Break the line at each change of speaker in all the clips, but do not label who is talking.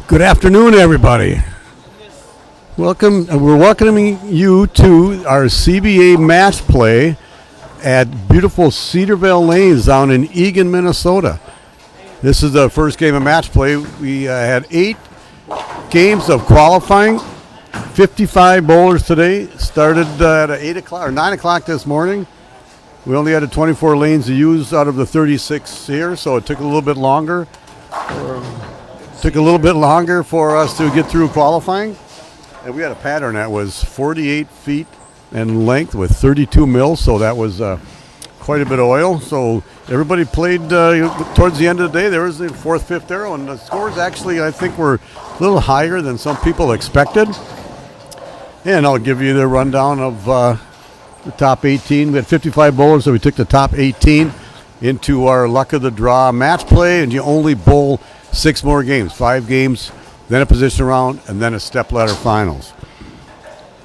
Good afternoon, everybody. We're welcoming you to our CBA Matchplay at beautiful Cedarvale Lanes down in Eagan, Minnesota. This is the first game of Matchplay. We had 8 games of qualifying, 55 bowlers today. Started at 8 o'clock or 9 o'clock this morning. We only had 24 lanes to use out of the 36 here, so it took a little bit longer. For us to get through qualifying. And we had a pattern that was 48 feet in length with 32 mils, so that was quite a bit of oil. So everybody played towards the end of the day. There was the 4th, 5th arrow, and the scores actually, I think, were a little higher than some people expected. And I'll give you the rundown of the top 18. We had 55 bowlers, so we took the top 18 into our luck of the draw match play, and you only bowl 6 more games, 5 games, then a position round, and then a step ladder finals.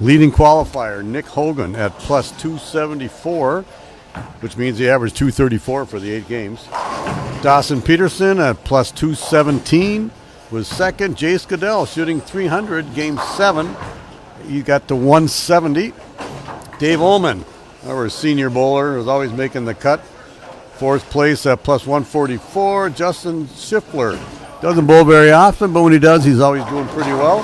Leading qualifier, Nick Hogan at plus 274, which means he averaged 234 for the 8 games. Dawson Peterson at plus 217 was second. Jay Scadell shooting 300, game 7. He got to 170. Dave Ullman, our senior bowler, was always making the cut. 4th place at plus 144. Justin Schiffler doesn't bowl very often, but when he does, he's always doing pretty well.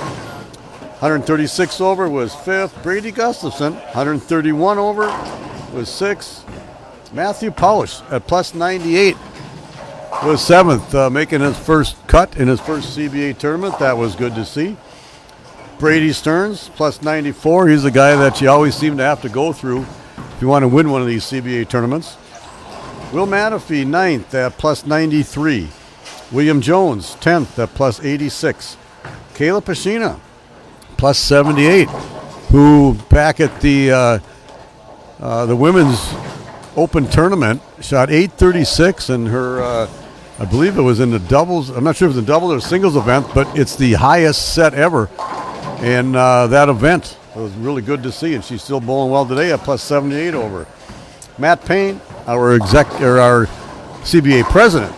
136 over was 5th. Brady Gustafson, 131 over was 6th. Matthew Polish at plus 98 was 7th, making his first cut in his first CBA tournament. That was good to see. Brady Stearns, plus 94. He's the guy that you always seem to have to go through if you want to win one of these CBA tournaments. Will Mateffy, 9th at plus 93. William Jones, 10th at plus 86. Kayla Pashina, plus 78, who back at the Women's Open Tournament shot 836 in her, I believe it was in the doubles. I'm not sure if it was a double or singles event, but it's the highest set ever in that event. It was really good to see, and she's still bowling well today at plus 78 over. Matt Payne, our CBA president,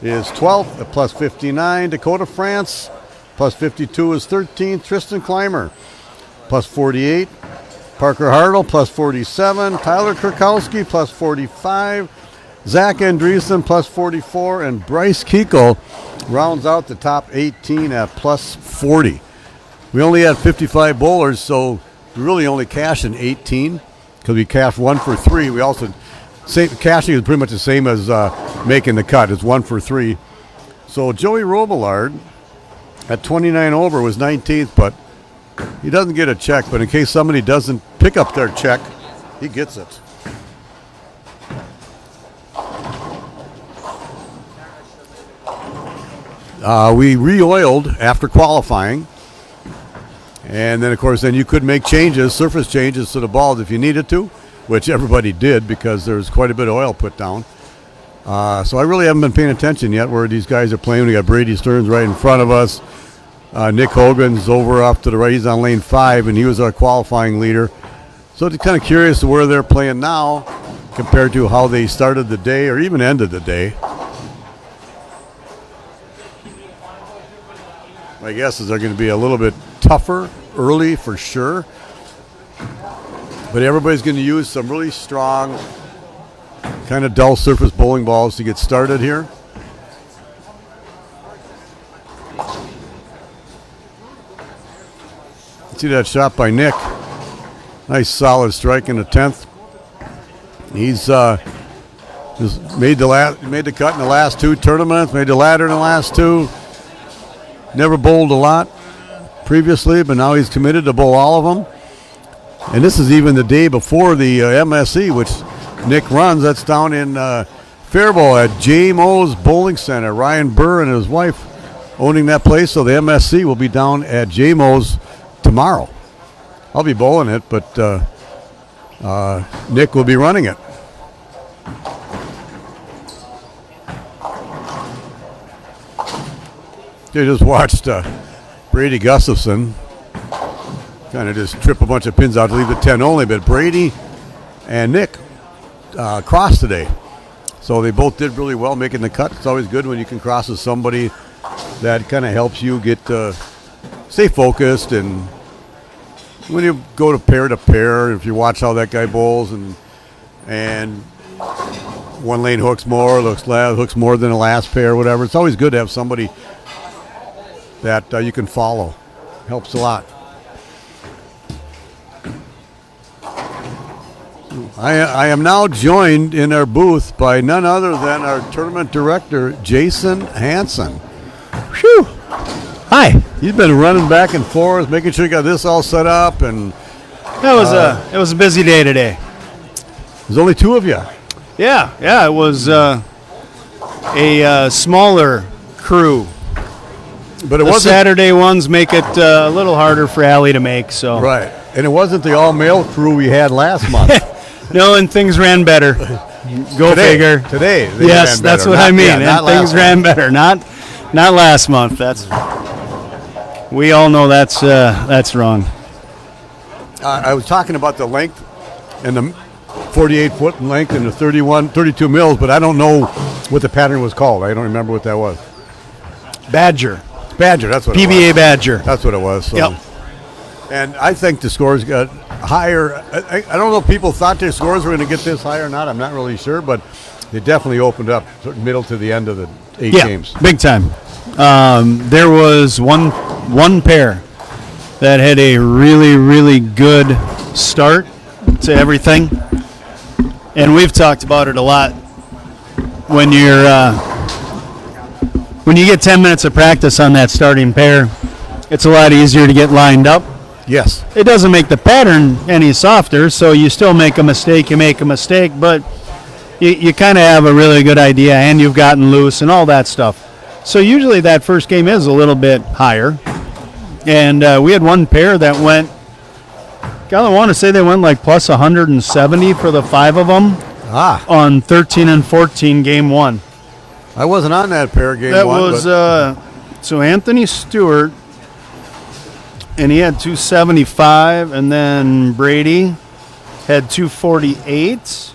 is 12th at plus 59. Dakota France, plus 52 is 13th. Tristan Clymer, plus 48. Parker Hartle, plus 47. Tyler Kurkowski, plus 45. Zach Andresen, plus 44. And Bryce Kiko rounds out the top 18 at plus 40. We only had 55 bowlers, so we really only cashed in 18 because we cashed 1 for 3. We also cashing is pretty much the same as making the cut. It's 1 for 3. So Joey Robillard at 29 over was 19th, but he doesn't get a check. But in case somebody doesn't pick up their check, he gets it. We re-oiled after qualifying. And then, of course, then you could make changes, surface changes to the balls if you needed to, which everybody did because there's quite a bit of oil put down. So I really haven't been paying attention yet where these guys are playing. We got Brady Stearns right in front of us. Nick Hogan's over off to the right. He's on lane 5, and he was our qualifying leader. So it's kind of curious where they're playing now compared to how they started the day or even ended the day. My guess is they're going to be a little bit tougher early for sure. But everybody's going to use some really strong, kind of dull surface bowling balls to get started here. See that shot by Nick. Nice solid strike in the 10th. He's just made the cut in the last 2 tournaments, made the ladder in the last 2. Never bowled a lot previously, but now he's committed to bowl all of them. And this is even the day before the MSE, which Nick runs. That's down in Faribault at J. Mo's Bowling Center. Ryan Burr and his wife owning that place, so the MSC will be down at J. Mo's tomorrow. I'll be bowling it, but Nick will be running it. You just watched Brady Gustafson kind of just trip a bunch of pins out to leave the 10 only, but Brady and Nick crossed today. So they both did really well making the cut. It's always good when you can cross with somebody that kind of helps you get stay focused. And when you go to pair, if you watch how that guy bowls and one lane hooks more, hooks more than the last pair, whatever, it's always good to have somebody that you can follow. Helps a lot. I am now joined in our booth by none other than our tournament director, Jason Hansen.
Whew. Hi.
He's been running back and forth, making sure you got this all set up, and
it was a busy day today.
There's only two of you.
Yeah, it was a smaller crew.
But
the Saturday ones make it a little harder for Allie to make. So
right, and it wasn't the all-male crew we had last month.
No, and things ran better. Go figure.
Today,
yes, that's what I mean. And things ran better. Not last month. We all know that's wrong.
I was talking about the length and the 48-foot length and the 32 mils, but I don't know what the pattern was called. I don't remember what that was.
Badger,
that's what it was.
PBA Badger.
That's what it was. So.
Yep.
And I think the scores got higher. I don't know if people thought their scores were going to get this high or not. I'm not really sure, but they definitely opened up middle to the end of the 8 games.
Big time. There was one pair that had a really, really good start to everything. And we've talked about it a lot. When you get 10 minutes of practice on that starting pair, it's a lot easier to get lined up.
Yes.
It doesn't make the pattern any softer, so you still make a mistake, but you kind of have a really good idea, and you've gotten loose and all that stuff. So usually that first game is a little bit higher. And we had one pair that went, I want to say they went like plus 170 for the 5 of them on 13 and 14 game 1.
I wasn't on that pair game
that
1.
That was, so Anthony Stewart, and he had 275, and then Brady had 248,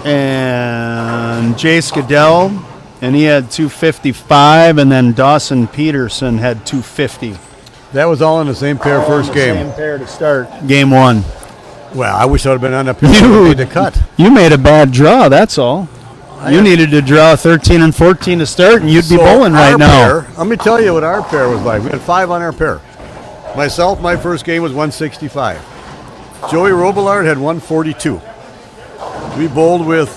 and Jay Scadell, and he had 255, and then Dawson Peterson had 250.
That was all in the same pair first game.
Same pair to start game 1.
Well, I wish I would have been on that pair. You made the cut.
You made a bad draw, that's all. You needed to draw 13 and 14 to start, and you'd be bowling right now.
Let me tell you what our pair was like. We had 5 on our pair. Myself, my first game was 165. Joey Robillard had 142. We bowled with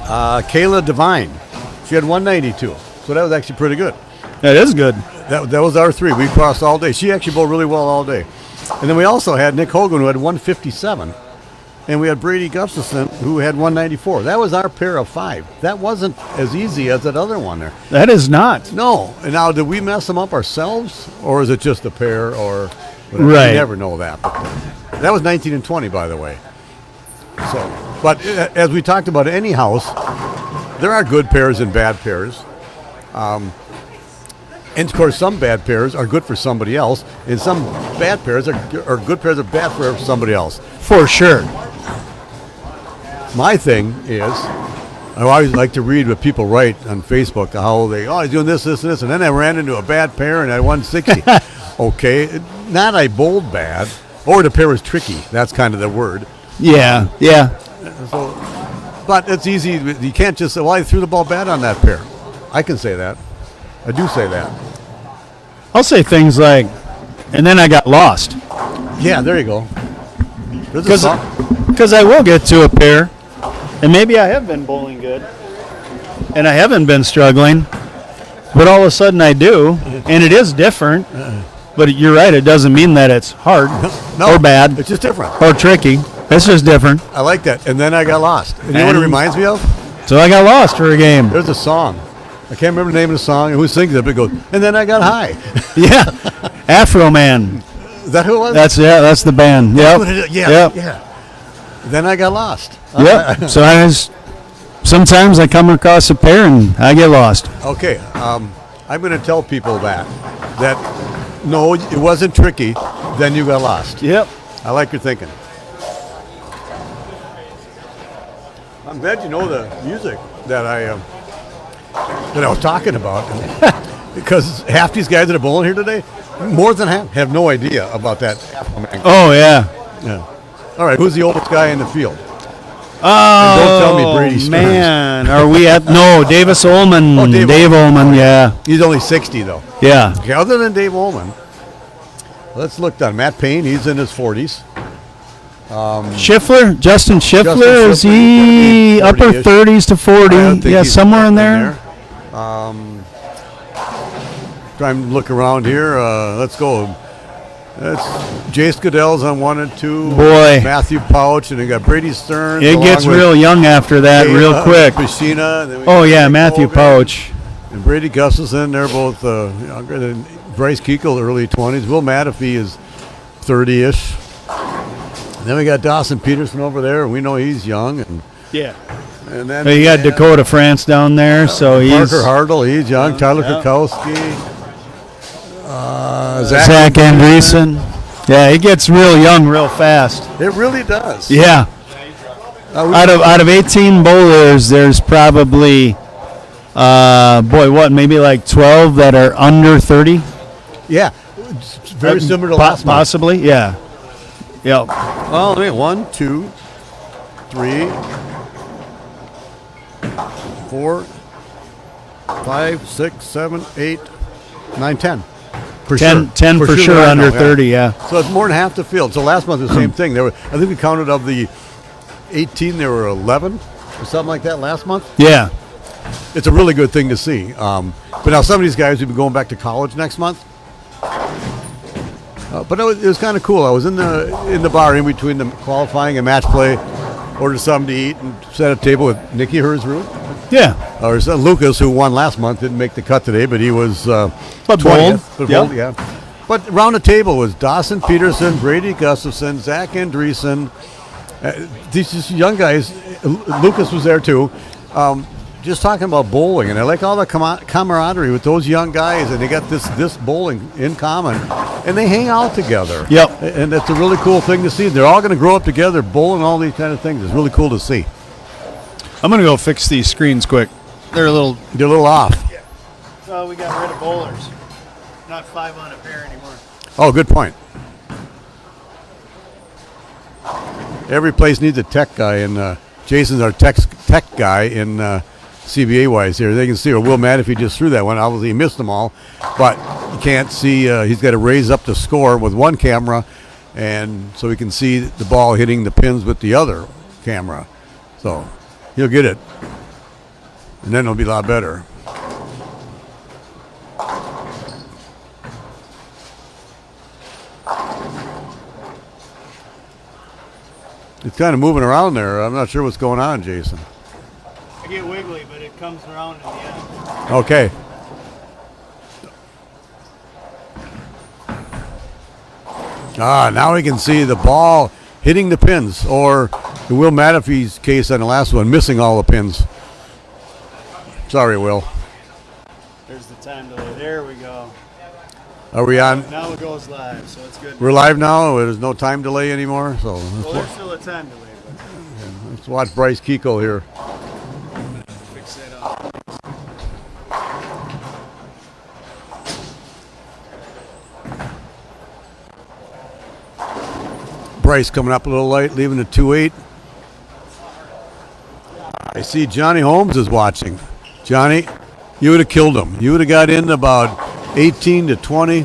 Kayla Devine. She had 192. So that was actually pretty good.
That is good.
That was our 3. We crossed all day. She actually bowled really well all day. And then we also had Nick Hogan, who had 157. And we had Brady Gustafson, who had 194. That was our pair of 5. That wasn't as easy as that other one there.
That is not.
No. And now, did we mess them up ourselves, or is it just a pair, or whatever?
Right.
You never know that. But that was 19 and 20, by the way. So, but as we talked about any house, there are good pairs and bad pairs. And of course, some bad pairs are good for somebody else, and some bad pairs are good pairs are bad for somebody else.
For sure.
My thing is, I always like to read what people write on Facebook, how he's doing this, and this, and then I ran into a bad pair and I won 60. Okay, not I bowled bad, or the pair was tricky. That's kind of the word.
Yeah.
So, but it's easy. You can't just say, well, I threw the ball bad on that pair. I can say that. I do say that.
I'll say things like, and then I got lost.
Yeah, there you go.
Because I will get to a pair, and maybe I have been bowling good, and I haven't been struggling, but all of a sudden I do, and it is different. But you're right, it doesn't mean that it's hard or bad.
It's just different.
Or tricky. It's just different.
I like that. And then I got lost. And you know what it reminds me of?
So I got lost for a game.
There's a song. I can't remember the name of the song and who sings it, but it goes, and then I got high.
Yeah. Afro Man.
Is that who it was?
That's the band. Yep.
Yeah. Then I got lost.
Yep. So sometimes I come across a pair and I get lost.
Okay. I'm going to tell people that no, it wasn't tricky. Then you got lost.
Yep.
I like your thinking. I'm glad you know the music that I that I was talking about. Because half these guys that are bowling here today, more than half, have no idea about that.
Oh, yeah.
Yeah. All right, who's the oldest guy in the field?
Oh,
and don't tell me Brady Stearns.
Man. Are we at, no, Davis Ullman.
Oh,
Dave Ullman, yeah.
He's only 60, though.
Yeah.
Okay, other than Dave Ullman, let's look down. Matt Payne, he's in his 40s.
Justin Schiffler, is he upper 30s to 40? Yeah, somewhere in there.
Trying to look around here. Let's go. That's Jace Goodell's on 1 and 2.
Boy.
Matthew Pouch, and they got Brady Stearns.
It gets real young after that, real quick.
Pacina,
oh, yeah, Matthew Pouch.
And Brady Gustafson, they're both younger than Bryce Keekle, early 20s. Will Mateffy is 30-ish. And then we got Dawson Peterson over there. We know he's young. And
yeah.
And then
you got Dakota France down there, so he's
Parker Hartle, he's young. Tyler Kukowski.
Zach Andresen. Yeah, he gets real young real fast.
It really does.
Yeah. Out of 18 bowlers, there's probably maybe like 12 that are under 30.
Yeah. It's very similar to last month.
Possibly, yeah. Yep.
Well, wait, 1, 2, 3, 4, 5, 6, 7, 8, 9, 10. For
10 for sure under 30, yeah.
So it's more than half the field. So last month was the same thing. I think we counted of the 18, there were 11 or something like that last month.
Yeah.
It's a really good thing to see. But now some of these guys will be going back to college next month. But it was kind of cool. I was in the bar in between the qualifying and match play, ordered something to eat, and sat at a table with Nicky Herzrud.
Yeah.
Or Lucas, who won last month, didn't make the cut today, but he was
20th.
But bold, yeah. But around the table was Dawson Peterson, Brady Gustafson, Zach Andresen. These young guys. Lucas was there too. Just talking about bowling, and I like all the camaraderie with those young guys, and they got this bowling in common, and they hang out together.
Yep.
And it's a really cool thing to see. They're all going to grow up together, bowling, all these kind of things. It's really cool to see.
I'm going to go fix these screens quick. They're a little
off.
Yeah. So we got rid of bowlers. Not 5 on a pair anymore.
Oh, good point. Every place needs a tech guy, and Jason's our tech guy in CBA wise here. They can see, or Will Mateffy just threw that one. Obviously, he missed them all, but you can't see. He's got to raise up the score with one camera, and so he can see the ball hitting the pins with the other camera. So he'll get it, and then it'll be a lot better. It's kind of moving around there. I'm not sure what's going on, Jason.
I get wiggly, but it comes around in the end.
Okay. Now we can see the ball hitting the pins, or in Will Mateffy's case on the last one, missing all the pins. Sorry, Will.
There's the time delay. There we go.
Are we on?
Now it goes live, so it's good.
We're live now. There's no time delay anymore. So
well, there's still a time delay. But
let's watch Bryce Keekle here.
Fix that up.
Bryce coming up a little light, leaving the 2-8. I see Johnny Holmes is watching. Johnny, you would have killed him. You would have got in about 18 to 20,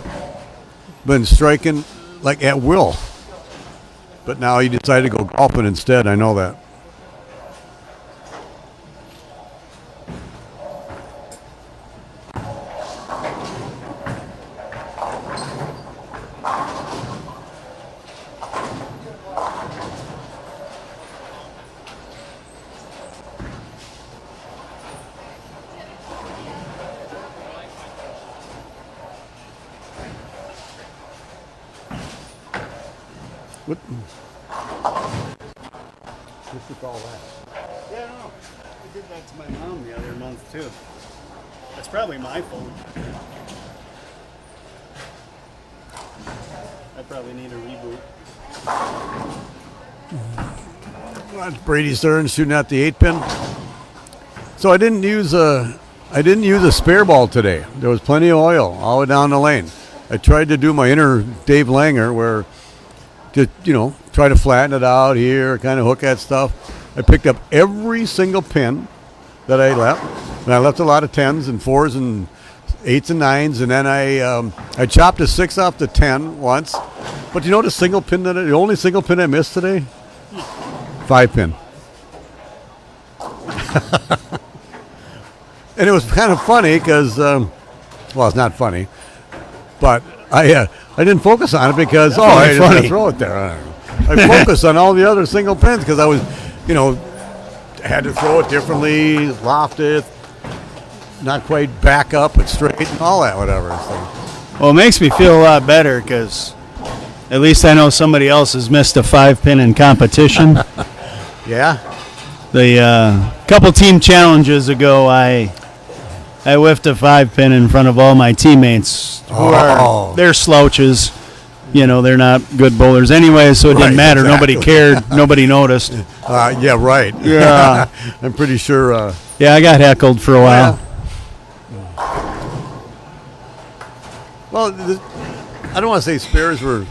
been striking like at will. But now you decided to go golfing instead. I know that. What? What's with all that?
Yeah, I don't know. I did that to my mom the other month, too. That's probably my fault. I probably need a reboot.
That's Brady Stearns shooting at the 8-pin. So I didn't use I I didn't use a spare ball today. There was plenty of oil all the way down the lane. I tried to do my inner Dave Langer where, just, try to flatten it out here, kind of hook at stuff. I picked up every single pin that I left. And I left a lot of 10s and 4s and 8s and 9s. And then I chopped a 6 off the 10 once. But the only single pin I missed today? 5 pin. And it was kind of funny because, it's not funny, but I didn't focus on it because, I just want to throw it there. I focused on all the other single pins because I was, had to throw it differently, loft it, not quite back up, but straight and all that, whatever. So.
Well, it makes me feel a lot better because at least I know somebody else has missed a 5-pin in competition.
Yeah?
The couple team challenges ago, I whiffed a 5-pin in front of all my teammates. They're slouches. They're not good bowlers anyway, so it didn't matter. Exactly. Nobody cared. Nobody noticed.
Yeah, right.
Yeah.
I'm pretty sure.
I got heckled for a while.
Well, I don't want to say spares were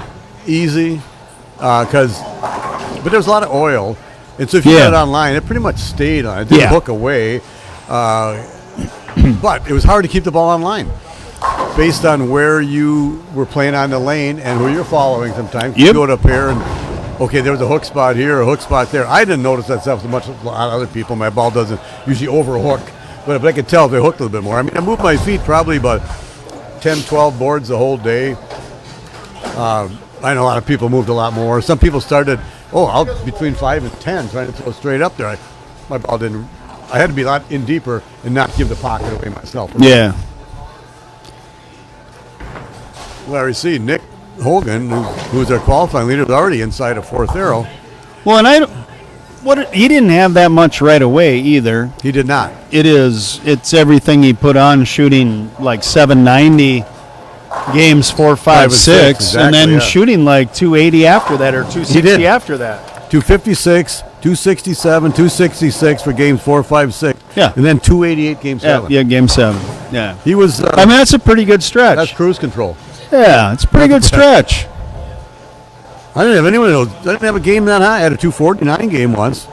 easy, but there was a lot of oil. And so if you got it online, it pretty much stayed on. It didn't hook away. But it was hard to keep the ball online based on where you were playing on the lane and who you're following sometimes. You go up here and, there was a hook spot here, a hook spot there. I didn't notice that stuff so much as a lot of other people. My ball doesn't usually overhook. But I could tell if they hooked a little bit more. I mean, I moved my feet probably about 10, 12 boards the whole day. I know a lot of people moved a lot more. Some people started, out between 5 and 10 trying to throw straight up there. My ball didn't. I had to be a lot in deeper and not give the pocket away myself.
Yeah.
Larry C. Nick Hogan, who was our qualifying leader, was already inside a 4th arrow.
Well, and he didn't have that much right away either.
He did not.
It's everything he put on, shooting like 790 games 4, 5, 6, exactly, and then shooting like 280 after that or 260 after that.
256, 267, 266 for games 4, 5, 6.
Yeah.
And then 288 game 7.
Yeah, game 7. Yeah.
He was.
that's a pretty good stretch.
That's cruise control.
Yeah, it's a pretty good stretch.
I didn't have a game that high. I had a 249 game once.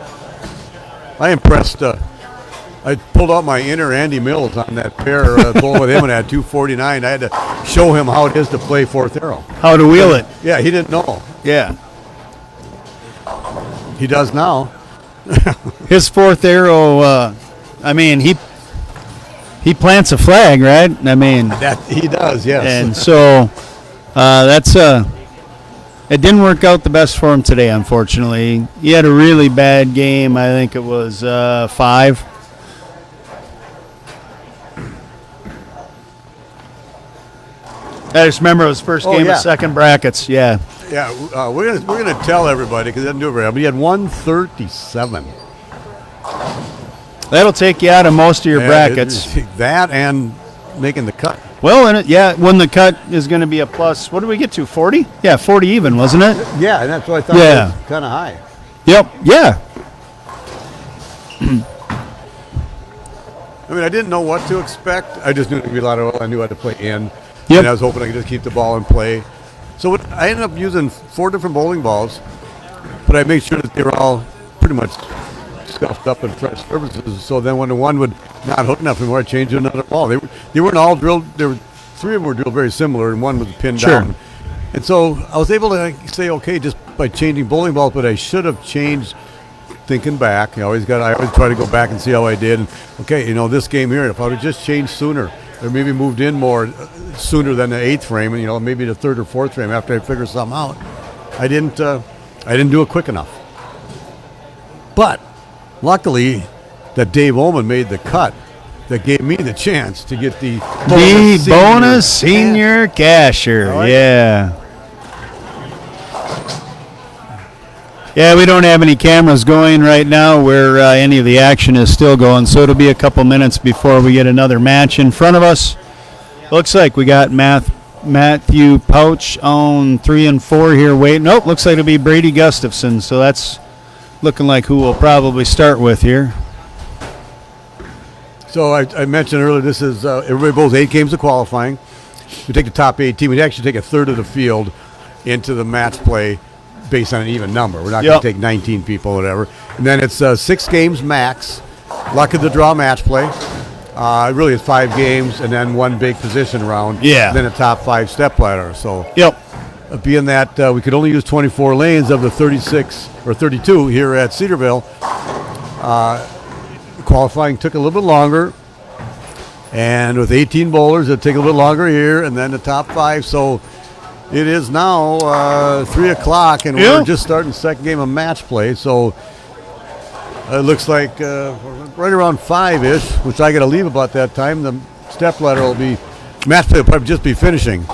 I impressed. I pulled out my inner Andy Mills on that pair, bowling with him, and I had 249. I had to show him how it is to play 4th arrow. How
to wheel it.
Yeah, he didn't know.
Yeah.
He does now.
His 4th arrow, he plants a flag, right?
That he does, yes.
And so it didn't work out the best for him today, unfortunately. He had a really bad game. I think it was 5. I just remember it was first game of second brackets. Yeah.
Yeah, we're gonna tell everybody because he didn't do it very well. But he had 137.
That'll take you out of most of your brackets.
That and making the cut.
Well, when the cut is going to be a plus, what did we get to, 40? Yeah, 40 even, wasn't it?
Yeah, and that's what I thought was kind of high.
Yep, yeah.
I didn't know what to expect. I just knew there would be a lot of oil. I knew I had to play in.
Yep.
And I was hoping I could just keep the ball in play. So I ended up using 4 different bowling balls, but I made sure that they were all pretty much scuffed up and fresh surfaces. So then when the one would not hook enough anymore, I changed to another ball. They weren't all drilled. 3 of them were drilled very similar, and one was pinned down. And so I was able to say, okay, just by changing bowling balls, but I should have changed. Thinking back, I always try to go back and see how I did. And this game here, if I would have just changed sooner, or maybe moved in more sooner than the 8th frame, and maybe the 3rd or 4th frame after I figured something out, I didn't do it quick enough. But luckily, that Dave Ullman made the cut that gave me the chance to get the
bonus senior casher. Right. Yeah. Yeah, we don't have any cameras going right now where any of the action is still going, so it'll be a couple minutes before we get another match in front of us. Looks like we got Matthew Pouch on 3 and 4 here waiting. Nope, looks like it'll be Brady Gustafson, so that's looking like who we'll probably start with here.
So I mentioned earlier, this is everybody bowls 8 games of qualifying. We take the top 18. We actually take a third of the field into the match play based on an even number. We're not going to take 19 people or whatever. And then it's 6 games max. Luck of the draw match play. Really, it's 5 games and then 1 big position round.
Yeah.
And then a top 5 step ladder. So
Yep.
being that we could only use 24 lanes of the 36 or 32 here at Cedarvale, qualifying took a little bit longer. And with 18 bowlers, it'll take a little bit longer here, and then the top 5. So it is now 3 o'clock, and we're just starting the second game of match play. So it looks like right around 5-ish, which I got to leave about that time. The step ladder will be, match play will probably just be finishing.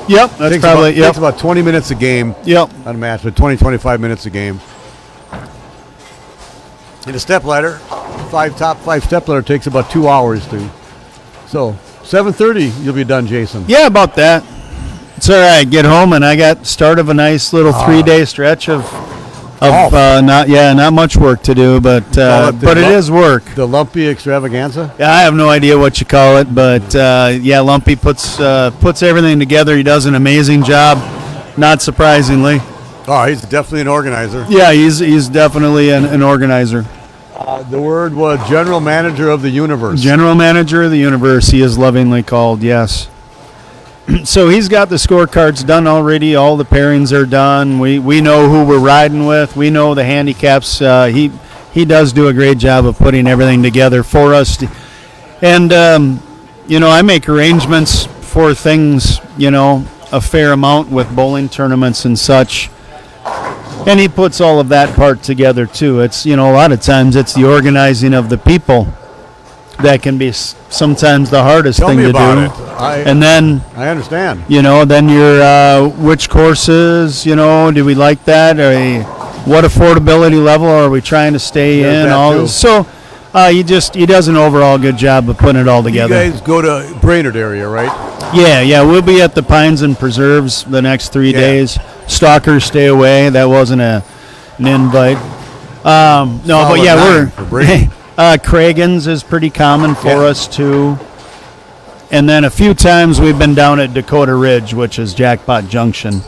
Yep, that's probably,
takes about 20 minutes a game on a match, but 20, 25 minutes a game. And the step ladder, top 5 step ladder takes about 2 hours to. So 7:30, you'll be done, Jason.
Yeah, about that. It's all right. Get home, and I got start of a nice little 3-day stretch of not much work to do, but it is work.
The Lumpy Extravaganza.
Yeah, I have no idea what you call it, but Lumpy puts everything together. He does an amazing job, not surprisingly.
Oh, he's definitely an organizer.
Yeah, he's definitely an organizer.
The word was general manager of the universe.
General manager of the universe, he is lovingly called, yes. So he's got the scorecards done already. All the pairings are done. We know who we're riding with. We know the handicaps. He does do a great job of putting everything together for us. And, I make arrangements for things, a fair amount with bowling tournaments and such. And he puts all of that part together, too. It's, a lot of times it's the organizing of the people that can be sometimes the hardest thing to do. And then
I understand.
Then your which courses, do we like that? What affordability level are we trying to stay in? All this. So he does an overall good job of putting it all together.
You guys go to Brainerd area, right?
Yeah, we'll be at the Pines and Preserves the next 3 days. Stalkers stay away. That wasn't an invite. We're Cragen's is pretty common for us too. And then a few times we've been down at Dakota Ridge, which is Jackpot Junction.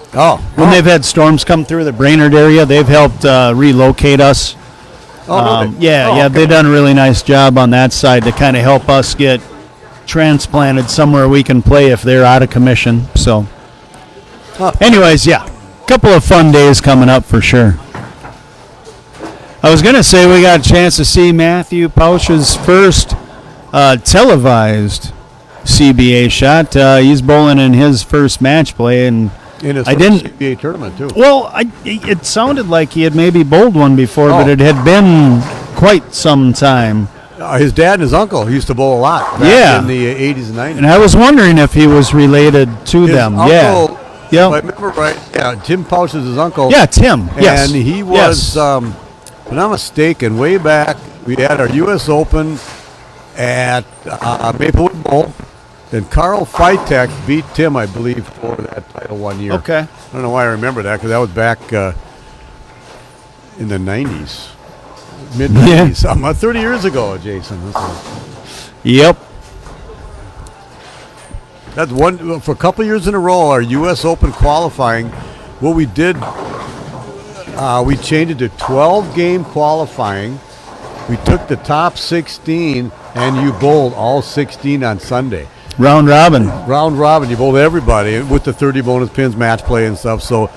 When they've had storms come through the Brainerd area, they've helped relocate us. They've done a really nice job on that side to kind of help us get transplanted somewhere we can play if they're out of commission. So, anyways, couple of fun days coming up for sure. I was going to say we got a chance to see Matthew Pausch's first televised CBA shot. He's bowling in his first match play, and
in his CBA tournament too.
Well, it sounded like he had maybe bowled one before, but it had been quite some time.
His dad and his uncle used to bowl a lot back in the 80s and 90s.
And I was wondering if he was related to them.
Uncle, if I remember right, Tim Pausch is his uncle.
Yeah, Tim, yes.
And he was, if I'm not mistaken, way back, we had our U.S. Open at Maplewood Bowl. Then Carl Fitek beat Tim, I believe, for that title one year.
Okay.
I don't know why I remember that, because that was back in the 90s. Mid-90s. 30 years ago, Jason.
Yep.
That's one for a couple of years in a row. Our U.S. Open qualifying, what we did, we changed it to 12-game qualifying. We took the top 16, and you bowled all 16 on Sunday.
Round robin.
You bowled everybody with the 30 bonus pins, match play, and stuff. So,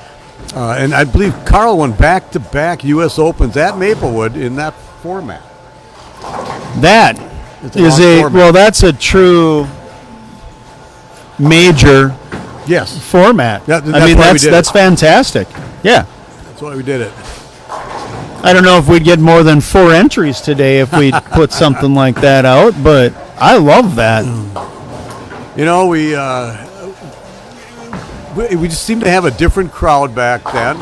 and I believe Carl won back-to-back U.S. Opens at Maplewood in that format.
That is that's a true major format. That's fantastic. Yeah.
That's why we did it.
I don't know if we'd get more than 4 entries today if we put something like that out, but I love that.
We just seemed to have a different crowd back then,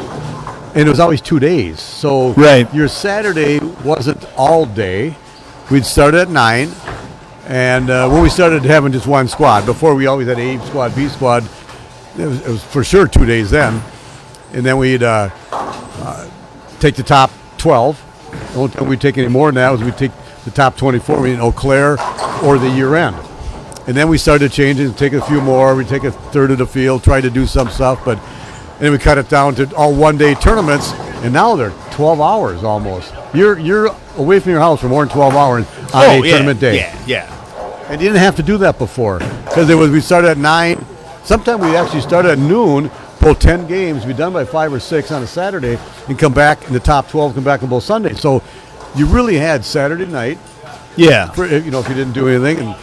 and it was always 2 days. So your Saturday wasn't all day. We'd start at 9, and when we started having just one squad, before we always had A squad, B squad, it was for sure 2 days then. And then we'd take the top 12. The only time we'd take any more than that was we'd take the top 24, we in Eau Claire or the year end. And then we started changing, take a few more. We take a third of the field, try to do some stuff, and then we cut it down to all one-day tournaments. And now they're 12 hours almost. You're away from your house for more than 12 hours on a tournament day.
Yeah.
And you didn't have to do that before because we started at 9. Sometimes we actually started at noon, pull 10 games, be done by 5 or 6 on a Saturday, and come back in the top 12, come back on both Sundays. So you really had Saturday night.
Yeah.
If you didn't do anything,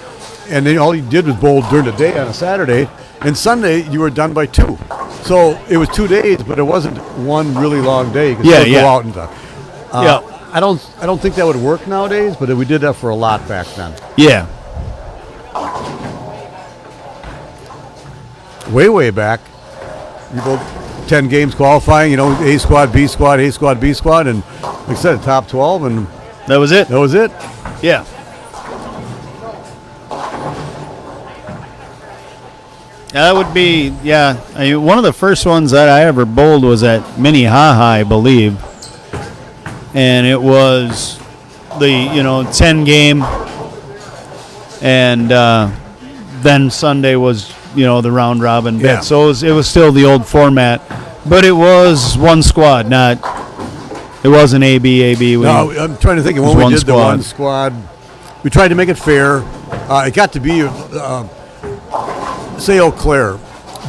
and then all you did was bowl during the day on a Saturday, and Sunday you were done by 2. So it was 2 days, but it wasn't one really long day. You could still go out and I don't think that would work nowadays, but we did that for a lot back then.
Yeah.
Way back, you both 10 games qualifying. A squad, B squad, A squad, B squad, and like I said, top 12, and
that was it.
Yeah.
That would be, one of the first ones that I ever bowled was at Minnehaha, I believe. And it was the, 10 game. And then Sunday was, the round robin bit. So it was still the old format. But it was one squad, it wasn't AB.
No, I'm trying to think of when we did the one squad. We tried to make it fair. It got to be... say Eau Claire.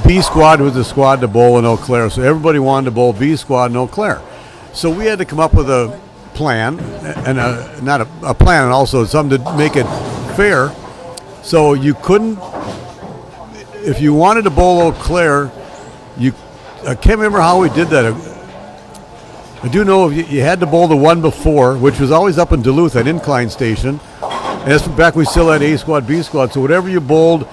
B squad was the squad to bowl in Eau Claire, so everybody wanted to bowl B squad in Eau Claire. So we had to come up with a plan, and not a plan, and also something to make it fair. So you couldn't, if you wanted to bowl Eau Claire, I can't remember how we did that. I do know you had to bowl the one before, which was always up in Duluth at Incline Station. And that's back we still had A squad, B squad. So whatever you bowled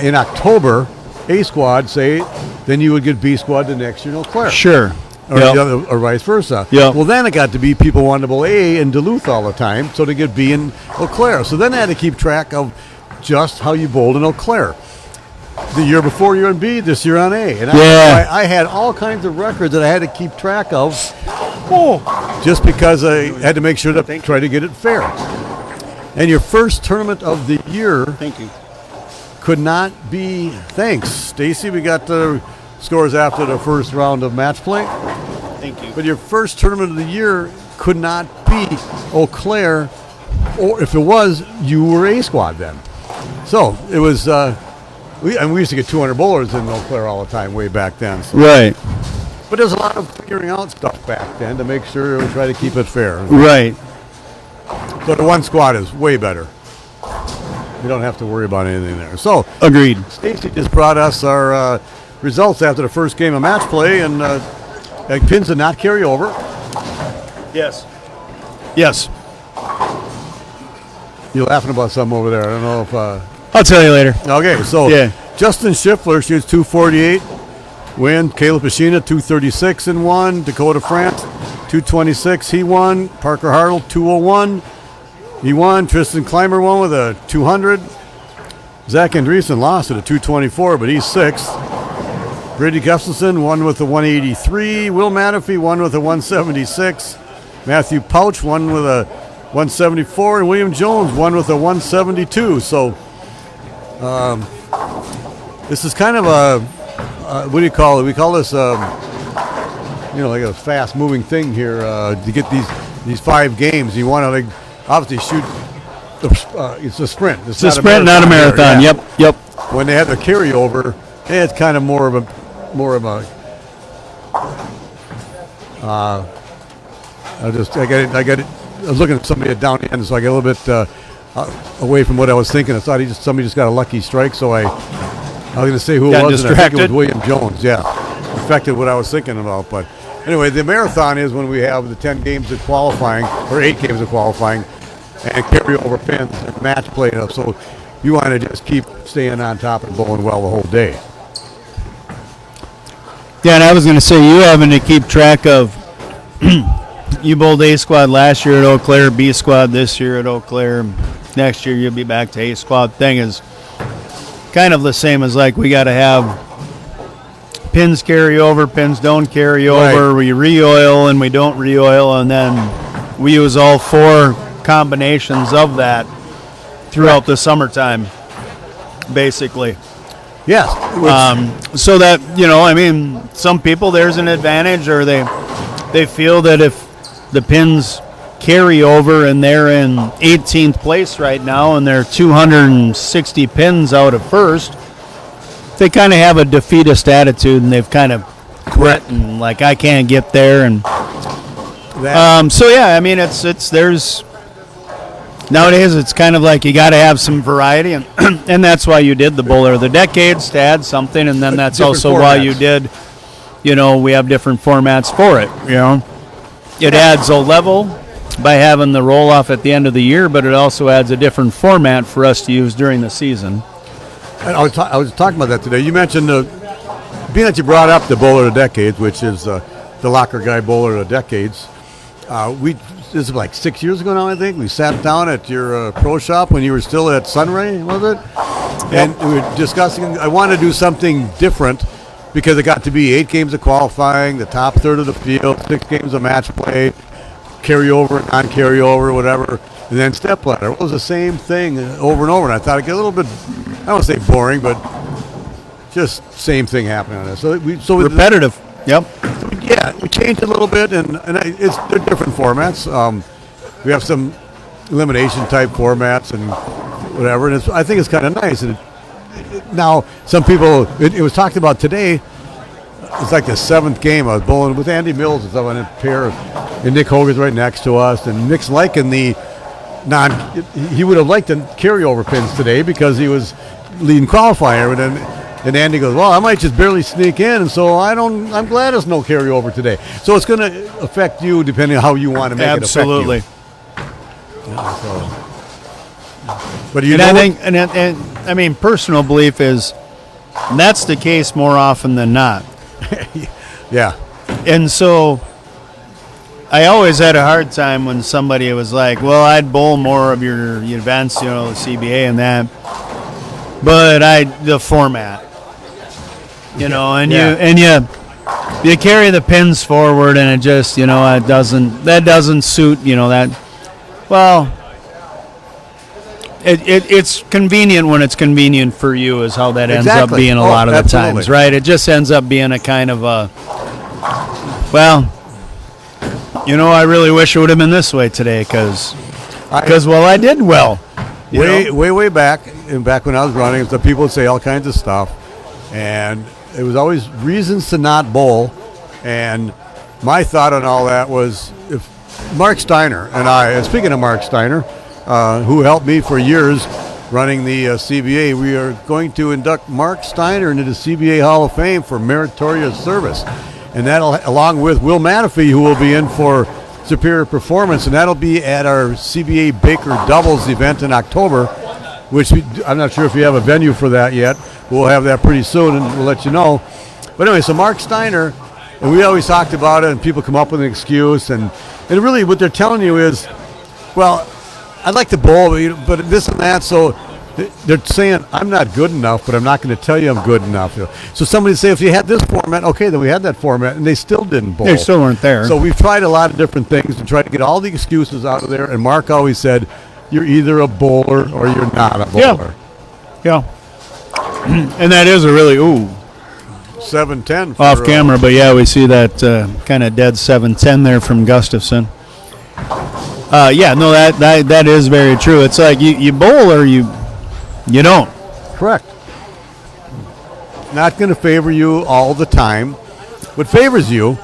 in October, A squad, say, then you would get B squad the next year in Eau Claire.
Sure.
Or vice versa.
Yeah.
Well, then it got to be people wanted to bowl A in Duluth all the time, so they get B in Eau Claire. So then I had to keep track of just how you bowled in Eau Claire. The year before you're on B, this year on A. And I had all kinds of records that I had to keep track of just because I had to make sure to try to get it fair. And your first tournament of the year...
Thank you.
Could not be. Thanks, Stacy. We got the scores after the first round of match play.
Thank you.
But your first tournament of the year could not be Eau Claire, or if it was, you were A squad then. So it was. We used to get 200 bowlers in Eau Claire all the time way back then. So.
Right.
But there's a lot of figuring out stuff back then to make sure we try to keep it fair.
Right.
So the one squad is way better. You don't have to worry about anything there. So
agreed.
Stacy just brought us our results after the first game of match play, and pins did not carry over.
Yes.
You're laughing about something over there. I don't know if...
I'll tell you later.
Okay, so Justin Schiffler shoots 248. Win. Caleb Pashina, 236 and 1. Dakota France, 226. He won. Parker Hartle, 201. He won. Tristan Clymer won with a 200. Zach Andresen lost at a 224, but he's 6th. Brady Gustafson won with a 183. Will Mateffy won with a 176. Matthew Pouch won with a 174. And William Jones won with a 172. So this is kind of a, what do you call it? We call this, like a fast-moving thing here to get these 5 games. You want to obviously shoot. It's a sprint.
It's a sprint, not a marathon.
Yeah.
Yep.
When they had the carryover, it's kind of more of a. I got it. I was looking at somebody at down the end, so I got a little bit away from what I was thinking. I thought somebody just got a lucky strike, so I was going to say who it was. And I think it was William Jones. Yeah, affected what I was thinking about, but. Anyway, the marathon is when we have the 10 games of qualifying, or 8 games of qualifying, and carry over pins and match play. So you want to just keep staying on top and bowling well the whole day.
Yeah, and I was going to say, you having to keep track of, you bowled A squad last year at Eau Claire, B squad this year at Eau Claire. Next year you'll be back to A squad. Thing is kind of the same as like we got to have pins carry over, pins don't carry over. Right. We re-oil and we don't re-oil, and then we use all 4 combinations of that throughout the summertime, basically.
Yes.
So that, some people, there's an advantage, or they feel that if the pins carry over and they're in 18th place right now and they're 260 pins out of first, they kind of have a defeatist attitude and they've kind of quit and like, I can't get there. And there's nowadays it's kind of like you got to have some variety, and and that's why you did the Bowler of the Decades, to add something, and then that's also why you did, we have different formats for it. It adds a level by having the roll off at the end of the year, but it also adds a different format for us to use during the season.
And I was talking about that today. You mentioned being that you brought up the Bowler of the Decades, which is the Locker Guy Bowler of the Decades. This is like 6 years ago now, I think. We sat down at your pro shop when you were still at Sunray, was it? Yep. And we were discussing, I want to do something different because it got to be 8 games of qualifying, the top third of the field, 6 games of match play, carryover, non-carryover, whatever, and then step ladder. It was the same thing over and over, and I thought it'd get a little bit, I don't want to say boring, but just same thing happening on this. So
repetitive. Yep.
Yeah, we changed it a little bit, and they're different formats. We have some elimination type formats and whatever, and I think it's kind of nice. And now some people, it was talked about today. It's like the 7th game. I was bowling with Andy Mills and stuff on a pair, and Nick Hogan's right next to us, and Nick's liking the he would have liked the carryover pins today because he was leading qualifier, and Andy goes, well, I might just barely sneak in, and so I'm glad there's no carryover today. So it's going to affect you depending on how you want to make it affect you.
Absolutely.
But
I mean, personal belief is that's the case more often than not.
Yeah.
And so I always had a hard time when somebody was like, well, I'd bowl more of your events, the CBA and that, but the format. You carry the pins forward, and it just, that doesn't suit, that. Well, it's convenient when it's convenient for you, is how that ends up being a lot of the times, right? It just ends up being a kind of I really wish it would have been this way today, because I did well.
Way back when I was running, the people would say all kinds of stuff, and it was always reasons to not bowl. And my thought on all that was, if Mark Steiner and I, speaking of Mark Steiner, who helped me for years running the CBA, we are going to induct Mark Steiner into the CBA Hall of Fame for meritorious service. And that'll, along with Will Mateffy, who will be in for superior performance, and that'll be at our CBA Baker Doubles event in October, which I'm not sure if we have a venue for that yet. We'll have that pretty soon, and we'll let you know. But anyway, so Mark Steiner, and we always talked about it, and people come up with an excuse, and really what they're telling you is, well, I'd like to bowl, but this and that, so they're saying, I'm not good enough, but I'm not going to tell you I'm good enough. So somebody say, if you had this format, okay, then we had that format, and they still didn't bowl.
They still weren't there.
So we've tried a lot of different things and tried to get all the excuses out of there, and Mark always said, you're either a bowler or you're not a bowler.
Yeah. And that is a really,
7-10.
Off camera, but yeah, we see that kind of dead 7-10 there from Gustafson. That is very true. It's like you bowl or you don't.
Correct. Not going to favor you all the time. What favors you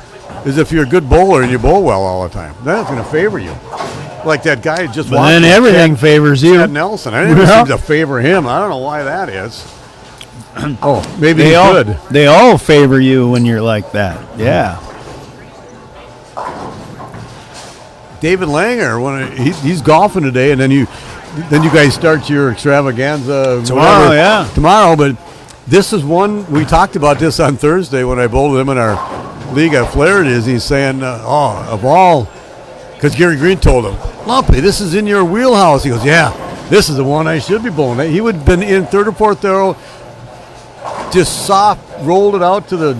is if you're a good bowler and you bowl well all the time. Then it's going to favor you. Like that guy just
walked. Then everything favors you.
Chad Nelson. I didn't seem to favor him. I don't know why that is. Maybe he could.
They all favor you when you're like that. Yeah.
David Langer, he's golfing today, and then you guys start your extravaganza
tomorrow.
Tomorrow, but this is one we talked about this on Thursday when I bowled him in our league at Flaherty. He's saying, of all, because Gary Green told him, Lumpy, this is in your wheelhouse. He goes, yeah, this is the one I should be bowling. He would have been in third or fourth arrow, just soft, rolled it out to the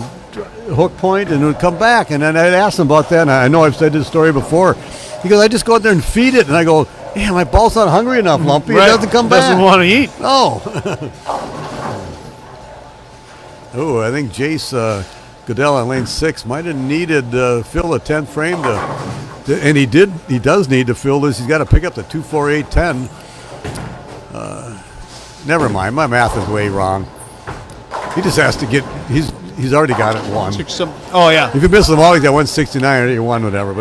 hook point and it would come back. And then I'd ask him about that, and I know I've said this story before. He goes, I just go out there and feed it. And I go, yeah, my ball's not hungry enough, Lumpy.
Right.
It doesn't come back.
Doesn't want to eat.
No. Oh, I think Jace Goodell on lane 6 might have needed fill the 10th frame and he does need to fill this. He's got to pick up the 24810. Never mind, my math is way wrong. He just has to get. He's already got it one.
Oh yeah.
If you miss them all, he's got 169 or 81, whatever.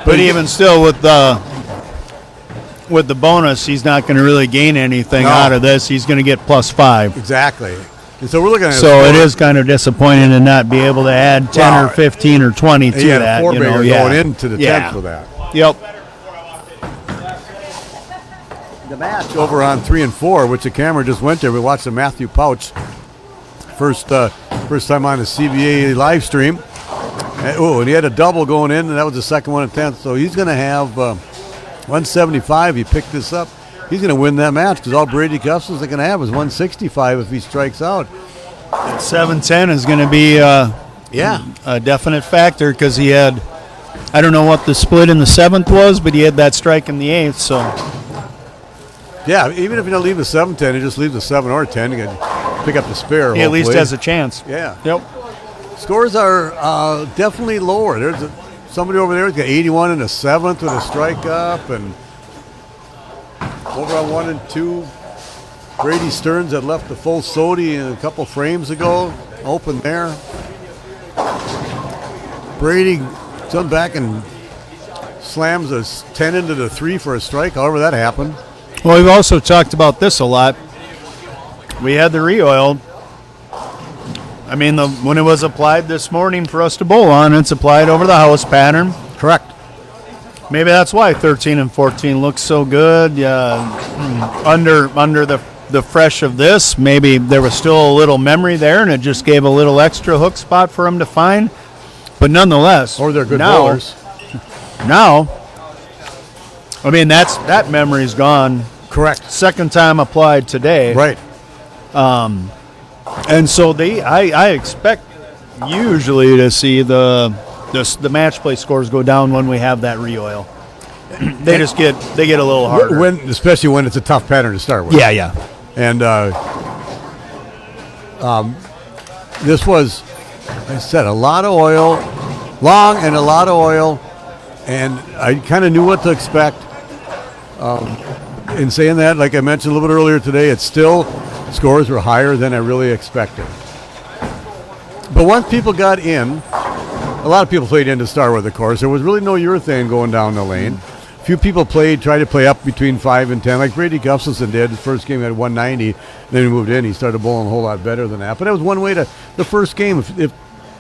But even still, with the bonus, he's not going to really gain anything out of this. He's going to get +5.
Exactly. And so we're looking at.
So it is kind of disappointing to not be able to add 10 or 15 or 20 to that.
You know, going into the 10th for that.
Yep.
The match over on 3 and 4, which the camera just went there. We watched the Matthew Pouch first time on the CBA live stream. And he had a double going in, and that was the second one in 10th. So he's going to have 175. He picked this up. He's going to win that match because all Brady Gustafson's going to have is 165 if he strikes out.
710 is going to be a definite factor because he had, I don't know what the split in the 7th was, but he had that strike in the 8th. So.
Yeah, even if you don't leave the 7-10, you just leave the 7 or 10, you can pick up the spare.
He at least has a chance.
Yeah.
Yep.
Scores are definitely lower. There's somebody over there who's got 81 in the 7th with a strike up, and over on 1 and 2, Brady Stearns had left the full Sodi a couple frames ago. Open there. Brady comes back and slams a 10 into the 3 for a strike, however that happened.
Well, we've also talked about this a lot. We had the re-oil. I mean, when it was applied this morning for us to bowl on, it's applied over the house pattern.
Correct.
Maybe that's why 13 and 14 looks so good. Under the fresh of this, maybe there was still a little memory there, and it just gave a little extra hook spot for him to find. But nonetheless,
or they're good bowlers.
Now, I mean, that memory's gone.
Correct.
Second time applied today.
Right.
And so I expect usually to see the match play scores go down when we have that re-oil. They get a little harder.
Especially when it's a tough pattern to start with.
Yeah.
And this was, like I said, a lot of oil, long and a lot of oil, and I kind of knew what to expect. In saying that, like I mentioned a little bit earlier today, it's still, scores were higher than I really expected. But once people got in, a lot of people played in to start with, of course. There was really no urethane going down the lane. A few people tried to play up between 5 and 10, like Brady Gustafson did. His first game he had 190, then he moved in. He started bowling a whole lot better than that. But that was one way to, the first game, if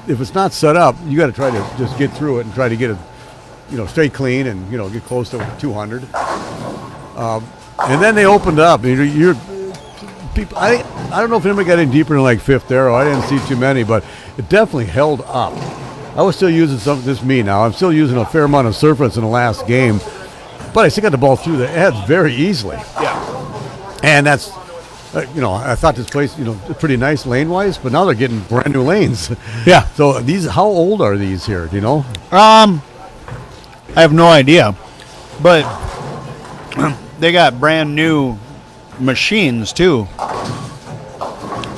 it's not set up, you got to try to just get through it and try to get it, straight clean and, get close to 200. And then they opened up. People, I don't know if anybody got any deeper than like fifth arrow. I didn't see too many, but it definitely held up. I was still using I'm still using a fair amount of surface in the last game, but I still got the ball through the heads very easily.
Yeah.
And that's, I thought this place, pretty nice lane-wise, but now they're getting brand new lanes.
Yeah.
So how old are these here? Do you know?
I have no idea, but they got brand new machines too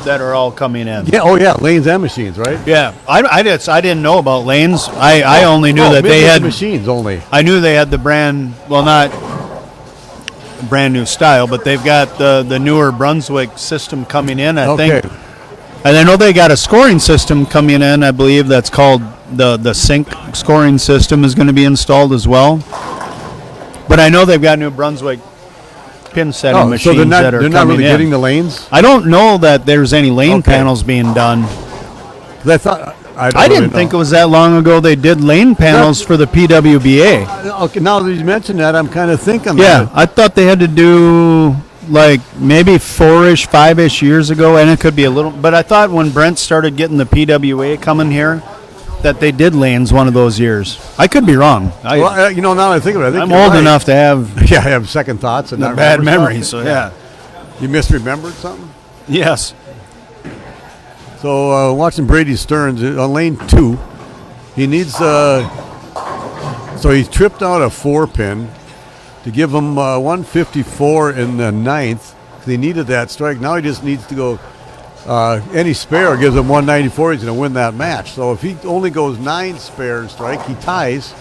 that are all coming in.
Yeah. Oh yeah, lanes and machines, right?
Yeah. I didn't know about lanes. I only knew that they had
machines only.
I knew they had the not brand new style, but they've got the newer Brunswick system coming in, I think. And I know they got a scoring system coming in, I believe that's called the sync scoring system is going to be installed as well. But I know they've got new Brunswick pin setting machines
so
that are coming in.
They're not really getting the lanes?
I don't know that there's any lane panels being done.
I
didn't think it was that long ago they did lane panels for the PWBA.
Okay, now that you mentioned that, I'm kind of thinking
that. I thought they had to do like maybe 4-ish, 5-ish years ago, and it could be a little, but I thought when Brent started getting the PWA coming here, that they did lanes one of those years. I could be wrong.
Now that I think of it, I think
I'm old enough to have
I have second thoughts and not
bad memories. So yeah,
you misremembered something.
Yes.
So watching Brady Stearns on lane 2, he needs. So he tripped out a 4-pin to give him 154 in the 9th. He needed that strike. Now he just needs to go. Any spare gives him 194. He's going to win that match. So if he only goes 9 spare strike, he ties.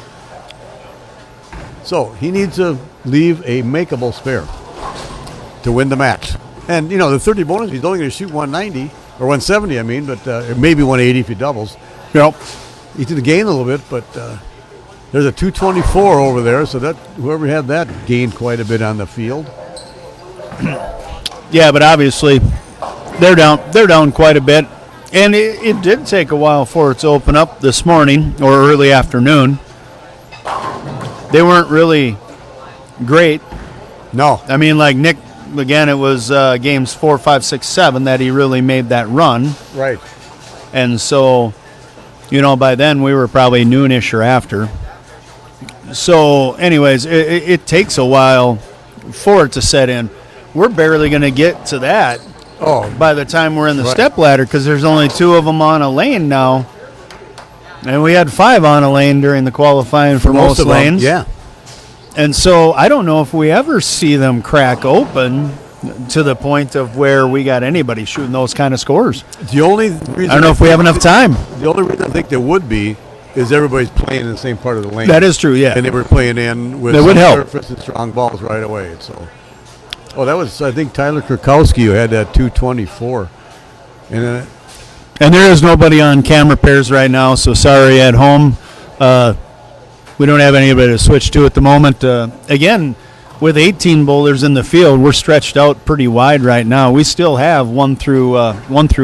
So he needs to leave a makeable spare to win the match. And, you know, the 30 bonus, he's only going to shoot 190, or 170, I mean, but maybe 180 if he doubles.
Yep.
He's going to gain a little bit, but there's a 224 over there, so that whoever had that gained quite a bit on the field.
Yeah, but obviously they're down quite a bit. And it did take a while for it to open up this morning or early afternoon. They weren't really great.
No.
I mean, like Nick, again, it was games 4, 5, 6, 7 that he really made that run.
Right.
And so, you know, by then we were probably noonish or after. So, anyways, it takes a while for it to set in. We're barely going to get to that by the time we're in the step ladder because there's only 2 of them on a lane now. And we had 5 on a lane during the qualifying for most lanes.
Yeah.
And so I don't know if we ever see them crack open to the point of where we got anybody shooting those kind of scores.
The only reason
I don't know if we have enough time.
The only reason I think there would be is everybody's playing in the same part of the lane.
That is true, yeah.
And they were playing in with surface and strong balls right away. So, that was, I think, Tyler Krakowski who had that 224. And
there is nobody on camera pairs right now, so sorry at home. We don't have anybody to switch to at the moment. Again, with 18 bowlers in the field, we're stretched out pretty wide right now. We still have 1 through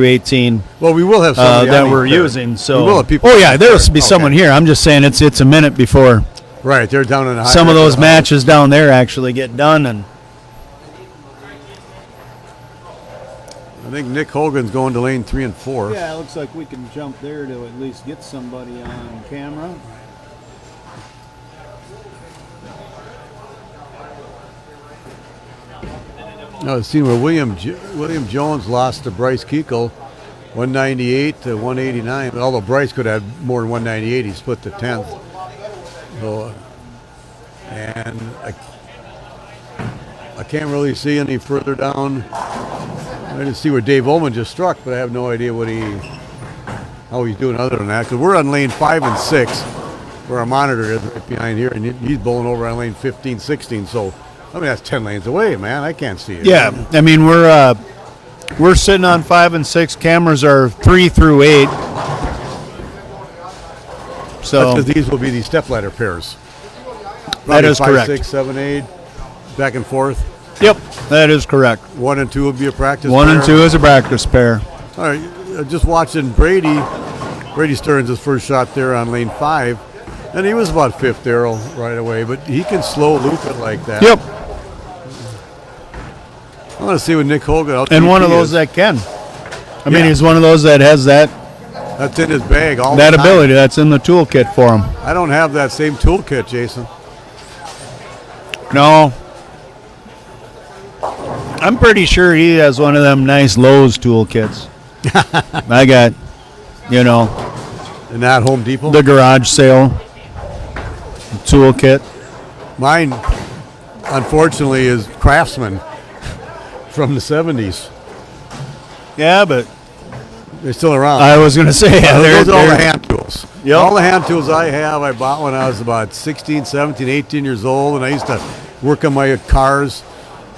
18.
Well, we will have somebody
that we're using. So,
we will have people.
Oh yeah, there will be someone here. I'm just saying it's a minute before.
Right, they're down in the
some of those matches down there actually get done, and
I think Nick Hogan's going to lane 3 and 4.
Yeah, it looks like we can jump there to at least get somebody on camera.
Now, it seemed where William Jones lost to Bryce Keichel, 198 to 189. Although Bryce could have more than 198, he split the 10th. So, and I can't really see any further down. I didn't see where Dave Ullman just struck, but I have no idea how he's doing other than that. Because we're on lane 5 and 6, where our monitor is right behind here, and he's bowling over on lane 15, 16. So, I mean, that's 10 lanes away, man. I can't see it.
Yeah, I mean, we're sitting on 5 and 6. Cameras are 3 through 8. So
that's because these will be these stepladder pairs.
That is
5,
correct.
6, 7, 8, back and forth.
Yep, that is correct.
1 and 2 would be a practice
1
pair.
and 2 is a practice pair.
All right, just watching Brady Stearns' his first shot there on lane 5, and he was about 5th arrow right away, but he can slow loop it like that.
Yep.
I want to see what Nick Hogan.
And one of those that can. I mean, he's one of those that has that.
That's in his bag all
that
the time.
ability. That's in the toolkit for him.
I don't have that same toolkit, Jason.
No. I'm pretty sure he has one of them nice Lowe's toolkits. I got,
And not Home Depot?
The garage sale toolkit.
Mine, unfortunately, is Craftsman from the 70s.
Yeah, but
they're still around.
I was going to say,
those are all the hand tools.
Yep.
All the hand tools I bought when I was about 16, 17, 18 years old, and I used to work on my cars,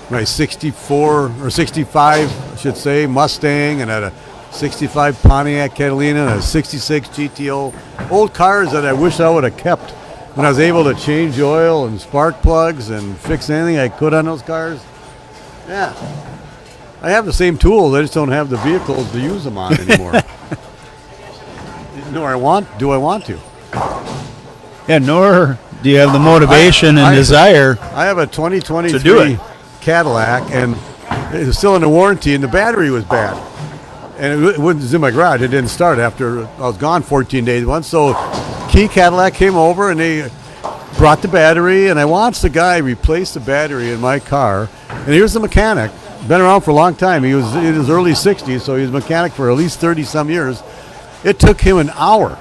my 64 or 65, I should say, Mustang, and had a 65 Pontiac Catalina and a 66 GTO. Old cars that I wish I would have kept when I was able to change oil and spark plugs and fix anything I could on those cars. Yeah. I have the same tools. I just don't have the vehicles to use them on anymore. Nor do I want to.
Yeah, nor do you have the motivation and desire.
I have a 2023
to do it.
Cadillac, and it was still under warranty, and the battery was bad. And it was in my garage. It didn't start after I was gone 14 days once. So Key Cadillac came over, and they brought the battery, and I watched the guy replace the battery in my car. And here's the mechanic been around for a long time. He was in his early 60s, so he was a mechanic for at least 30-some years. It took him an hour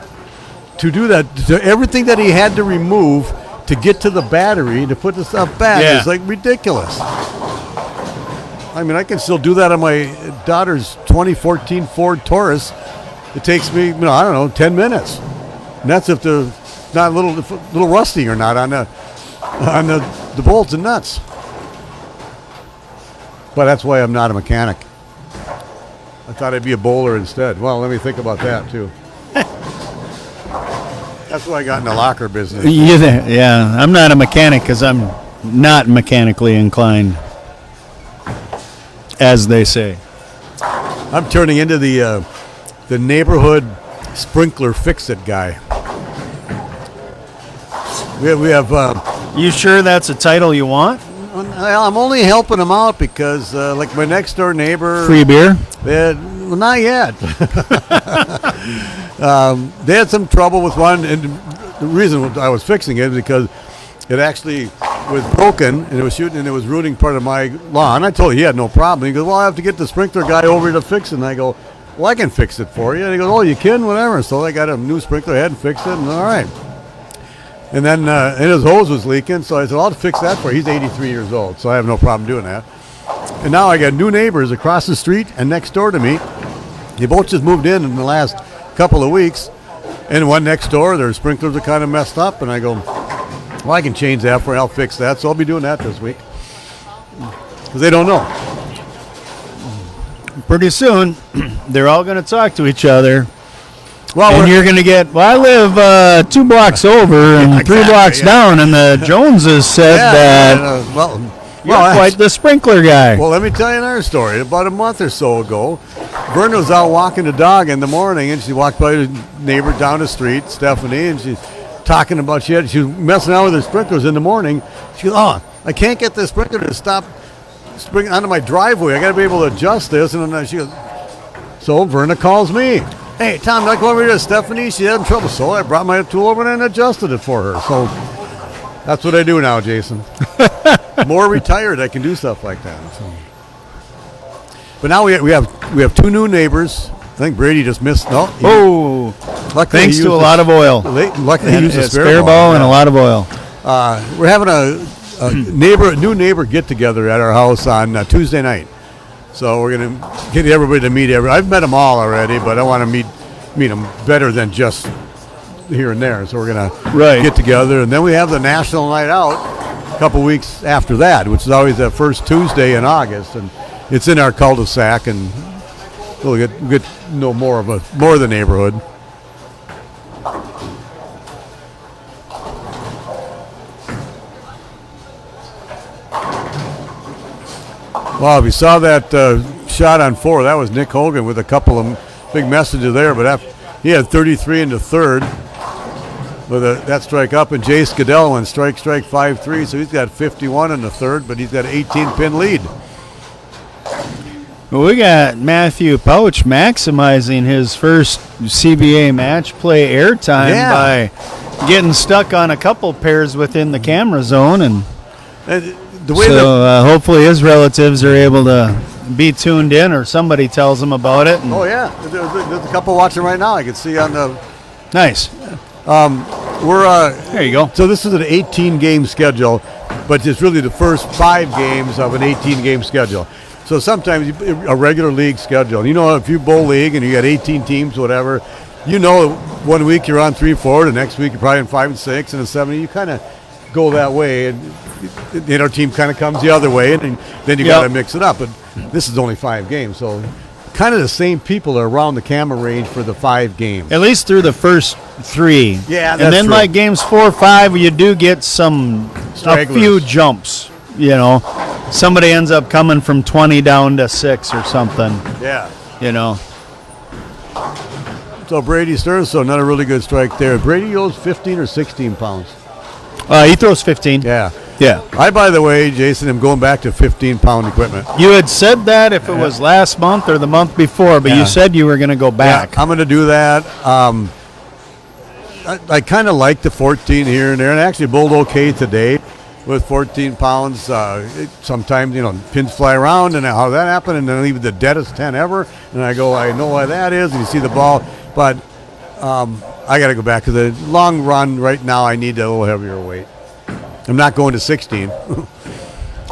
to do that, to everything that he had to remove to get to the battery to put the stuff back.
Yeah.
It's like ridiculous. I mean, I can still do that on my daughter's 2014 Ford Taurus. It takes me, I don't know, 10 minutes. And that's if the not a little rusty or not on the bolts and nuts. But that's why I'm not a mechanic. I thought I'd be a bowler instead. Well, let me think about that too. That's why I got in the locker business.
Yeah, I'm not a mechanic because I'm not mechanically inclined, as they say.
I'm turning into the neighborhood sprinkler fix-it guy. We have.
You sure that's a title you want?
I'm only helping them out because, like my next door neighbor,
Free beer?
well, not yet. They had some trouble with one, and the reason I was fixing it is because it actually was broken and it was shooting and it was ruining part of my lawn. I told him he had no problem. He goes, "Well, I have to get the sprinkler guy over to fix it." And I go, "Well, I can fix it for you." And he goes, "Oh, you can? Whatever." So I got a new sprinkler head and fixed it, and all right. And then and his hose was leaking, so I said, "I'll fix that for you." He's 83 years old, so I have no problem doing that. And now I got new neighbors across the street and next door to me. They both just moved in the last couple of weeks. And one next door, their sprinklers are kind of messed up. And I go, "Well, I can change that for you. I'll fix that." So I'll be doing that this week. Because they don't know.
Pretty soon, they're all going to talk to each other.
Well,
And you're going to get, "Well, I live 2 blocks over and 3 blocks down, and the Joneses said that you're quite the sprinkler guy."
Well, let me tell you another story. About a month or so ago, Verna was out walking the dog in the morning, and she walked by the neighbor down the street, Stephanie, and she's talking about she was messing around with her sprinklers in the morning. She goes, "Oh, I can't get the sprinkler to stop sprinkling onto my driveway. I got to be able to adjust this." And then she goes, so Verna calls me. "Hey, Tom, I go over here to Stephanie. She had trouble." So I brought my tool over and adjusted it for her. So that's what I do now, Jason. More retired, I can do stuff like that. So. But now we have 2 new neighbors. I think Brady just missed. No.
Thanks to a lot of oil.
Luckily, he used a
spare ball and a lot of oil.
We're having a new neighbor get together at our house on Tuesday night. So we're gonna get everybody to meet I've met them all already, but I want to meet them better than just here and there. So we're gonna get together, and then we have the National Night Out a couple weeks after that, which is always the first Tuesday in August, and it's in our cul-de-sac, and we'll get to know more of the neighborhood. Well, if you saw that shot on 4, that was Nick Hogan with a couple of big messages there. But he had 33 in the third with that strike up, and Jay Scadell went strike 5-3, so he's got 51 in the third, but he's got an 18-pin lead.
Well, we got Matthew Pouch maximizing his first CBA match play airtime by getting stuck on a couple pairs within the camera zone, and
the way
hopefully his relatives are able to be tuned in, or somebody tells them about it.
Oh yeah, there's a couple watching right now. I can see on the.
Nice.
There you go. So this is an 18-game schedule, but it's really the first 5 games of an 18-game schedule. So sometimes a regular league schedule. If you bowl league and you got 18 teams, whatever, 1 week you're on 3-4, the next week you're probably on 5 and 6, and 7. You kind of go that way, and our team kind of comes the other way, and then you got to mix it up. But this is only 5 games, so kind of the same people are around the camera range for the 5 games.
At least through the first 3.
Yeah,
and then
true.
like games 4 or 5, you do get a few jumps. Somebody ends up coming from 20 down to 6 or something.
Yeah. So Brady Stearns, so another really good strike there. Brady goes 15 or 16 pounds.
He throws 15.
Yeah.
Yeah.
I, by the way, Jason, am going back to 15-pound equipment.
You had said that if it was last month or the month before, but you said you were going to go back.
Yeah, I'm going to do that. I kind of like the 14 here and there, and I actually bowled okay today. with 14 pounds. Sometimes, pins fly around, and how that happened, and then leave the deadest 10 ever. And I go, I know why that is, and you see the ball. But I got to go back to the long run. Right now, I need a little heavier weight. I'm not going to 16.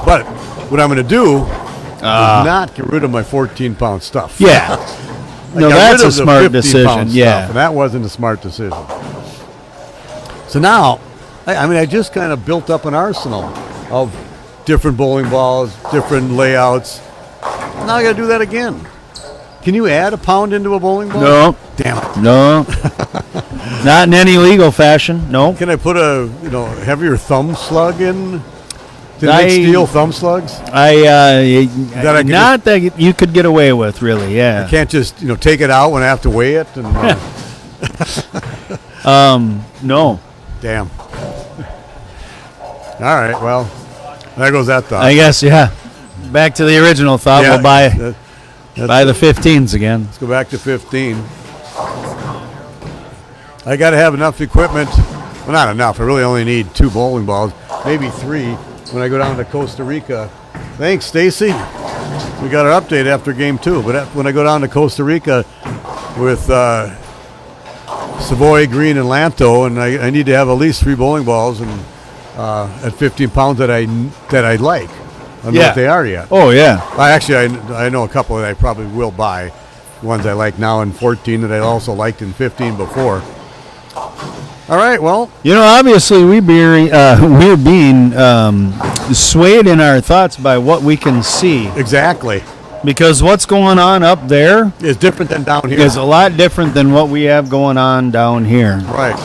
But what I'm going to do is not get rid of my 14-pound stuff.
Yeah. No, that's a smart decision. Yeah.
And that wasn't a smart decision. So now, I just kind of built up an arsenal of different bowling balls, different layouts. Now I got to do that again. Can you add a pound into a bowling ball?
No.
Damn it.
No. Not in any legal fashion. No.
Can I put a heavier thumb slug in? Did they steel thumb slugs?
Not that you could get away with, really. Yeah.
I can't just take it out when I have to weigh it. And,
no.
Damn. All right. Well, there goes that thought.
I guess. Yeah. Back to the original thought.
Yeah,
we'll buy the 15s again.
Let's go back to 15. I got to have enough equipment. Well, not enough. I really only need 2 bowling balls, maybe 3 when I go down to Costa Rica. Thanks, Stacy. We got our update after game 2. But when I go down to Costa Rica with Savoy, Green, and Lanto, and I need to have at least 3 bowling balls and at 15 pounds that I like. I don't know what they are yet.
Oh, yeah.
I know a couple that I probably will buy. Ones I like now in 14 that I also liked in 15 before. All right, well.
Obviously we're being swayed in our thoughts by what we can see.
Exactly.
Because what's going on up there
is different than down here.
Is a lot different than what we have going on down here.
Right.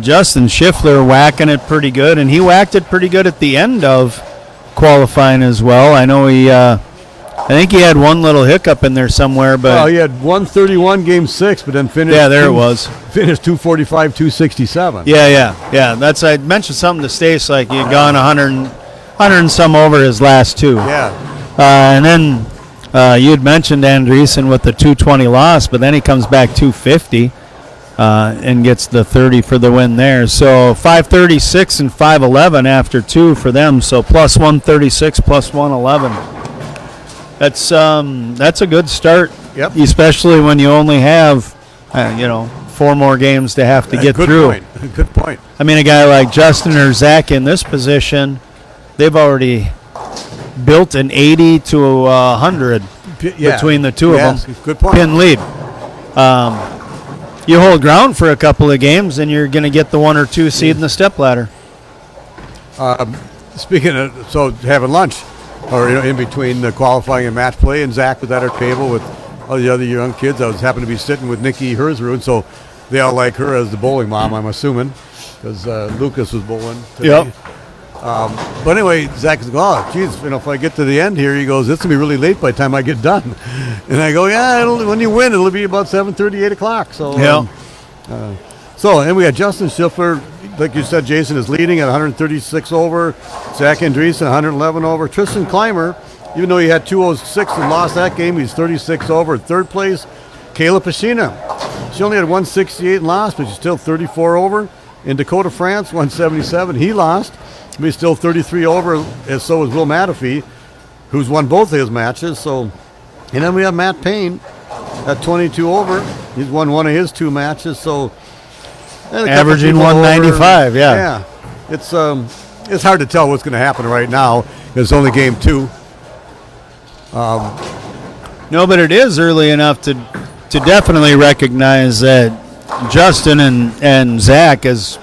Justin Schiffler whacking it pretty good, and he whacked it pretty good at the end of qualifying as well. I know I think he had one little hiccup in there somewhere, but
well, he had 131 game 6, but then finished.
Yeah, there it was.
Finished 245, 267.
Yeah. That's I mentioned something to Stace like he had gone 100 and some over his last 2.
Yeah.
And then you had mentioned Andresen with the 220 loss, but then he comes back 250 and gets the 30 for the win there. So 536 and 511 after 2 for them. So plus 136, plus 111. That's a good start.
Yep.
Especially when you only have 4 more games to have to get through.
Good point.
I mean, a guy like Justin or Zach in this position, they've already built an 80 to 100 between the two of them.
Good point.
Pin lead. You hold ground for a couple of games, and you're going to get the 1 or 2 seed in the stepladder.
Speaking of, having lunch, or in between the qualifying and match play, and Zach was at our table with all the other young kids. I happened to be sitting with Nikki Herzrud, so they all like her as the bowling mom, I'm assuming, because Lucas was bowling today.
Yep.
But anyway, Zach is going, oh, geez, if I get to the end here, he goes, it's going to be really late by the time I get done. And I go, yeah, when you win, it'll be about 7:30, 8 o'clock. So, and we got Justin Schiffler, like you said, Jason is leading at 136 over. Zach Andresen, 111 over. Tristan Clymer, even though he had 206 and lost that game, he's 36 over. Third place, Kayla Pashina. She only had 168 and lost, but she's still 34 over. In Dakota, France, 177. He lost, but he's still 33 over, and so is Will Mateffy, who's won both of his matches. So, and then we have Matt Payne at 22 over. He's won one of his 2 matches, so
averaging 195.
Over. Yeah. It's hard to tell what's going to happen right now. It's only game 2.
No, but it is early enough to definitely recognize that Justin and Zach, is,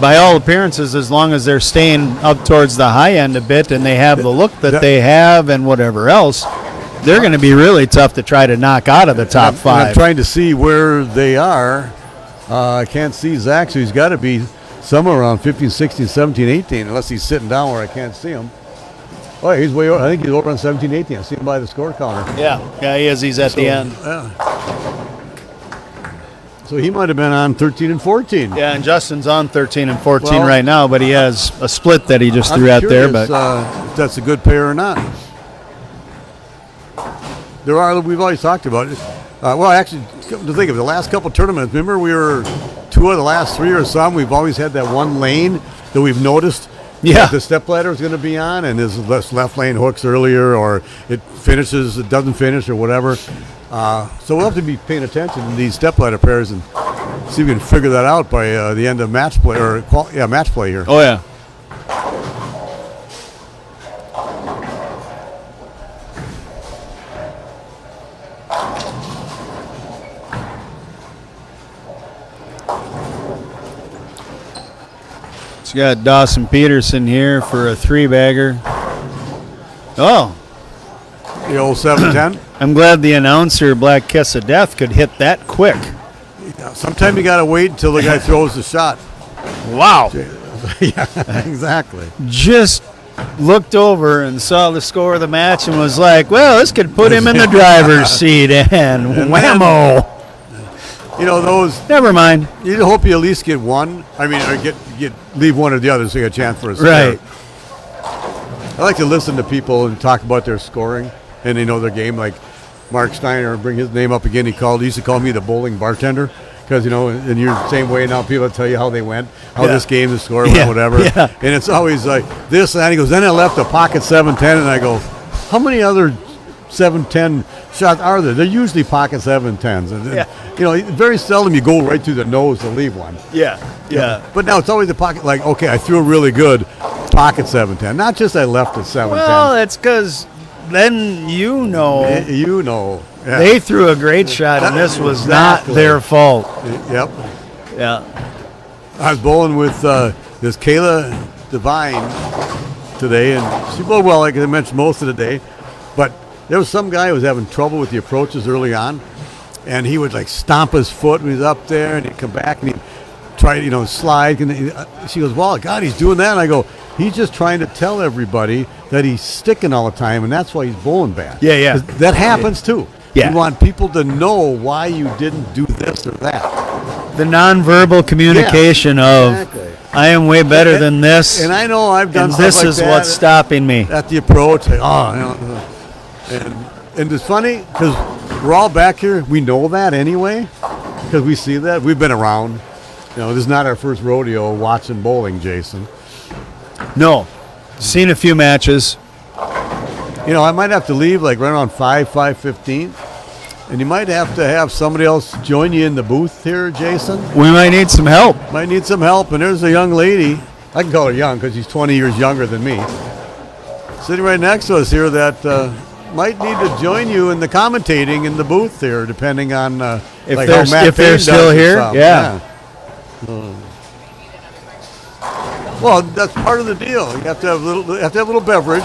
by all appearances, as long as they're staying up towards the high end a bit and they have the look that they have and whatever else, they're going to be really tough to try to knock out of the top 5.
I'm trying to see where they are. I can't see Zach, so he's got to be somewhere around 15, 16, 17, 18, unless he's sitting down where I can't see him. Oh, he's way over. I think he's over on 17, 18. I see him by the score counter.
Yeah, he is. He's at the end.
So he might have been on 13 and 14.
Yeah, and Justin's on 13 and 14 right now, but he has a split that he just threw out there. But
if that's a good pair or not. We've always talked about it. Actually, to think of the last couple tournaments, remember we were 2 of the last 3 or some. We've always had that one lane that we've noticed
Yeah.
if the step ladder is going to be on, and his left lane hooks earlier, or it doesn't finish, or whatever. So we'll have to be paying attention to these step ladder pairs and see if we can figure that out by the end of match play, match play here.
Oh, yeah. You got Dawson Peterson here for a 3-bagger. Oh.
The old 7-10.
I'm glad the announcer, Black Kiss of Death, could hit that quick.
Yeah, sometimes you got to wait until the guy throws the shot.
Wow.
Yeah, exactly.
Just looked over and saw the score of the match and was like, well, this could put him in the driver's seat, and whammo.
You know, those.
Never mind.
You hope you at least get one. I mean, or leave one or the other so you get a chance for a spare.
Right.
I like to listen to people and talk about their scoring and they know their game. Like Mark Steiner, bring his name up again. He used to call me the bowling bartender because, in your same way now, people tell you how they went, how this game, the score went, whatever.
Yeah.
And it's always like this, and that. He goes, then I left a pocket 7-10, and I go, how many other 7-10 shots are there? They're usually pocket 7-10s. And, very seldom you go right through the nose to leave one.
Yeah.
But now it's always a pocket, like, okay, I threw a really good pocket 7-10. Not just I left a 7-10.
Well, that's because then
Yeah.
They threw a great shot, and this was not their fault.
Yep.
Yeah.
I was bowling with this Kayla Devine today, and she bowled well, like I mentioned, most of the day. But there was some guy who was having trouble with the approaches early on, and he would like stomp his foot when he was up there, and he'd come back and he'd try to, slide. And she goes, well, God, he's doing that. And I go, he's just trying to tell everybody that he's sticking all the time, and that's why he's bowling bad.
Yeah.
'Cause that happens too.
Yeah.
You want people to know why you didn't do this or that.
The nonverbal communication
exactly.
I am way better than this.
And I know I've done
and
stuff
this
like
is
that
what's stopping me.
at the approach. And it's funny because we're all back here. We know that anyway because we see that. We've been around. This is not our first rodeo watching bowling, Jason.
No. Seen a few matches.
I might have to leave like right around 5:15. And you might have to have somebody else join you in the booth here, Jason.
We might need some help.
Might need some help. And there's a young lady. I can call her young because she's 20 years younger than me. Sitting right next to us here that might need to join you in the commentating in the booth here, depending on
if
like
they're,
how Matt
if they're
Payne
still
does
here.
or
Yeah.
Well, that's part of the deal. You have to have a little beverage.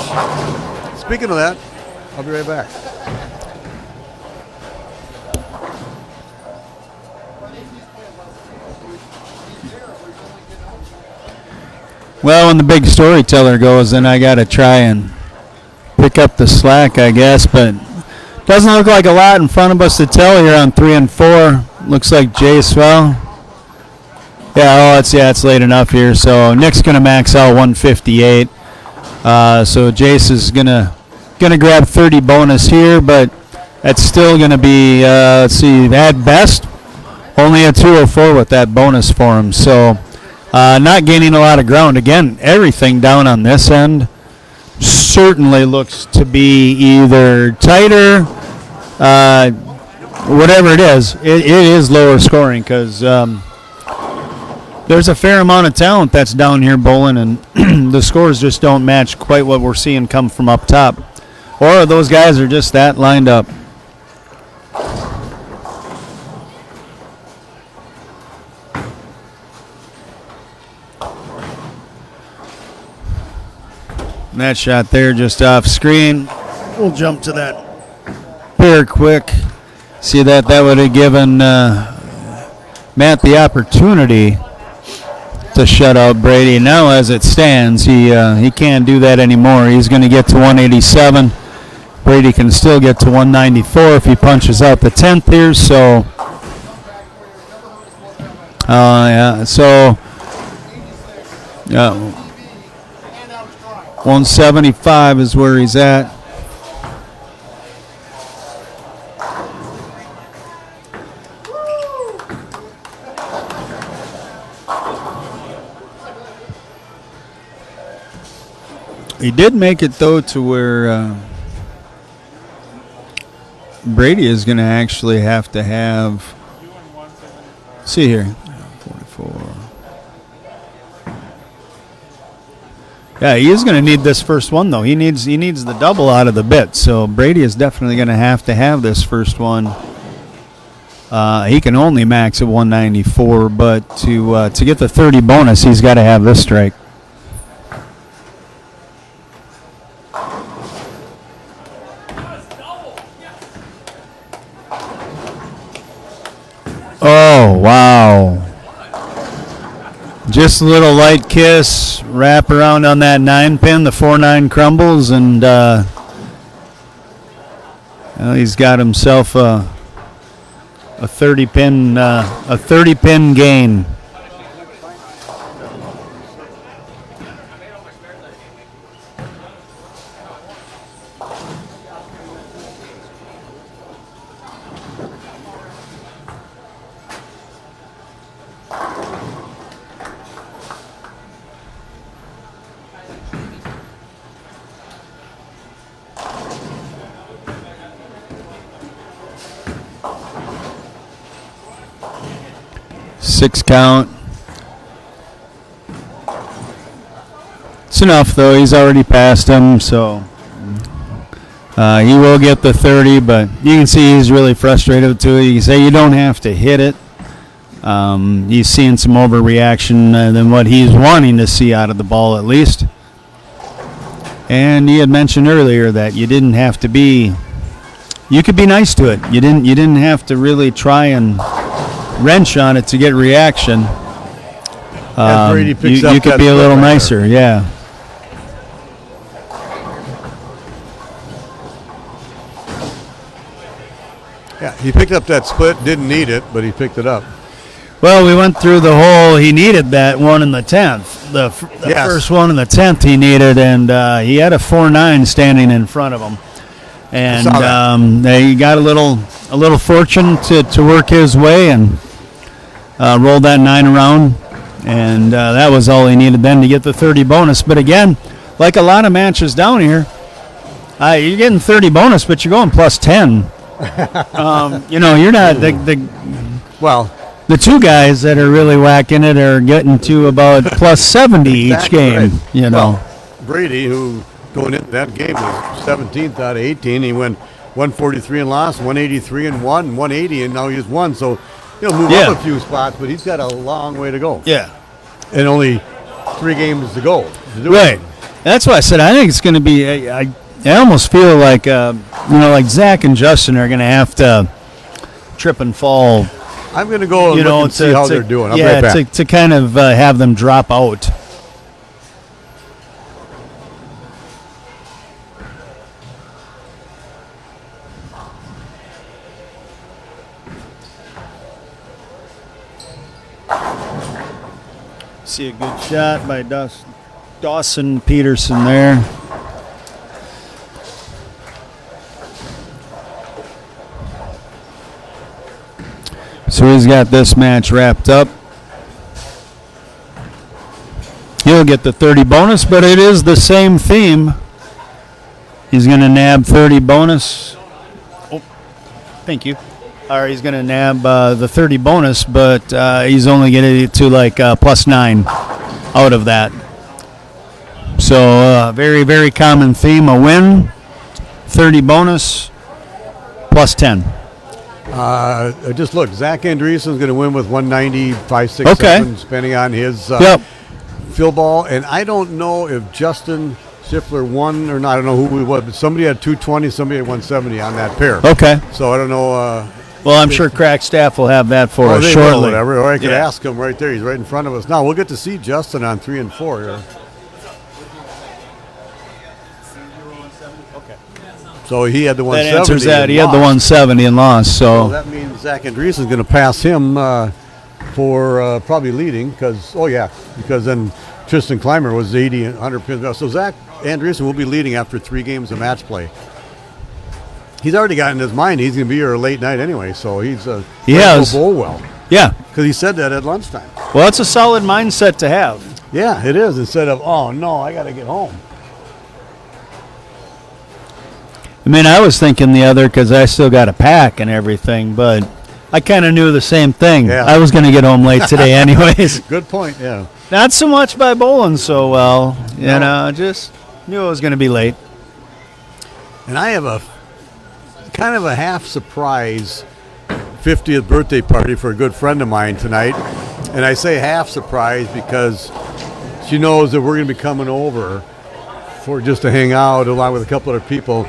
Speaking of that, I'll be right back.
Well, when the big storyteller goes, then I got to try and pick up the slack, I guess. But doesn't look like a lot in front of us to tell here on 3 and 4. Looks like Jace, it's late enough here. So Nick's gonna max out 158. So Jace is gonna grab 30 bonus here, but that's still gonna be at best only a 204 with that bonus for him. So. Not gaining a lot of ground. Again, everything down on this end certainly looks to be either tighter, whatever it is. It is lower scoring because there's a fair amount of talent that's down here bowling, and the scores just don't match quite what we're seeing come from up top. Or those guys are just that lined up. That shot there just off screen. We'll jump to that pair quick. See that would have given Matt the opportunity to shut out Brady. Now as it stands, he can't do that anymore. He's going to get to 187. Brady can still get to 194 if he punches out the 10th here. So, 175 is where he's at. He did make it, though, to where Brady is going to actually have to have. See here. 44. Yeah, he is going to need this first one, though. He needs the double out of the bit. So Brady is definitely going to have this first one. He can only max at 194, but to get the 30 bonus, he's got to have this strike. Oh, wow. Just a little light kiss, wrap around on that 9-pin, the 4-9 crumbles, and well, he's got himself a 30-pin gain. Six count. It's enough, though. He's already passed him, so he will get the 30, but you can see he's really frustrated, too. You can say you don't have to hit it. He's seeing some overreaction than what he's wanting to see out of the ball, at least. And he had mentioned earlier that you didn't have to be. You could be nice to it. You didn't have to really try and wrench on it to get reaction. You could be a little nicer, yeah.
Yeah, he picked up that split, didn't need it, but he picked it up.
Well, we went through the whole, he needed that one in the 10th. The first one in the 10th he needed, and he had a 4-9 standing in front of him. And he got a little fortune to work his way and rolled that 9 around, and that was all he needed then to get the 30 bonus. But again, like a lot of matches down here, you're getting 30 bonus, but you're going plus 10. You're not the two guys that are really whacking it are getting to about plus 70 each game. Right.
Well, Brady, who going into that game was 17th out of 18, he went 143 and lost, 183 and won, 180 and now he's won. So he'll move up a few spots, but he's got a long way to go.
Yeah.
And only 3 games to go.
Right. That's why I said I think it's going to be. I almost feel like like Zach and Justin are going to have to trip and fall.
I'm going to go and look and see how they're doing. I'll be right back.
To kind of have them drop out. See a good shot by Dawson Peterson there. So he's got this match wrapped up. He'll get the 30 bonus, but it is the same theme. He's going to nab 30 bonus. Oh, thank you. Or he's going to nab the 30 bonus, but he's only getting it to like plus 9 out of that. So very, very common theme. A win, 30 bonus, plus 10.
Just look, Zach Andresen's going to win with 190, 5, 6, 7, depending on his field ball. And I don't know if Justin Schiffler won or not. I don't know who we was, but somebody had 220, somebody had 170 on that pair.
Okay.
So I don't know.
Well, I'm sure Crack Staff will have that for us shortly.
Whatever. Or I could ask him right there. He's right in front of us. Now we'll get to see Justin on 3 and 4 here. Okay. So he had the 170. That
answers that. He had the 170 and lost. So
that means Zach Andresen is going to pass him for probably leading because then Tristan Clymer was 80 and 100 pins. So Zach Andresen will be leading after 3 games of match play. He's already got in his mind he's going to be here late night anyway, so he has bowl well.
Yeah,
because he said that at lunchtime.
Well, it's a solid mindset to have.
Yeah, it is. Instead of I got to get home.
I mean, I was thinking the other because I still got to pack and everything, but I kind of knew the same thing.
Yeah.
I was going to get home late today anyways.
Good point, yeah.
Not so much by bowling so well. You know, just knew I was going to be late.
And I have a kind of a half surprise 50th birthday party for a good friend of mine tonight. And I say half surprise because she knows that we're going to be coming over for just to hang out along with a couple other people.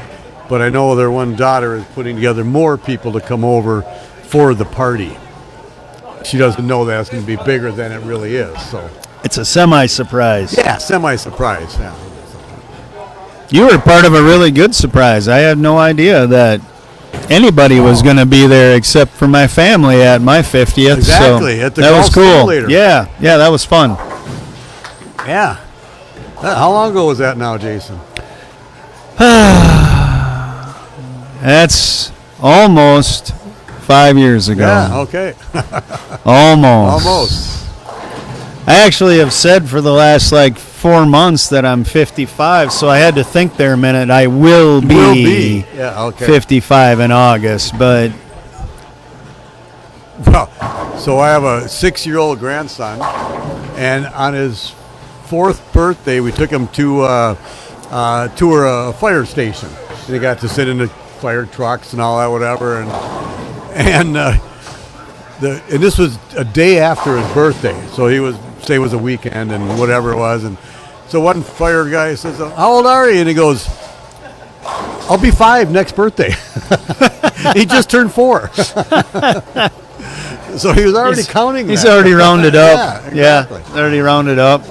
But I know their one daughter is putting together more people to come over for the party. She doesn't know that it's going to be bigger than it really is. So
It's a semi-surprise.
yeah, semi-surprise. Yeah.
You were part of a really good surprise. I had no idea that anybody was going to be there except for my family at my 50th.
Exactly,
So
at the
that
golf
was cool.
simulator.
Yeah, that was fun.
Yeah. How long ago was that now, Jason?
That's almost 5 years ago.
Yeah, okay.
Almost.
Almost.
I actually have said for the last 4 months that I'm 55, so I had to think there a minute. I will be,
Yeah, okay.
55 in August, but
Well, so I have a 6-year-old grandson, and on his 4th birthday, we took him to tour a fire station. And he got to sit in the fire trucks and all that, whatever. And this was a day after his birthday, so he was say it was a weekend and whatever it was. And so one fire guy says, "How old are you?" And he goes, "I'll be 5 next birthday." He just turned 4. So he was already counting that.
He's already rounded up.
Yeah, exactly.
Yeah, already rounded up.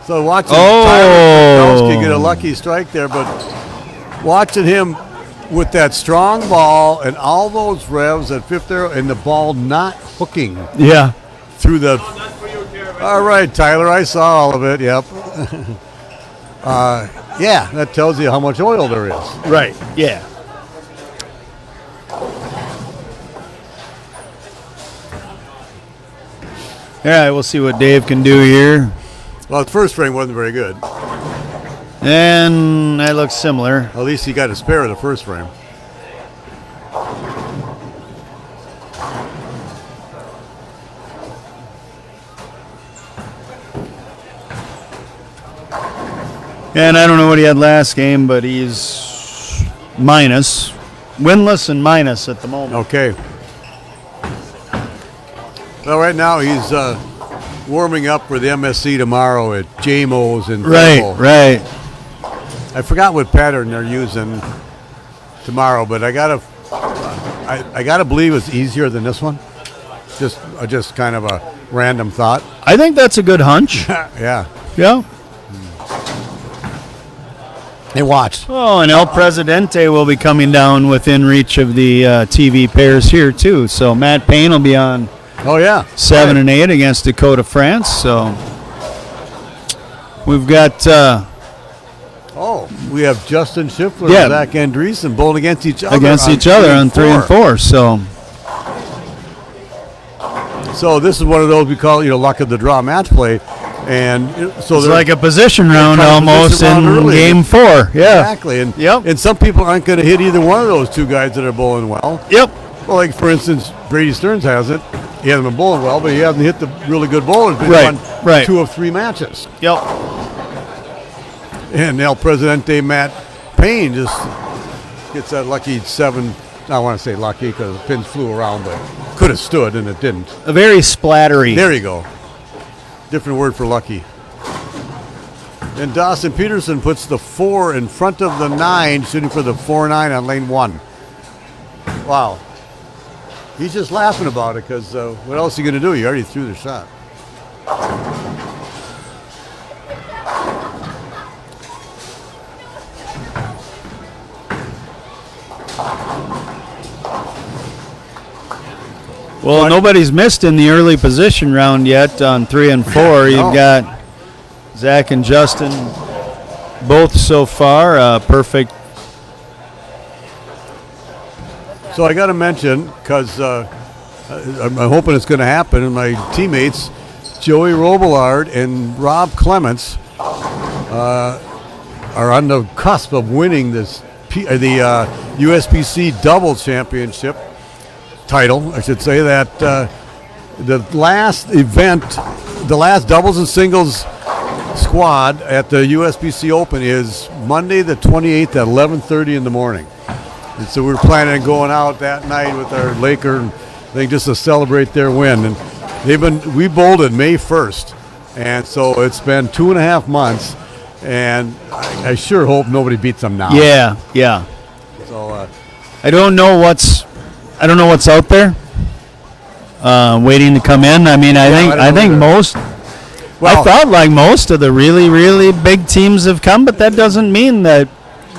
So watching Tyler Kowalski get a lucky strike there, but watching him with that strong ball and all those revs at fifth arrow and the ball not hooking
Yeah.
through the. All right, Tyler, I saw all of it. Yep. Yeah, that tells you how much oil there is.
Right. Yeah. All right, we'll see what Dave can do here.
Well, the first frame wasn't very good.
And that looks similar.
At least he got a spare of the first frame.
And I don't know what he had last game, but he's minus. Winless and minus at the moment.
Okay. Well, right now he's warming up for the MSC tomorrow at JMO's in Fayetteville.
Right.
I forgot what pattern they're using tomorrow, but I gotta believe it's easier than this one. Just kind of a random thought.
I think that's a good hunch.
Yeah.
Yeah.
Hey, watch.
Oh, and El Presidente will be coming down within reach of the TV pairs here, too. So Matt Payne will be on
Oh yeah.
7 and 8 against Dakota, France. So we've got
We have Justin Schiffler
Yeah.
and Zach Andresen bowling against each other.
on 3 and 4. So
So this is one of those we call luck of the draw match play, and so
it's
they're
like a position round
kind of
almost
position round
in
early.
game 4. Yeah.
Exactly, and
Yep.
and some people aren't going to hit either one of those two guys that are bowling well.
Yep.
Well, like for instance, Brady Stearns hasn't. He hasn't been bowling well, but he hasn't hit the really good bowlers. But
Right,
He won
right.
2 of 3 matches.
Yep.
And El Presidente Matt Payne just gets that lucky 7. I want to say lucky because the pins flew around, but could have stood and it didn't.
A very splattery.
There you go. Different word for lucky. And Dawson Peterson puts the 4 in front of the 9, shooting for the 4-9 on lane 1. Wow. He's just laughing about it because what else are you going to do? You already threw the shot.
Well, nobody's missed in the early position round yet on 3 and 4. You've got Zach and Justin both so far perfect.
So I got to mention, because I'm hoping it's going to happen, and my teammates, Joey Robillard and Rob Clements, are on the cusp of winning the USBC doubles championship title. I should say that the last event, the last doubles and singles squad at the USBC Open is Monday the 28th at 11:30 in the morning. And so we're planning on going out that night with our Laker thing just to celebrate their win. And we bowled it May 1st, and so it's been 2.5 months, and I sure hope nobody beats them now.
Yeah.
So
I don't know what's out there waiting to come in. I mean, I think most. Well, I thought like most of the really, really big teams have come, but that doesn't mean that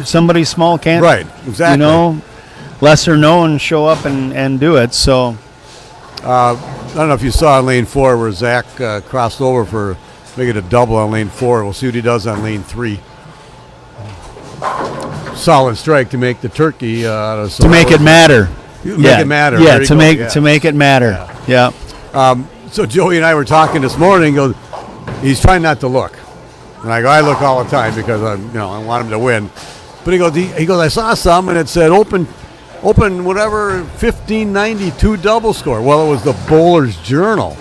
somebody small can't.
Right, exactly.
Lesser known show up and do it. So
I don't know if you saw on lane 4 where Zach crossed over for making a double on lane 4. We'll see what he does on lane 3. Solid strike to make the turkey out of.
To make it matter.
Make it matter.
Yeah, to make it matter. Yeah.
So Joey and I were talking this morning. He's trying not to look, and I look all the time because I want him to win. But he goes, I saw some, and it said open whatever 1592 double score. Well, it was the Bowler's Journal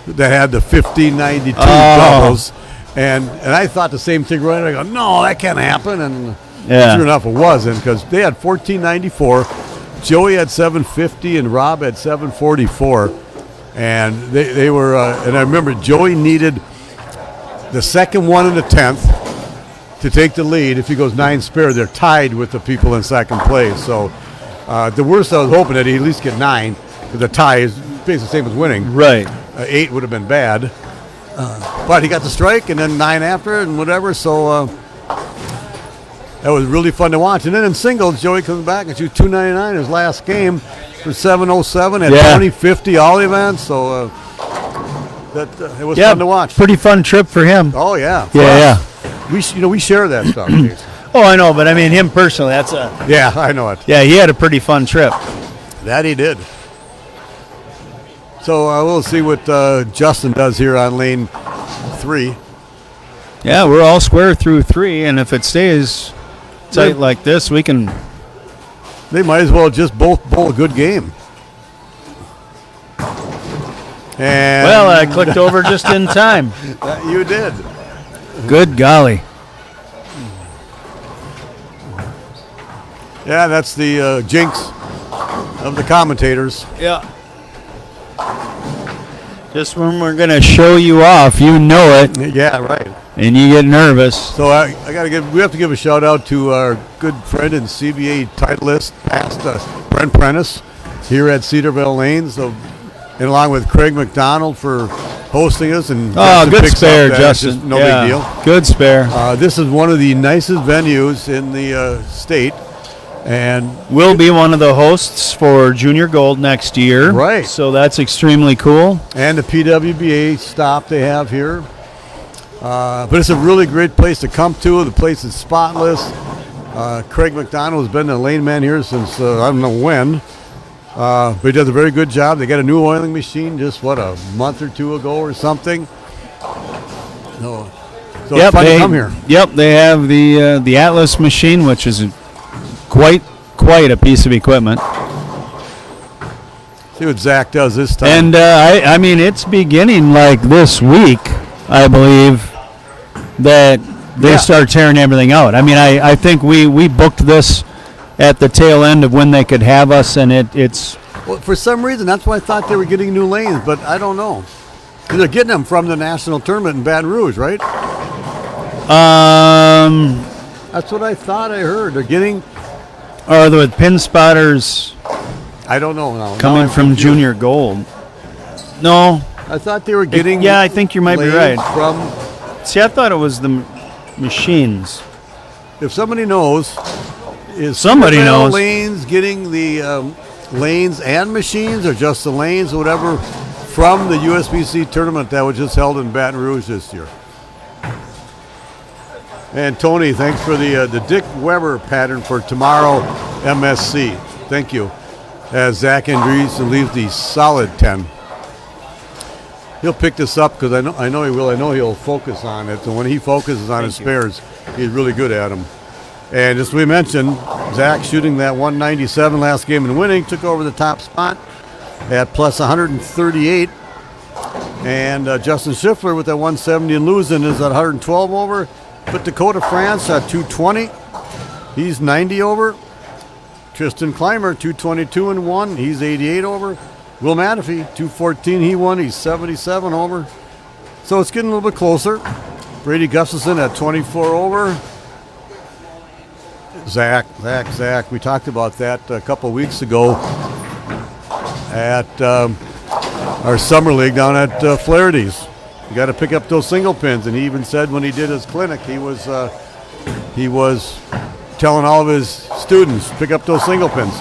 that had the 1592 doubles, and I thought the same thing. Right, I go, no, that can't happen, and sure enough, it wasn't, because they had 1494. Joey had 750 and Rob had 744, and they were. And I remember Joey needed the second one in the 10th to take the lead. If he goes 9 spare, they're tied with the people in second place. So the worst I was hoping that he'd at least get 9. The tie is basically the same as winning.
Right.
8 would have been bad, but he got the strike and then 9 after and whatever. So. That was really fun to watch. And then in singles, Joey comes back and shoots 299 his last game for 707 at 2050 all events. So it was fun to watch.
Pretty fun trip for him.
Oh yeah.
Yeah.
We share that stuff.
Oh, I know, but I mean him personally.
Yeah, I know it.
Yeah, he had a pretty fun trip.
That he did. So we'll see what Justin does here on lane 3.
Yeah, we're all square through 3, and if it stays tight like this, we can.
They might as well just both bowl a good game. And
well, I clicked over just in time.
You did.
Good golly.
Yeah, that's the jinx of the commentators.
Yeah. Just when we're going to show you off, you know it.
Yeah, right.
And you get nervous.
So we have to give a shout out to our good friend and CBA titleist, past Brent Prentice, here at Cedarvale Lanes, and along with Craig McDonald for hosting us. And
good spare, Justin.
No big deal.
Good spare.
This is one of the nicest venues in the state, and
we'll be one of the hosts for Junior Gold next year.
Right.
So that's extremely cool.
And the PWBA stop they have here. But it's a really great place to come to. The place is spotless. Craig McDonald has been the lane man here since I don't know when. But he does a very good job. They got a new oiling machine just, a month or 2 ago or something. So it's fun to come here.
Yep, they have the Atlas machine, which is quite a piece of equipment.
See what Zach does this time.
And, I mean, it's beginning like this week, I believe, that they start tearing everything out. I mean, I think we booked this at the tail end of when they could have us, and it's...
Well, for some reason, that's why I thought they were getting new lanes, but I don't know. They're getting them from the national tournament in Baton Rouge, right? That's what I thought I heard. They're getting...
Or the pin spotters...
I don't know now.
Coming from Junior Gold. No.
I thought they were getting...
Yeah, I think you might be right.
From...
See, I thought it was the machines.
If somebody knows, Lanes getting the lanes and machines, or just the lanes, or whatever, from the USBC tournament that was just held in Baton Rouge this year. And Tony, thanks for the Dick Weber pattern for tomorrow MSC. Thank you. As Zach Andresen leaves the solid 10. he'll pick this up because I know he will. I know he'll focus on it. And when he focuses on his spares, he's really good at them. And as we mentioned, Zach shooting that 197 last game and winning took over the top spot at plus 138. And Justin Schiffler with that 170 and losing is at 112 over. But Dakota France at 220. He's 90 over. Tristan Clymer, 222 and 1. He's 88 over. Will Mateffy, 214. He won. He's 77 over. So it's getting a little bit closer. Brady Gustafson at 24 over. Zach. We talked about that a couple of weeks ago at our summer league down at Flaherty's. You got to pick up those single pins, and he even said when he did his clinic, he was telling all of his students, pick up those single pins.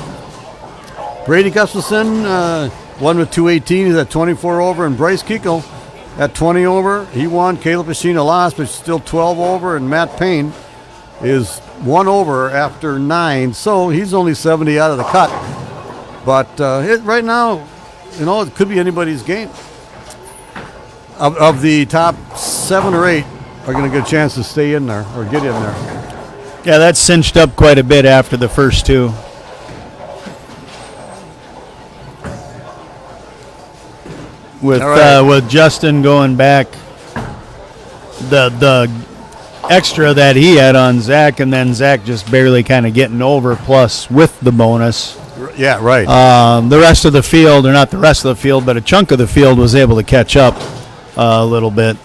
Brady Gustafson won with 218. He's at 24 over. And Bryce Kiko at 20 over. He won. Caleb Pashina lost, but still 12 over. And Matt Payne is 1 over after 9. So he's only 70 out of the cut. But right now, it could be anybody's game. Of the top 7 or 8 are going to get a chance to stay in there or get in there.
Yeah, that's cinched up quite a bit after the first 2. With Justin going back, the extra that he had on Zach, and then Zach just barely kind of getting over, plus with the bonus.
Yeah, right.
The rest of the field, or not the rest of the field, but a chunk of the field was able to catch up a little bit.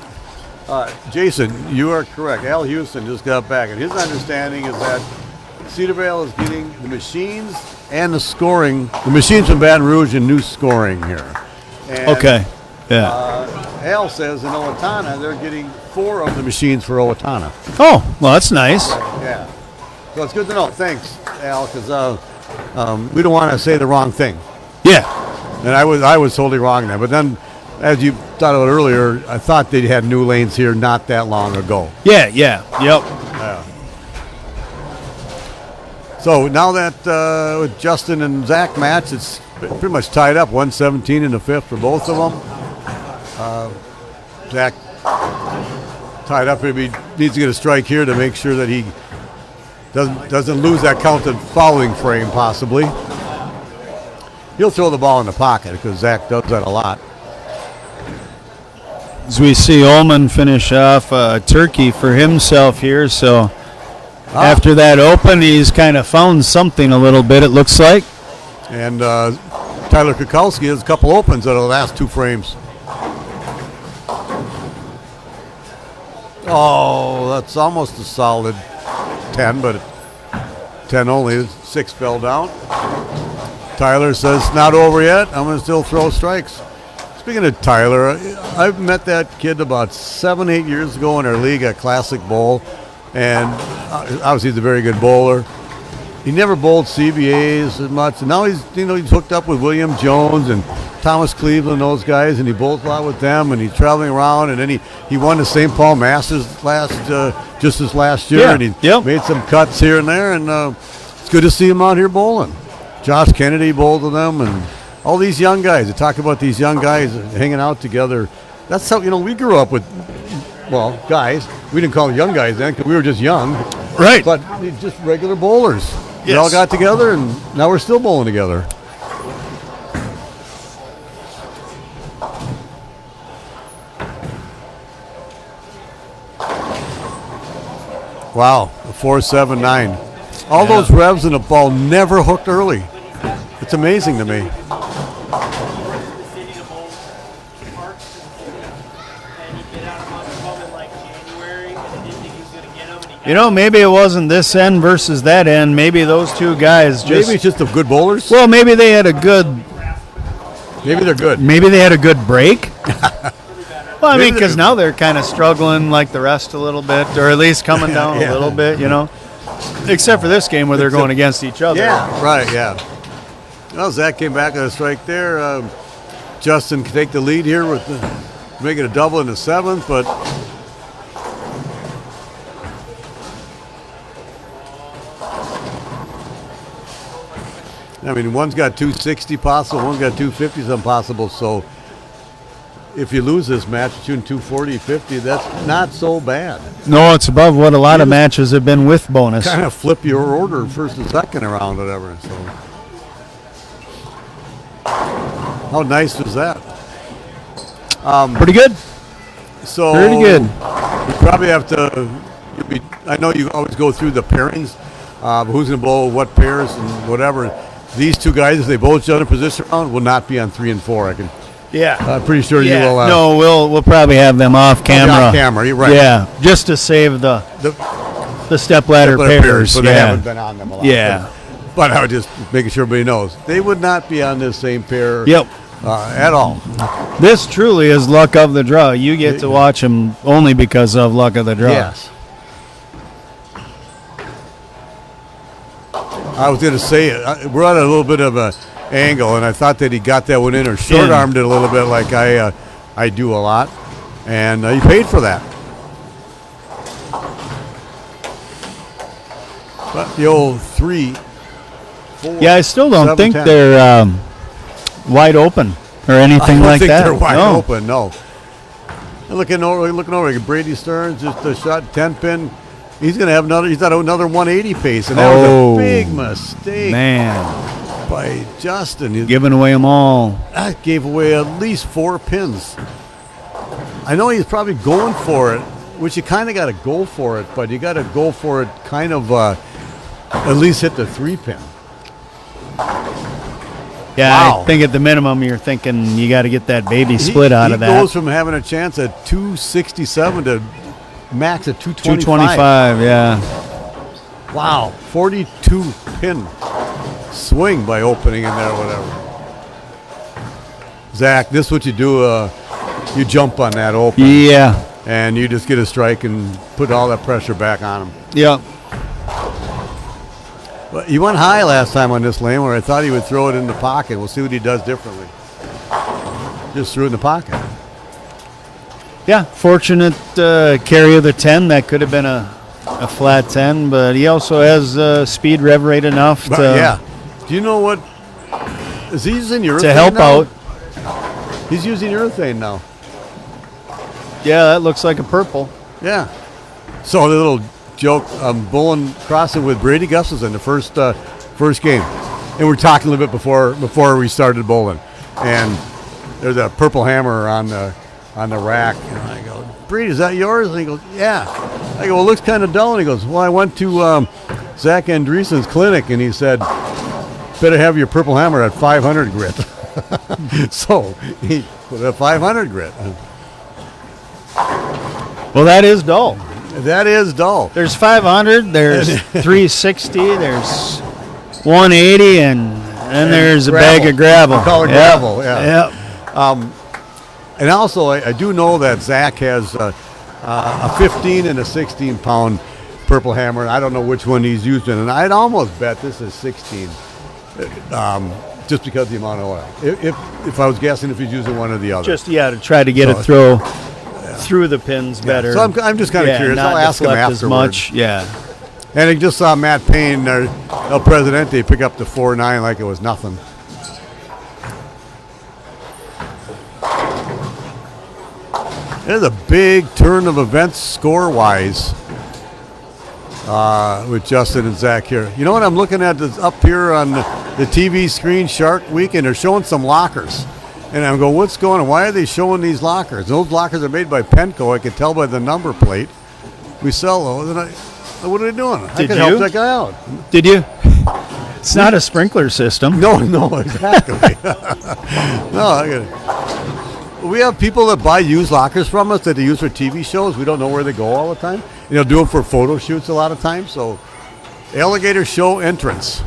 Jason, you are correct. Al Houston just got back, and his understanding is that Cedarvale is getting the machines and the scoring. The machines from Baton Rouge and new scoring here. And,
okay. Yeah.
Al says in Owatonna they're getting 4 of the machines for Owatonna.
Oh, well, that's nice.
Yeah. So it's good to know. Thanks, Al, because we don't want to say the wrong thing.
Yeah.
And I was totally wrong there. But then, as you thought about earlier, I thought they had new lanes here not that long ago.
Yep.
Yeah. So now that with Justin and Zach match, it's pretty much tied up, 117 in the 5th for both of them. Zach tied up. He needs to get a strike here to make sure that he doesn't lose that counted fouling frame, possibly. He'll throw the ball in the pocket because Zach does that a lot.
As we see Ullman finish off a turkey for himself here, so after that open, he's kind of found something a little bit, it looks like.
And Tyler Kukowski has a couple opens out of the last 2 frames. Oh, that's almost a solid 10, but 10 only. 6 fell down. Tyler says, not over yet. I'm going to still throw strikes. Speaking of Tyler, I've met that kid about 7-8 years ago in our league at Classic Bowl, and obviously he's a very good bowler. He never bowled CBAs as much, and now he's hooked up with William Jones and Thomas Cleveland, those guys, and he bowls a lot with them, and he's traveling around, and then he won the St. Paul Masters just this last year, and he made some cuts here and there, and it's good to see him out here bowling. Josh Kennedy bowled with them, and all these young guys. They talk about these young guys hanging out together. That's how, we grew up with, guys. We didn't call them young guys then because we were just young.
Right.
But just regular bowlers.
Yes.
We all got together, and now we're still bowling together. Wow, a 4.79. All those revs in the ball never hooked early. It's amazing to me.
Maybe it wasn't this end versus that end. Maybe those 2 guys just...
Maybe it's just the good bowlers?
Well, maybe they had a good...
Maybe they're good.
Maybe they had a good break. Well, I mean, because now they're kind of struggling like the rest a little bit, or at least coming down a little bit, Except for this game where they're going against each other.
Yeah, right, yeah. Well, Zach came back on a strike there. Justin can take the lead here with making a double in the 7th, but... I mean, one's got 260 possible, one's got 250 some possible, so if you lose this match, shooting 240, 50, that's not so bad.
No, it's above what a lot of matches have been with bonus.
Kind of flip your order first and second around, whatever. So, how nice was that?
Pretty good.
So
Pretty good.
You probably have to. I know you always go through the pairings, who's going to bowl what pairs and whatever. These two guys, if they both jump in position round, will not be on 3 and 4. I'm pretty sure you will.
No, we'll probably have them off camera.
Off camera, you're right.
Yeah, just to save the step ladder pairs.
So they haven't been on them a lot.
Yeah.
But I was just making sure everybody knows they would not be on this same pair.
Yep.
At all.
This truly is luck of the draw. You get to watch them only because of luck of the draw.
Yes. I was going to say, we're at a little bit of an angle, and I thought that he got that one in or short-armed it a little bit like I do a lot, and he paid for that. But the old 3, 4.
Yeah, I still don't
7,
think
10.
they're wide open or anything like that.
I don't think they're wide open, no. Looking over, Brady Stearns just a shot 10-pin. He's going to have another 180 pace, and that was a big mistake,
man,
by Justin. He's
giving away them all.
That gave away at least 4 pins. I know he's probably going for it, which you kind of got to go for it, but you got to go for it kind of at least hit the 3-pin.
Yeah,
Wow.
I think at the minimum you're thinking you got to get that baby split out of that.
He goes from having a chance at 267 to max at 225.
225, yeah.
Wow, 42 pin swing by opening in there, whatever. Zach, this is what you do. You jump on that open.
Yeah.
And you just get a strike and put all that pressure back on him.
Yep.
But he went high last time on this lane where I thought he would throw it in the pocket. We'll see what he does differently. Just threw it in the pocket.
Yeah, fortunate carry of the 10. That could have been a flat 10, but he also has speed rev rate enough to
yeah. Do you know what? Is he using urethane
to help
now?
out.
He's using urethane now.
Yeah, that looks like a purple.
Yeah. So the little joke, bowling crossing with Brady Gustafson the first game, and we're talking a little bit before we started bowling, and there's a purple hammer on the rack, and I go, Brady, is that yours? And he goes, yeah. I go, well, it looks kind of dull. And he goes, well, I went to Zach Andresen's clinic, and he said, better have your purple hammer at 500 grit. So he put a 500 grit.
Well, that is dull.
That is dull.
There's 500, there's 360, there's 180, and there's a bag of gravel.
We call it gravel, yeah.
Yep.
And also, I do know that Zach has a 15 and a 16-pound purple hammer. I don't know which one he's using, and I'd almost bet this is 16, just because of the amount of oil. If I was guessing, if he's using one or the other.
Just, to try to get it through the pins better.
So I'm just kind of curious. I'll ask him afterwards.
As much. Yeah.
And I just saw Matt Payne, El Presidente, pick up the 4.9 like it was nothing. There's a big turn of events score-wise with Justin and Zach here. You know what I'm looking at this up here on the TV screen, Shark Week, and they're showing some lockers. And I'm going, what's going on? Why are they showing these lockers? Those lockers are made by Penco. I can tell by the number plate. We sell those. And what are they doing? I can help that guy out.
Did you? It's not a sprinkler system.
No, exactly. We have people that buy used lockers from us that they use for TV shows. We don't know where they go all the time. Do them for photo shoots a lot of times. So, Alligator Show entrance.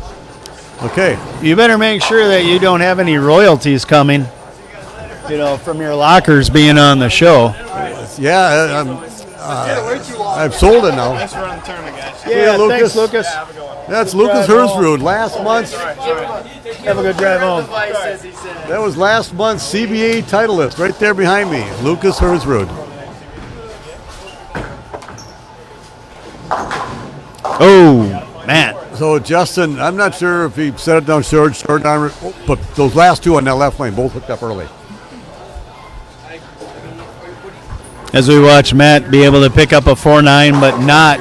Okay.
You better make sure that you don't have any royalties coming, from your lockers being on the show.
Yeah, I've sold it now.
Thanks for running the tournament, guys.
Yeah,
Lucas.
thanks, Lucas.
That's Lucas Hersrud. Last month's.
Have a good drive home.
That was last month's CBA titleist right there behind me, Lucas Hersrud.
Oh, man.
So Justin, I'm not sure if he set it down short down, but those last two on that left lane both hooked up early.
As we watch Matt be able to pick up a 4.9, but not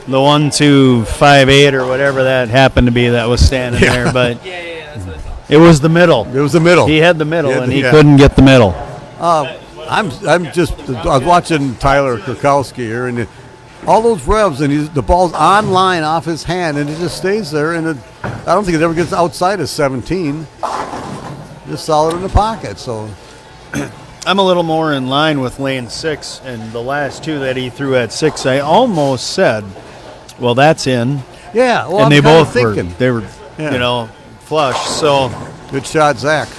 the 1.258 or whatever that happened to be that was standing there. But it was the middle.
It was the middle.
He had the middle, and he couldn't get the middle.
I was watching Tyler Kurkowski here, and all those revs, and the ball's on line off his hand, and it just stays there, and I don't think it ever gets outside of 17. Just solid in the pocket, so...
I'm a little more in line with lane 6, and the last two that he threw at 6, I almost said, well, that's in.
Yeah, well,
and they both were,
yeah.
Flush, so...
Good shot, Zach.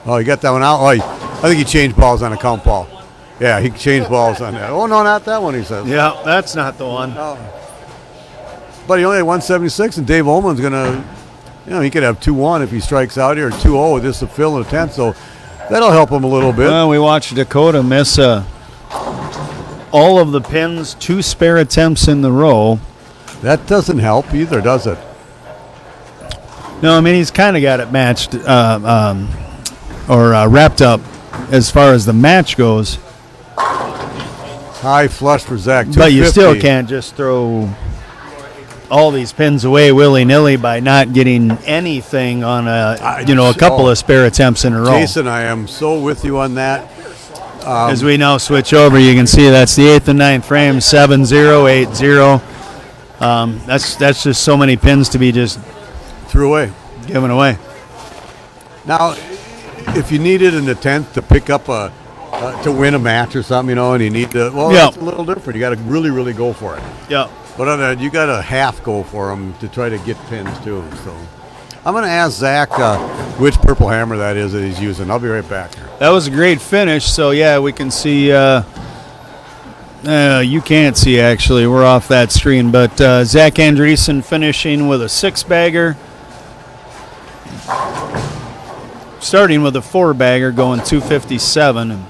Oh, he got that one out. Oh, I think he changed balls on a count ball. Yeah, he changed balls on that. Oh, no, not that one, he says.
Yeah, that's not the one.
Oh. But he only had 176, and Dave Ullman's going to, he could have 2-1 if he strikes out here, 2-0 with this to fill in the 10th, so that'll help him a little bit.
Well, we watched Dakota miss all of the pins, 2 spare attempts in the row.
That doesn't help either, does it?
No, I mean, he's kind of got it matched wrapped up as far as the match goes.
High flush for Zach.
But you still can't just throw all these pins away willy-nilly by not getting anything on a couple of spare attempts in a row.
Jason, I am so with you on that.
As we now switch over, you can see that's the 8th and 9th frame, 7-0, 8-0. That's just so many pins to be just
threw away,
given away.
Now, if you needed in the 10th to pick up to win a match or something, and you need to, it's a little different. You got to really, really go for it.
Yeah.
But you got to half go for them to try to get pins too. So I'm going to ask Zach which purple hammer that is that he's using. I'll be right back here.
That was a great finish. So yeah, we can see. You can't see actually. We're off that screen, but Zach Andresen finishing with a 6-bagger. Starting with a 4-bagger, going 257. And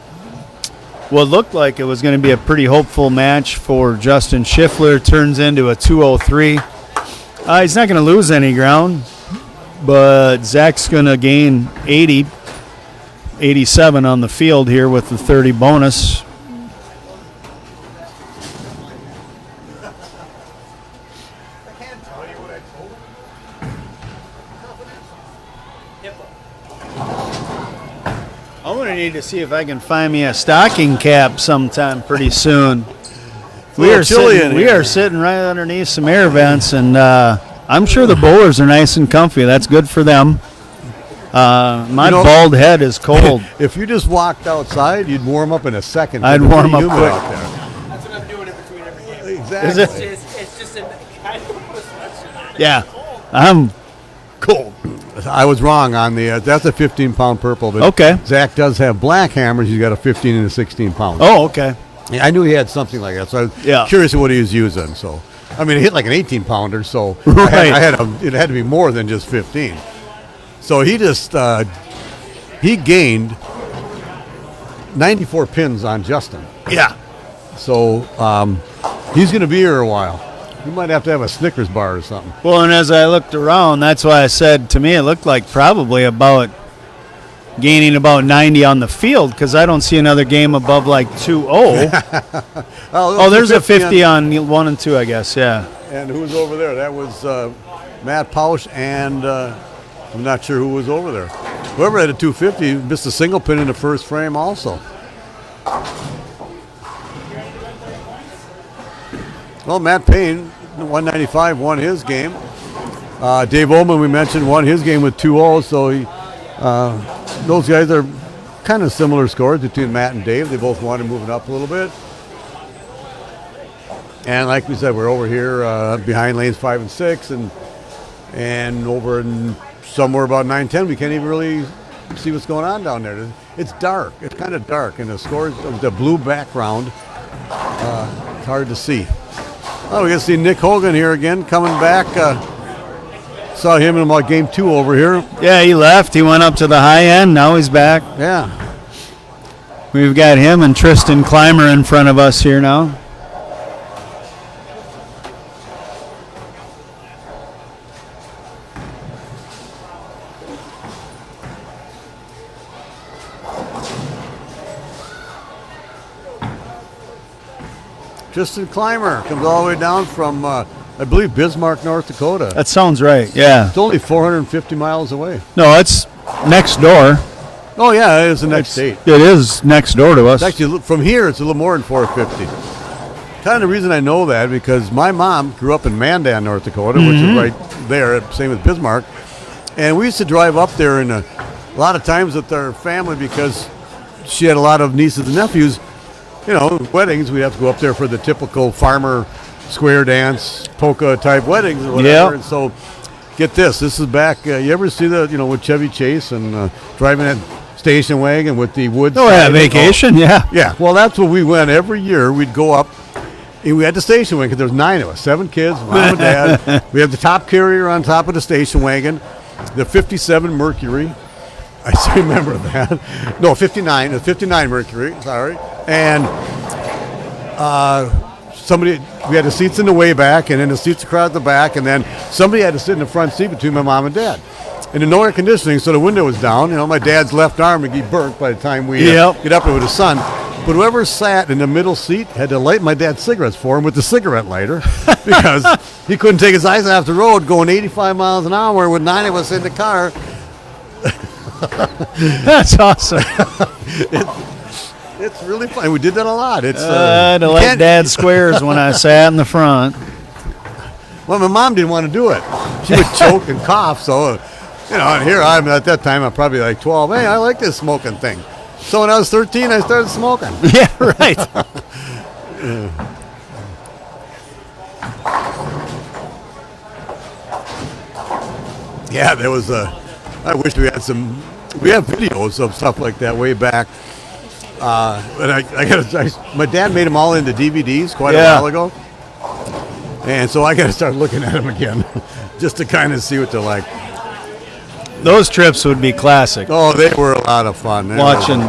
what looked like it was going to be a pretty hopeful match for Justin Schiffler turns into a 203. He's not going to lose any ground, but Zach's going to gain 87 on the field here with the 30 bonus. I'm going to need to see if I can find me a stocking cap sometime pretty soon. We are sitting right underneath some air vents, and I'm sure the bowlers are nice and comfy. That's good for them. My bald head is cold.
If you just walked outside, you'd warm up in a second.
I'd warm up quick.
That's what I'm doing in between every game.
Exactly.
It's just a kind of
yeah, I'm cold.
I was wrong on the. That's a 15-pound purple. But
okay.
Zach does have black hammers. He's got a 15 and a 16 pound.
Oh, okay.
Yeah, I knew he had something like that, so I was curious what he was using. So, I mean, it hit like an 18-pounder, so
right.
it had to be more than just 15. So he just he gained 94 pins on Justin.
Yeah.
So he's going to be here a while. You might have to have a Snickers bar or something.
Well, and as I looked around, that's why I said to me it looked like probably about gaining about 90 on the field because I don't see another game above like 2-0. Oh, there's a 50 on 1 and 2, I guess, yeah.
And who's over there? That was Matt Pausch, and I'm not sure who was over there. Whoever had a 250 missed a single pin in the first frame also. Well, Matt Payne, 195, won his game. Dave Ullman, we mentioned, won his game with 2-0, so those guys are kind of similar scores between Matt and Dave. They both won and moving up a little bit. And like we said, we're over here behind lanes 5 and 6, and over in somewhere about 9-10, we can't even really see what's going on down there. It's dark. It's kind of dark, and the scores of the blue background, it's hard to see. Oh, we got to see Nick Hogan here again, coming back. Saw him in about game 2 over here.
Yeah, he left. He went up to the high end. Now he's back.
Yeah.
We've got him and Tristan Clymer in front of us here now.
Tristan Clymer comes all the way down from, I believe, Bismarck, North Dakota.
That sounds right. Yeah.
It's only 450 miles away.
No, it's next door.
Oh, yeah, it is the next state.
It is next door to us.
It's actually, from here, it's a little more than 450. Kind of the reason I know that, because my mom grew up in Mandan, North Dakota, which is right there, same as Bismarck. And we used to drive up there a lot of times with our family because she had a lot of nieces and nephews. You know, weddings, we have to go up there for the typical farmer square dance, polka type weddings or whatever.
Yep.
And so, get this is back, you ever see with Chevy Chase and driving that station wagon with the wood?
Oh, yeah, vacation, yeah.
Yeah, well, that's where we went every year. We'd go up, and we had the station wagon because there was 9 of us, 7 kids, mom and dad. We had the top carrier on top of the station wagon, the 57 Mercury. I still remember that. No, 59. The 59 Mercury. Sorry. And we had the seats in the way back, and then the seats across the back, and then somebody had to sit in the front seat between my mom and dad. And there's no air conditioning, so the window was down. You know, my dad's left arm would get burnt by the time we get up there with the sun. But whoever sat in the middle seat had to light my dad's cigarettes for him with the cigarette lighter because he couldn't take his eyes off the road going 85 miles an hour with 9 of us in the car.
That's awesome.
It's really fun. We did that a lot. It's
I had to light Dad's squares when I sat in the front.
Well, my mom didn't want to do it. She would choke and cough. So, and here I'm at that time. I'm probably like 12. Hey, I like this smoking thing. So when I was 13, I started smoking.
Yeah, right.
Yeah, there was I wish we had some. We have videos of stuff like that way back. But my dad made them all into DVDs quite a while ago. And so I got to start looking at them again just to kind of see what they're like.
Those trips would be classic.
Oh, they were a lot of fun.
Watching.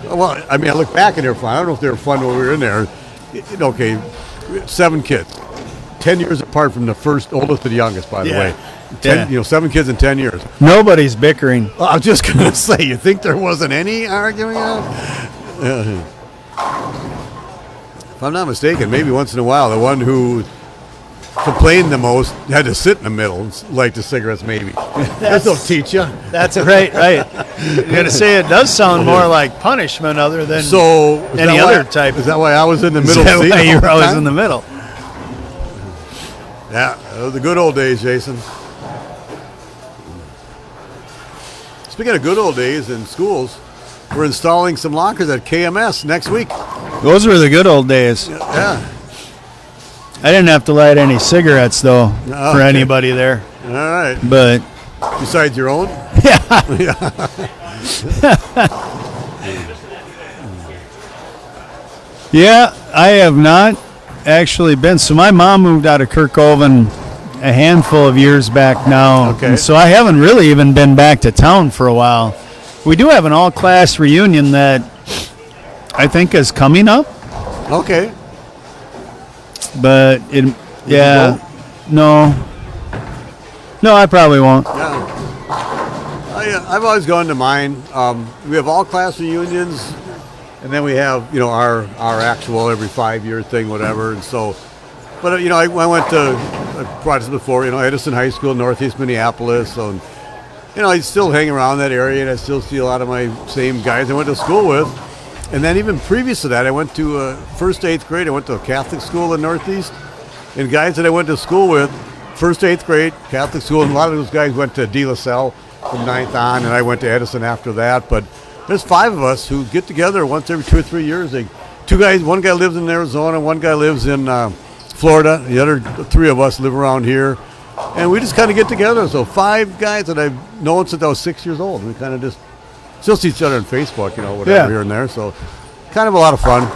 Well, I mean, I look back and they're fun. I don't know if they were fun when we were in there. Okay, 7 kids. 10 years apart from the oldest to the youngest, by the way. 7 kids in 10 years.
Nobody's bickering.
I was just going to say, you think there wasn't any arguing? If I'm not mistaken, maybe once in a while, the one who complained the most had to sit in the middle and light the cigarettes, maybe. That'll teach you.
That's right. You're going to say it does sound more like punishment other than any other type.
Is that why I was in the middle
seat? Is that why you were always
time?
in the middle?
Yeah, those were the good old days, Jason. Speaking of good old days in schools, we're installing some lockers at KMS next week.
Those were the good old days.
Yeah.
I didn't have to light any cigarettes, though, for anybody there.
All right.
But
besides your own?
Yeah. Yeah, I have not actually been. So my mom moved out of Kirkhoven a handful of years back now.
Okay.
And so I haven't really even been back to town for a while. We do have an all-class reunion that I think is coming up.
Okay.
But no, I probably won't.
Yeah. I've always gone to mine. We have all class reunions, and then we have our actual every 5-year thing, whatever. And so, but I went to, I brought this before, Edison High School, Northeast Minneapolis. So, I still hang around that area, and I still see a lot of my same guys I went to school with. And then even previous to that, I went to first to 8th grade. I went to a Catholic school in Northeast. And guys that I went to school with, first to 8th grade, Catholic school, and a lot of those guys went to De La Salle from 9th on, and I went to Edison after that. But there's 5 of us who get together once every 2 or 3 years. One guy lives in Arizona, one guy lives in Florida. The other 3 of us live around here. And we just kind of get together. So 5 guys that I've known since I was 6 years old. We kind of just still see each other on Facebook, whatever here and there. So kind of a lot of fun.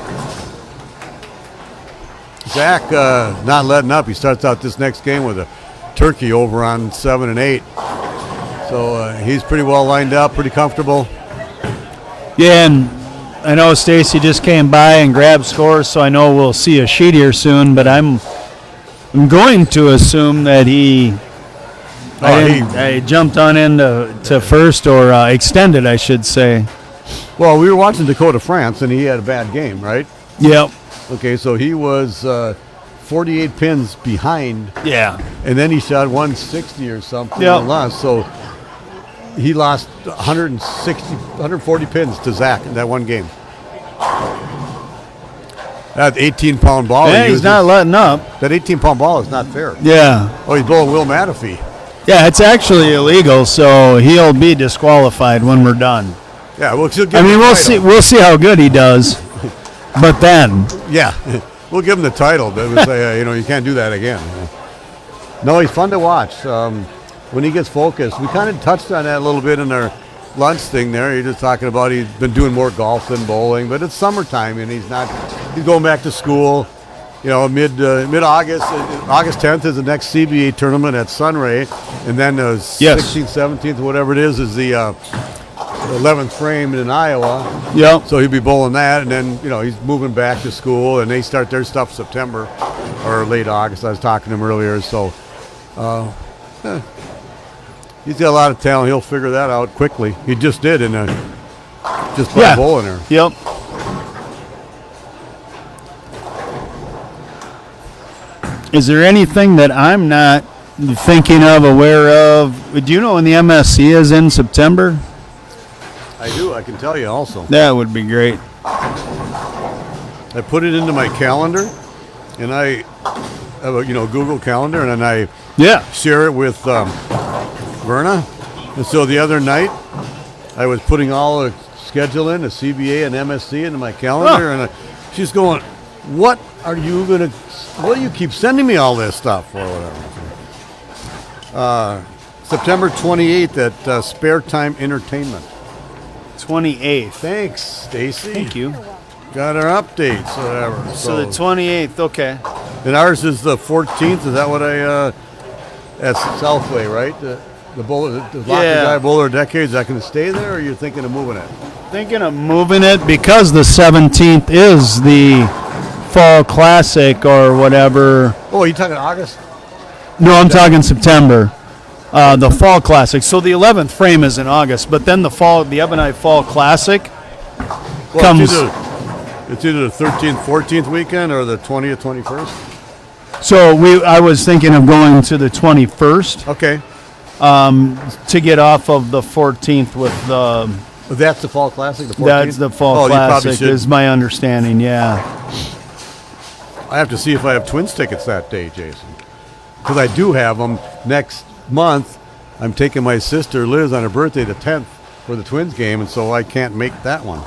Zach not letting up. He starts out this next game with a turkey over on 7 and 8. So he's pretty well lined up, pretty comfortable.
Yeah, and I know Stacy just came by and grabbed scores, so I know we'll see a sheet here soon. But I'm going to assume that I jumped on into first or extended, I should say.
Well, we were watching Dakota, France, and he had a bad game, right?
Yep.
Okay, so he was 48 pins behind,
Yeah.
and then he shot 160 or something.
Yep.
And lost. So he lost 140 pins to Zach in that one game. That 18-pound ball.
Yeah, he's not letting up.
That 18-pound ball is not fair.
Yeah.
Oh, he's blowing Will Mateffy.
Yeah, it's actually illegal, so he'll be disqualified when we're done.
Yeah, we'll give
I mean,
him the
we'll
title.
see how good he does. But then,
Yeah, we'll give him the title, but we'll say, you can't do that again. No, he's fun to watch. When he gets focused, we kind of touched on that a little bit in our lunch thing there. You're just talking about he's been doing more golf than bowling, but it's summertime and he's going back to school. Mid-August, August 10th is the next CBA tournament at Sunray, and then 16th, 17th, whatever it is the 11th frame in Iowa.
yep.
So he'll be bowling that, and then he's moving back to school, and they start their stuff September or late August. I was talking to him earlier, so he's got a lot of talent. He'll figure that out quickly. He just did just by bowling there.
Yep. Is there anything that I'm not thinking of, aware of? Do you know when the MSC is in September?
I do. I can tell you also.
That would be great.
I put it into my calendar, and I have a Google Calendar, and then I share it with Verna. And so the other night, I was putting all the schedule in, the CBA and MSC into my calendar, and she's going, what do you keep sending me all this stuff or whatever? September 28th at Spare Time Entertainment.
28th.
Thanks, Stacy.
Thank you.
Got our updates, whatever.
So the 28th, okay.
And ours is the 14th. Is that what at Southway, right? The bowler, the Locker Guy Bowler Decades. Is that going to stay there, or are you thinking of moving it?
Thinking of moving it because the 17th is the Fall Classic or whatever.
Oh, are you talking August?
No, I'm talking September. The Fall Classic. So the 11th frame is in August, but then the Ebonite Fall Classic comes.
It's either the 13th, 14th weekend or the 20th, 21st.
So I was thinking of going to the 21st.
Okay.
To get off of the 14th with the.
That's the Fall Classic. The 14th?
That's the Fall Classic, is my understanding. Yeah.
I have to see if I have Twins tickets that day, Jason, because I do have them next month. I'm taking my sister Liz on her birthday, the 10th, for the Twins game, and so I can't make that one.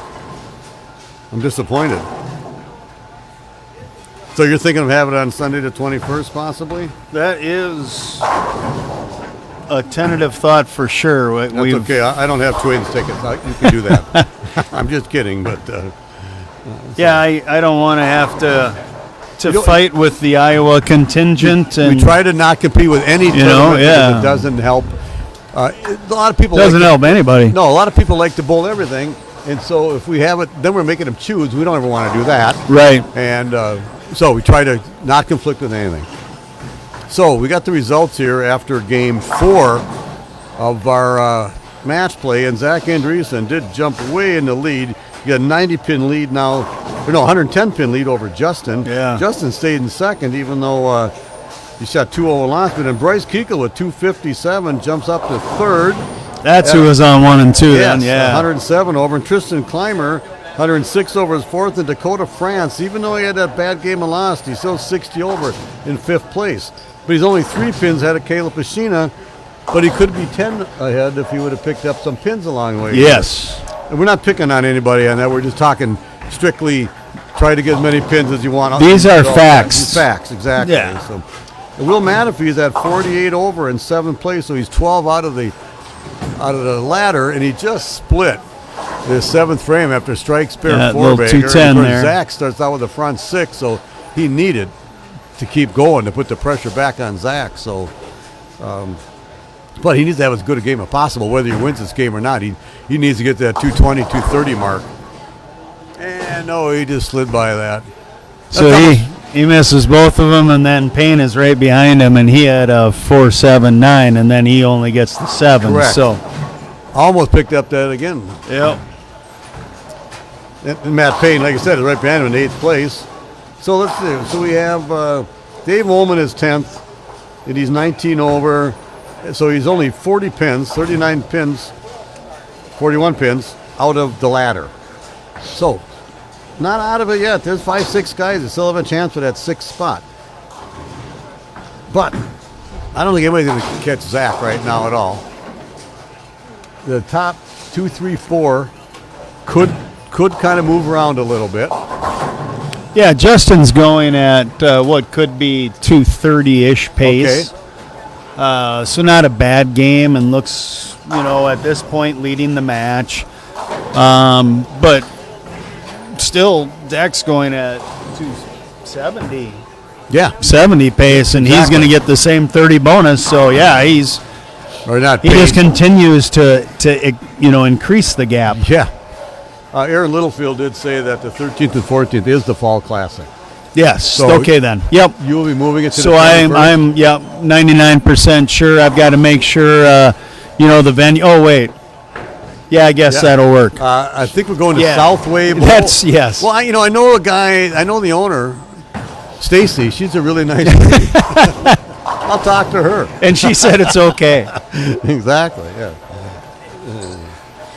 I'm disappointed. So you're thinking of having it on Sunday the 21st, possibly?
That is a tentative thought for sure.
That's okay. I don't have Twins tickets. You can do that. I'm just kidding, but
yeah, I don't want to have to fight with the Iowa contingent.
We try to not compete with any tournament because it doesn't help. A lot of people
doesn't help anybody.
No, a lot of people like to bowl everything, and so if we have it, then we're making them choose. We don't ever want to do that,
right?
And so we try to not conflict with anything. So we got the results here after Game 4 of our match play, and Zach Andresen did jump way in the lead. You got a 90-pin lead now, or no, 110-pin lead over Justin.
Yeah.
Justin stayed in second, even though he shot 2-0 last. But then Bryce Keikel with 257 jumps up to third.
That's who was on 1 and 2 then,
107 over. And Tristan Clymer, 106 over his fourth. And Dakota France, even though he had that bad game and lost, he's still 60 over in fifth place. But he's only 3 pins ahead of Caleb Pashina, but he could be 10 ahead if he would have picked up some pins along the way.
Yes.
And we're not picking on anybody on that. We're just talking strictly try to get as many pins as you want.
These are facts.
These facts, exactly.
Yeah.
So, Will Mateffy is at 48 over in 7th place, so he's 12 out of the ladder, and he just split the 7th frame after strike spare 4-bagger.
210 there.
Zach starts out with the front 6, so he needed to keep going to put the pressure back on Zach. So, but he needs to have as good a game as possible, whether he wins this game or not. He needs to get that 220, 230 mark. And no, he just slid by that.
So he misses both of them, and then Payne is right behind him, and he had a 4.79, and then he only gets the 7.
Correct.
So
almost picked up that again.
Yep.
And Matt Payne, like I said, is right behind him in 8th place. So let's see. So we have Dave Ullman is 10th, and he's 19 over. So he's only 40 pins, 39 pins, 41 pins out of the ladder. So not out of it yet. There's 5, 6 guys that still have a chance for that 6th spot. But I don't think anybody's going to catch Zach right now at all. The top 2, 3, 4 could kind of move around a little bit.
Yeah, Justin's going at what could be 230-ish pace.
Okay.
So not a bad game, and looks, at this point leading the match. But still, Zach's going at 270.
Yeah.
70 pace, and he's going to get the same 30 bonus. So yeah, he just continues to increase the gap.
Yeah. Aaron Littlefield did say that the 13th and 14th is the Fall Classic.
Yes.
So
okay then. Yep.
You will be moving it to
so
the 21st?
I'm 99% sure. I've got to make sure the venue. Oh wait. Yeah, I guess that'll work.
I think we're going to Southway Bowl.
That's yes.
Well, I know a guy. I know the owner, Stacy. She's a really nice lady. I'll talk to her.
And she said it's okay.
Exactly. Yeah.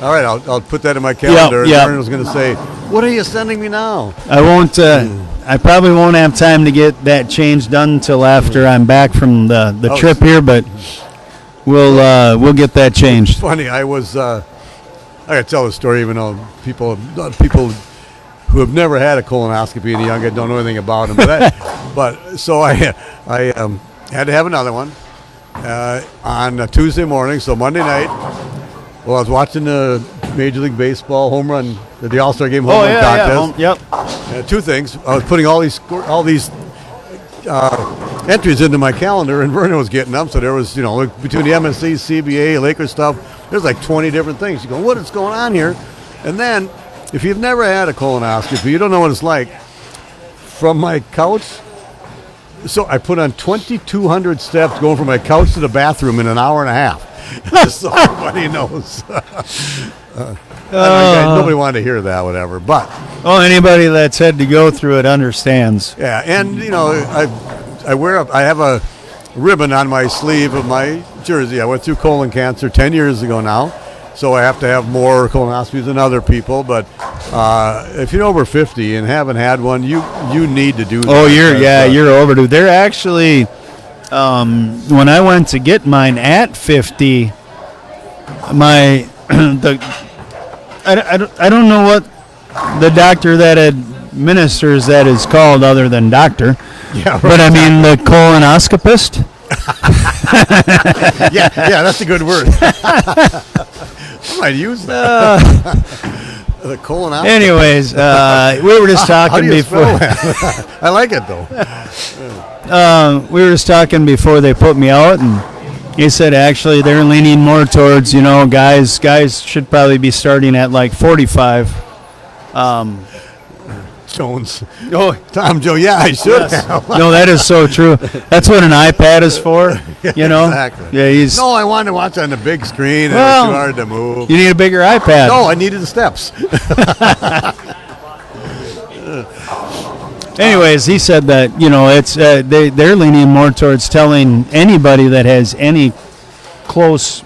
All right, I'll put that in my calendar.
Yep.
Aaron was going to say, "What are you sending me now?"
I won't. I probably won't have time to get that change done until after I'm back from the trip here, but we'll get that changed.
Funny, I was. I got to tell the story, even though people who have never had a colonoscopy and the young don't know anything about them. But so I had to have another one on a Tuesday morning. So Monday night, I was watching the Major League Baseball home run, the All-Star Game home run contest.
Yep.
Two things. I was putting all these entries into my calendar, and Vernon was getting them. So there was, between the MSC, CBA, Lakers stuff, there's like 20 different things. You go, what is going on here? And then, if you've never had a colonoscopy, you don't know what it's like. From my couch, so I put on 2,200 steps going from my couch to the bathroom in an hour and a half. Just so everybody knows. Nobody wanted to hear that, whatever. But
anybody that's had to go through it understands.
Yeah, and I have a ribbon on my sleeve of my jersey. I went through colon cancer 10 years ago now, so I have to have more colonoscopies than other people. But if you're over 50 and haven't had one, you need to do that.
Oh, you're overdue. They're actually. When I went to get mine at 50, I don't know what the doctor that administers that is called other than doctor.
Yeah, right.
But I mean the colonoscopist.
yeah, that's a good word. I might use that. The colonoscopist.
Anyways, we were just talking
how do you
before.
spell that? I like it though.
We were just talking before they put me out, and he said actually they're leaning more towards, guys should probably be starting at like 45.
Jones.
Oh,
Tom Joe. Yeah, I should have.
No, that is so true. That's what an iPad is for,
Exactly.
Yeah,
No, I wanted to watch on the big screen.
Well,
it was too hard to move.
You need a bigger iPad.
No, I needed the steps.
Anyways, he said that it's they're leaning more towards telling anybody that has any close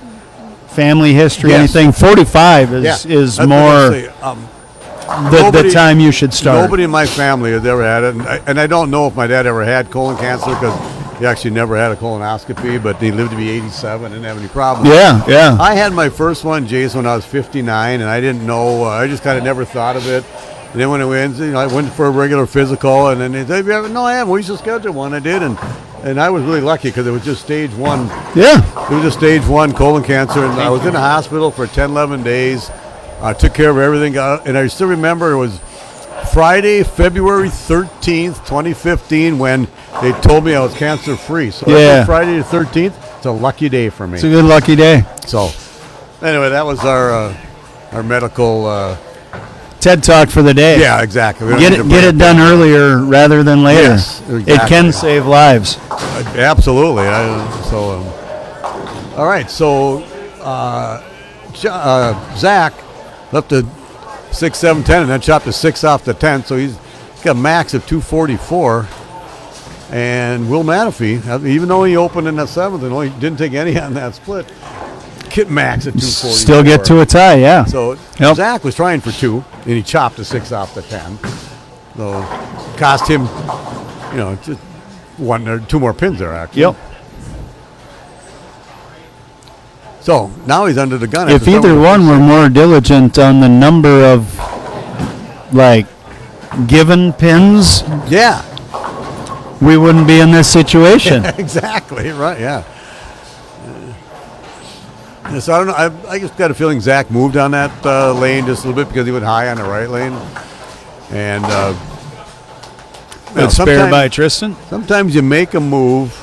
family history, anything 45 is more the time you should start.
Nobody in my family has ever had it, and I don't know if my dad ever had colon cancer because he actually never had a colonoscopy, but he lived to be 87 and didn't have any problems.
Yeah.
I had my first one, Jason, when I was 59, and I didn't know. I just kind of never thought of it. And then when it went, I went for a regular physical, and then they said, "No, I haven't. We should schedule one." I did, and I was really lucky because it was just stage 1.
Yeah.
It was just stage 1 colon cancer, and I was in the hospital for 10, 11 days. I took care of everything, and I still remember it was Friday, February 13th, 2015, when they told me I was cancer-free. So Friday the 13th, it's a lucky day for me.
It's a good lucky day.
So anyway, that was our medical
TED Talk for the day.
Yeah, exactly.
Get it done earlier rather than later.
Yes, exactly.
It can save lives.
Absolutely. All right. So Zach left the 6, 7, 10, and then chopped the 6 off the 10. So he's got max of 244. And Will Mateffy, even though he opened in the 7th and only didn't take any on that split, hit max at 244.
Still get to a tie, yeah.
So Zach was trying for 2, and he chopped a 6 off the 10. So cost him, just 1 or 2 more pins there, actually.
Yep.
So now he's under the gun.
If either one were more diligent on the number of, given pins,
yeah,
we wouldn't be in this situation.
Exactly, right, yeah. So I don't know. I just got a feeling Zach moved on that lane just a little bit because he went high on the right lane. And
spare by Tristan.
Sometimes you make a move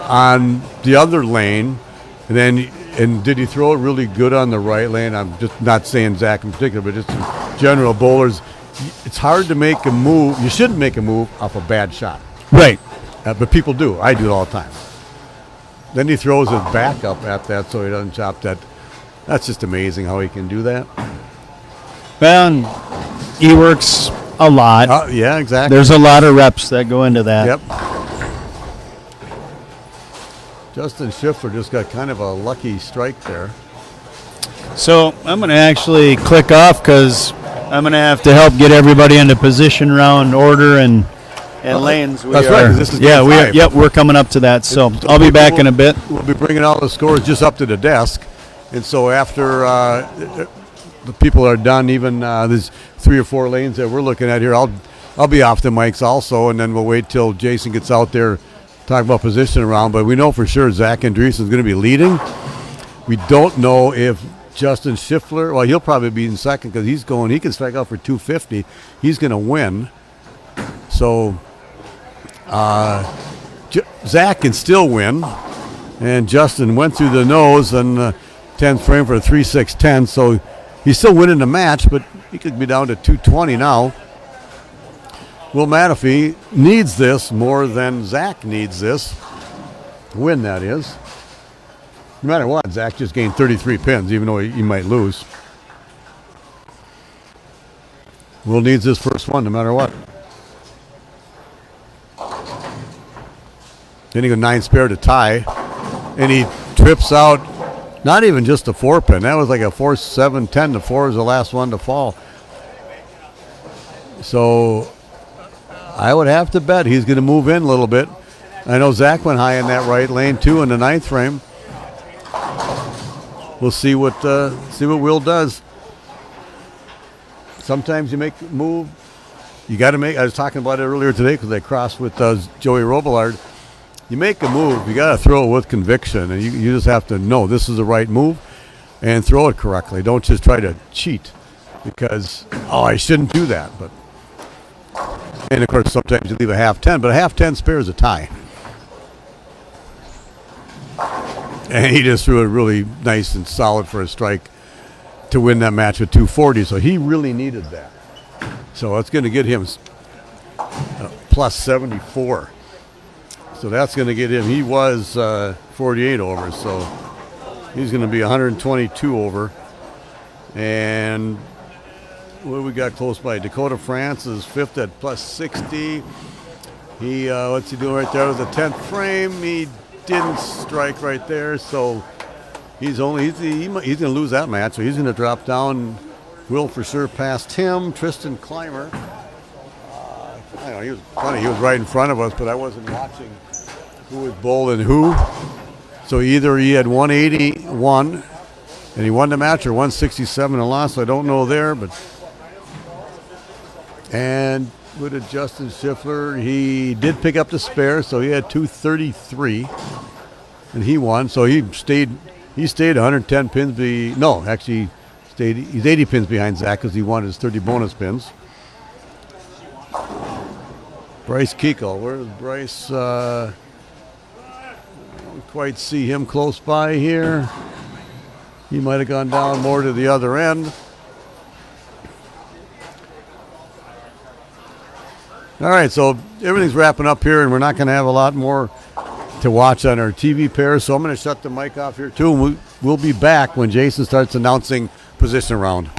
on the other lane, and did he throw it really good on the right lane? I'm just not saying Zach in particular, but just in general, bowlers. It's hard to make a move. You shouldn't make a move off a bad shot.
Right.
But people do. I do it all the time. Then he throws his back up at that so he doesn't chop that. That's just amazing how he can do that.
Well, he works a lot.
Yeah, exactly.
There's a lot of reps that go into that.
Yep. Justin Schiffler just got kind of a lucky strike there.
So I'm going to actually click off because I'm going to have to help get everybody into position round order and lanes.
That's right. This is game 5.
Yep, we're coming up to that. So I'll be back in a bit.
We'll be bringing all the scores just up to the desk, and so after the people are done, even there's 3 or 4 lanes that we're looking at here. I'll be off the mics also, and then we'll wait till Jason gets out there talk about position around. But we know for sure Zach Andresen is going to be leading. We don't know if Justin Schiffler. Well, he'll probably be in second because he can strike out for 250. He's going to win. So. Zach can still win, and Justin went through the nose on the 10th frame for a 3-6-10, so he's still winning the match, but he could be down to 220 now. Will Mateffy needs this more than Zach needs this to win, that is. No matter what, Zach just gained 33 pins, even though he might lose. Will needs this first one no matter what. Then he got 9 spare to tie, and he trips out not even just a 4-pin. That was like a 4-7-10. The 4 is the last one to fall. So I would have to bet he's going to move in a little bit. I know Zach went high in that right lane too in the 9th frame. We'll see what Will does. Sometimes you make a move. You got to make. I was talking about it earlier today because I crossed with Joey Robillard. You make a move, you got to throw it with conviction, and you just have to know this is the right move and throw it correctly. Don't just try to cheat because, I shouldn't do that. And, of course, sometimes you leave a half 10, but a half 10 spare is a tie. And he just threw it really nice and solid for a strike to win that match with 240, so he really needed that. So it's going to get him plus 74. So that's going to get him. He was 48 over, so he's going to be 122 over. And what we got close by? Dakota France is 5th at plus 60. What's he doing right there? It was a 10th frame. He didn't strike right there, so he's going to lose that match. So he's going to drop down. Will for sure passed him. Tristan Clymer. I don't know. He was funny. He was right in front of us, but I wasn't watching who was bowling who. So either he had 181 and he won the match, or 167 and lost. So I don't know there, but. And with a Justin Schiffler, he did pick up the spare, so he had 233, and he won. So he stayed 110 pins. He's 80 pins behind Zach because he won his 30 bonus pins. Bryce Kekal, where's Bryce? I don't quite see him close by here. He might have gone down more to the other end. All right, so everything's wrapping up here, and we're not going to have a lot more to watch on our TV pair, so I'm going to shut the mic off here too, and we'll be back when Jason starts announcing position round.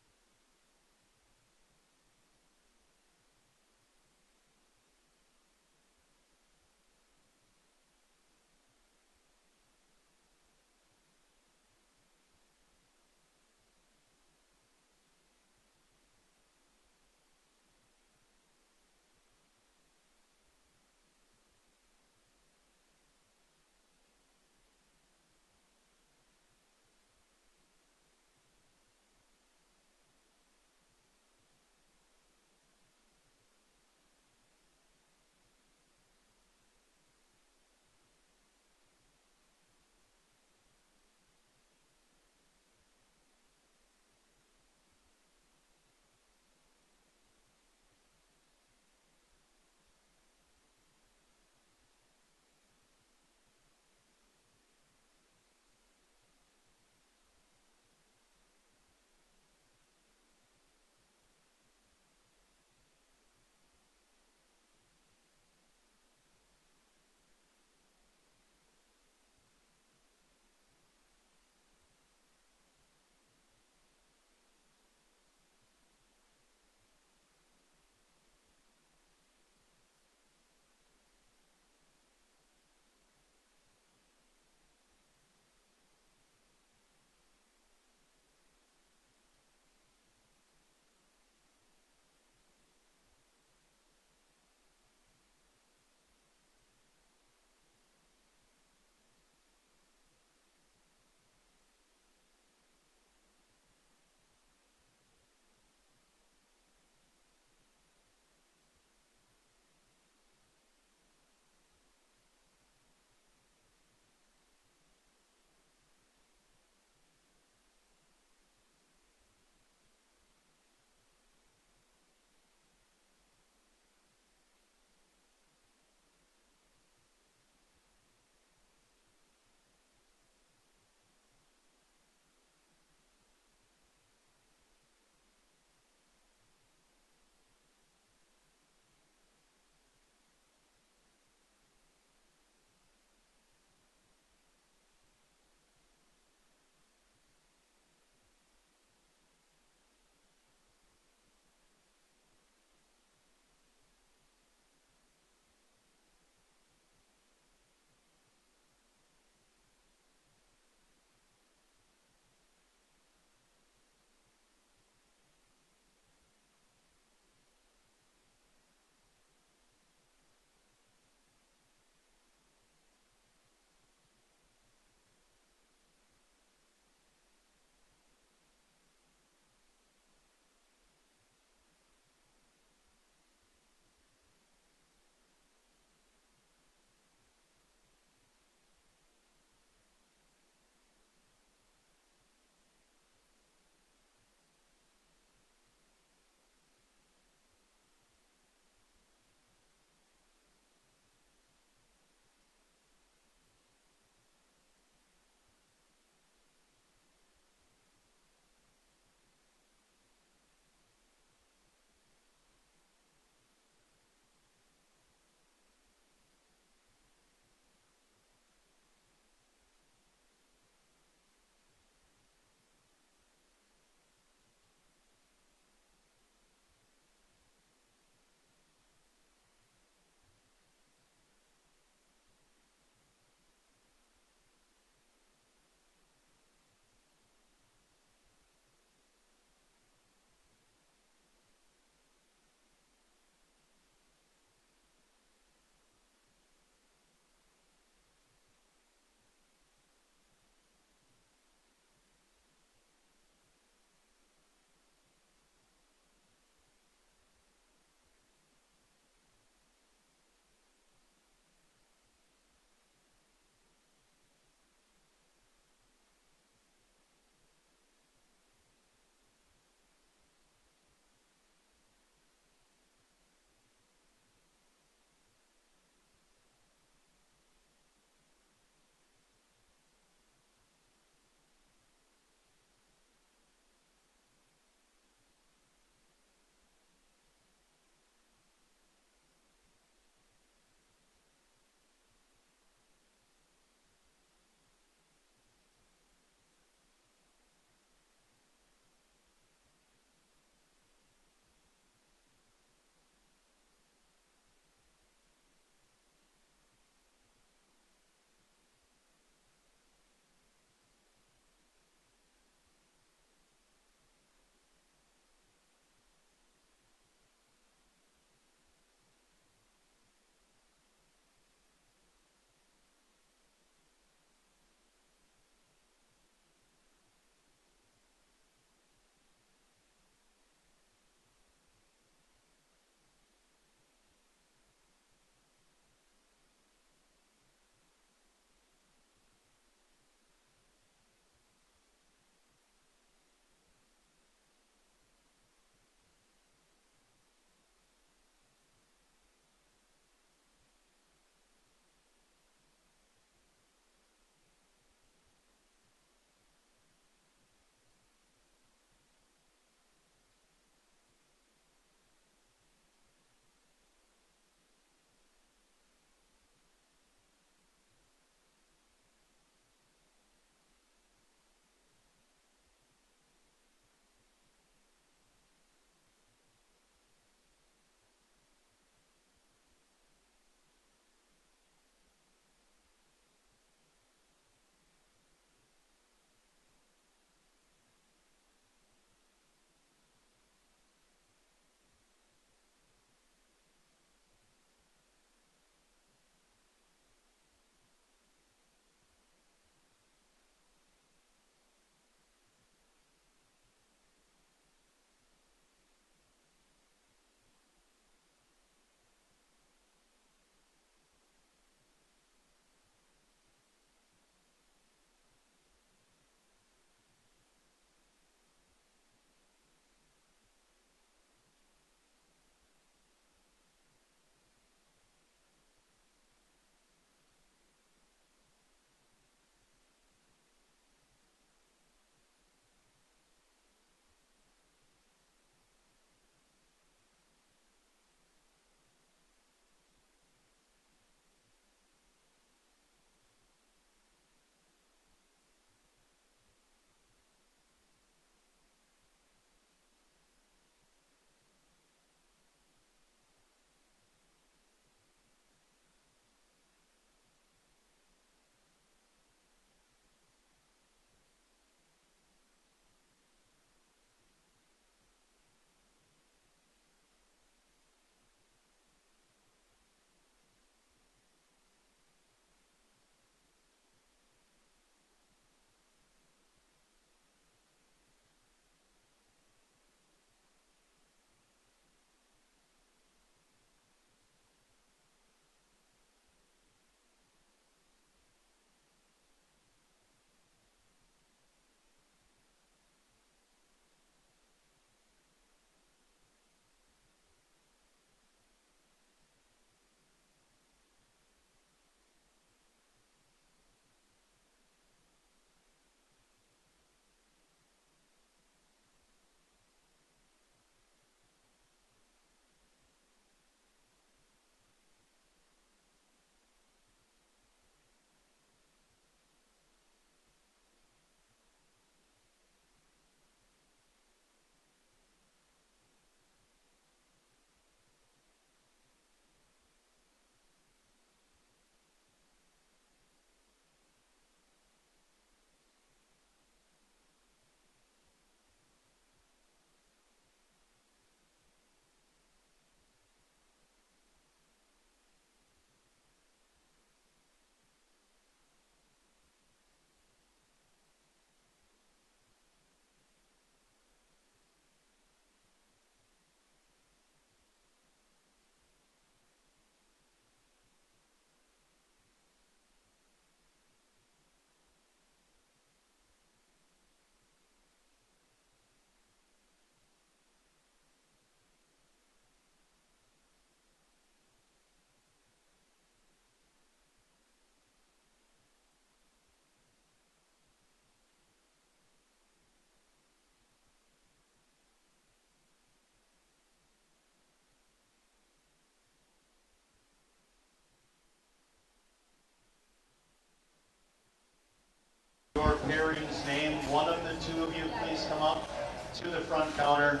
your pairings name. One of the two of you, please come up to the front counter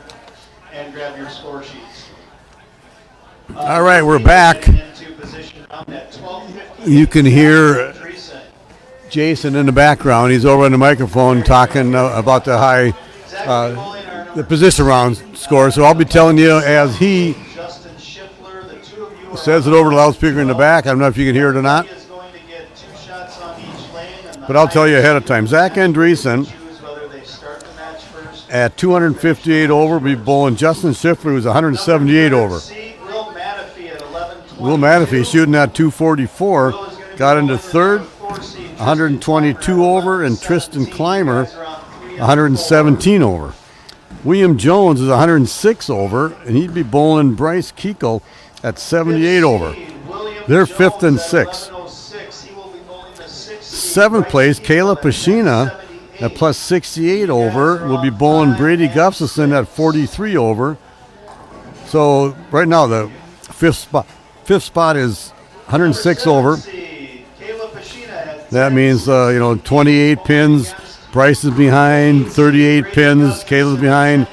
and grab your score sheets.
All right, we're back. You can hear Jason in the background. He's over on the microphone talking about the the position round score. So I'll be telling you as he says it over the loudspeaker in the back. I don't know if you can hear it or not, but I'll tell you ahead of time. Zach Andresen at 258 over will be bowling Justin Schiffler, who's 178 over. Will Mateffy shooting at 244, got into third, 122 over, and Tristan Clymer, 117 over. William Jones is 106 over, and he'd be bowling Bryce Keichel at 78 over. They're fifth and sixth. Seventh place, Kayla Pashina at plus 68 over will be bowling Brady Gustafson at 43 over. So right now the fifth spot is 106 over. That means 28 pins. Bryce is behind, 38 pins. Kayla's behind.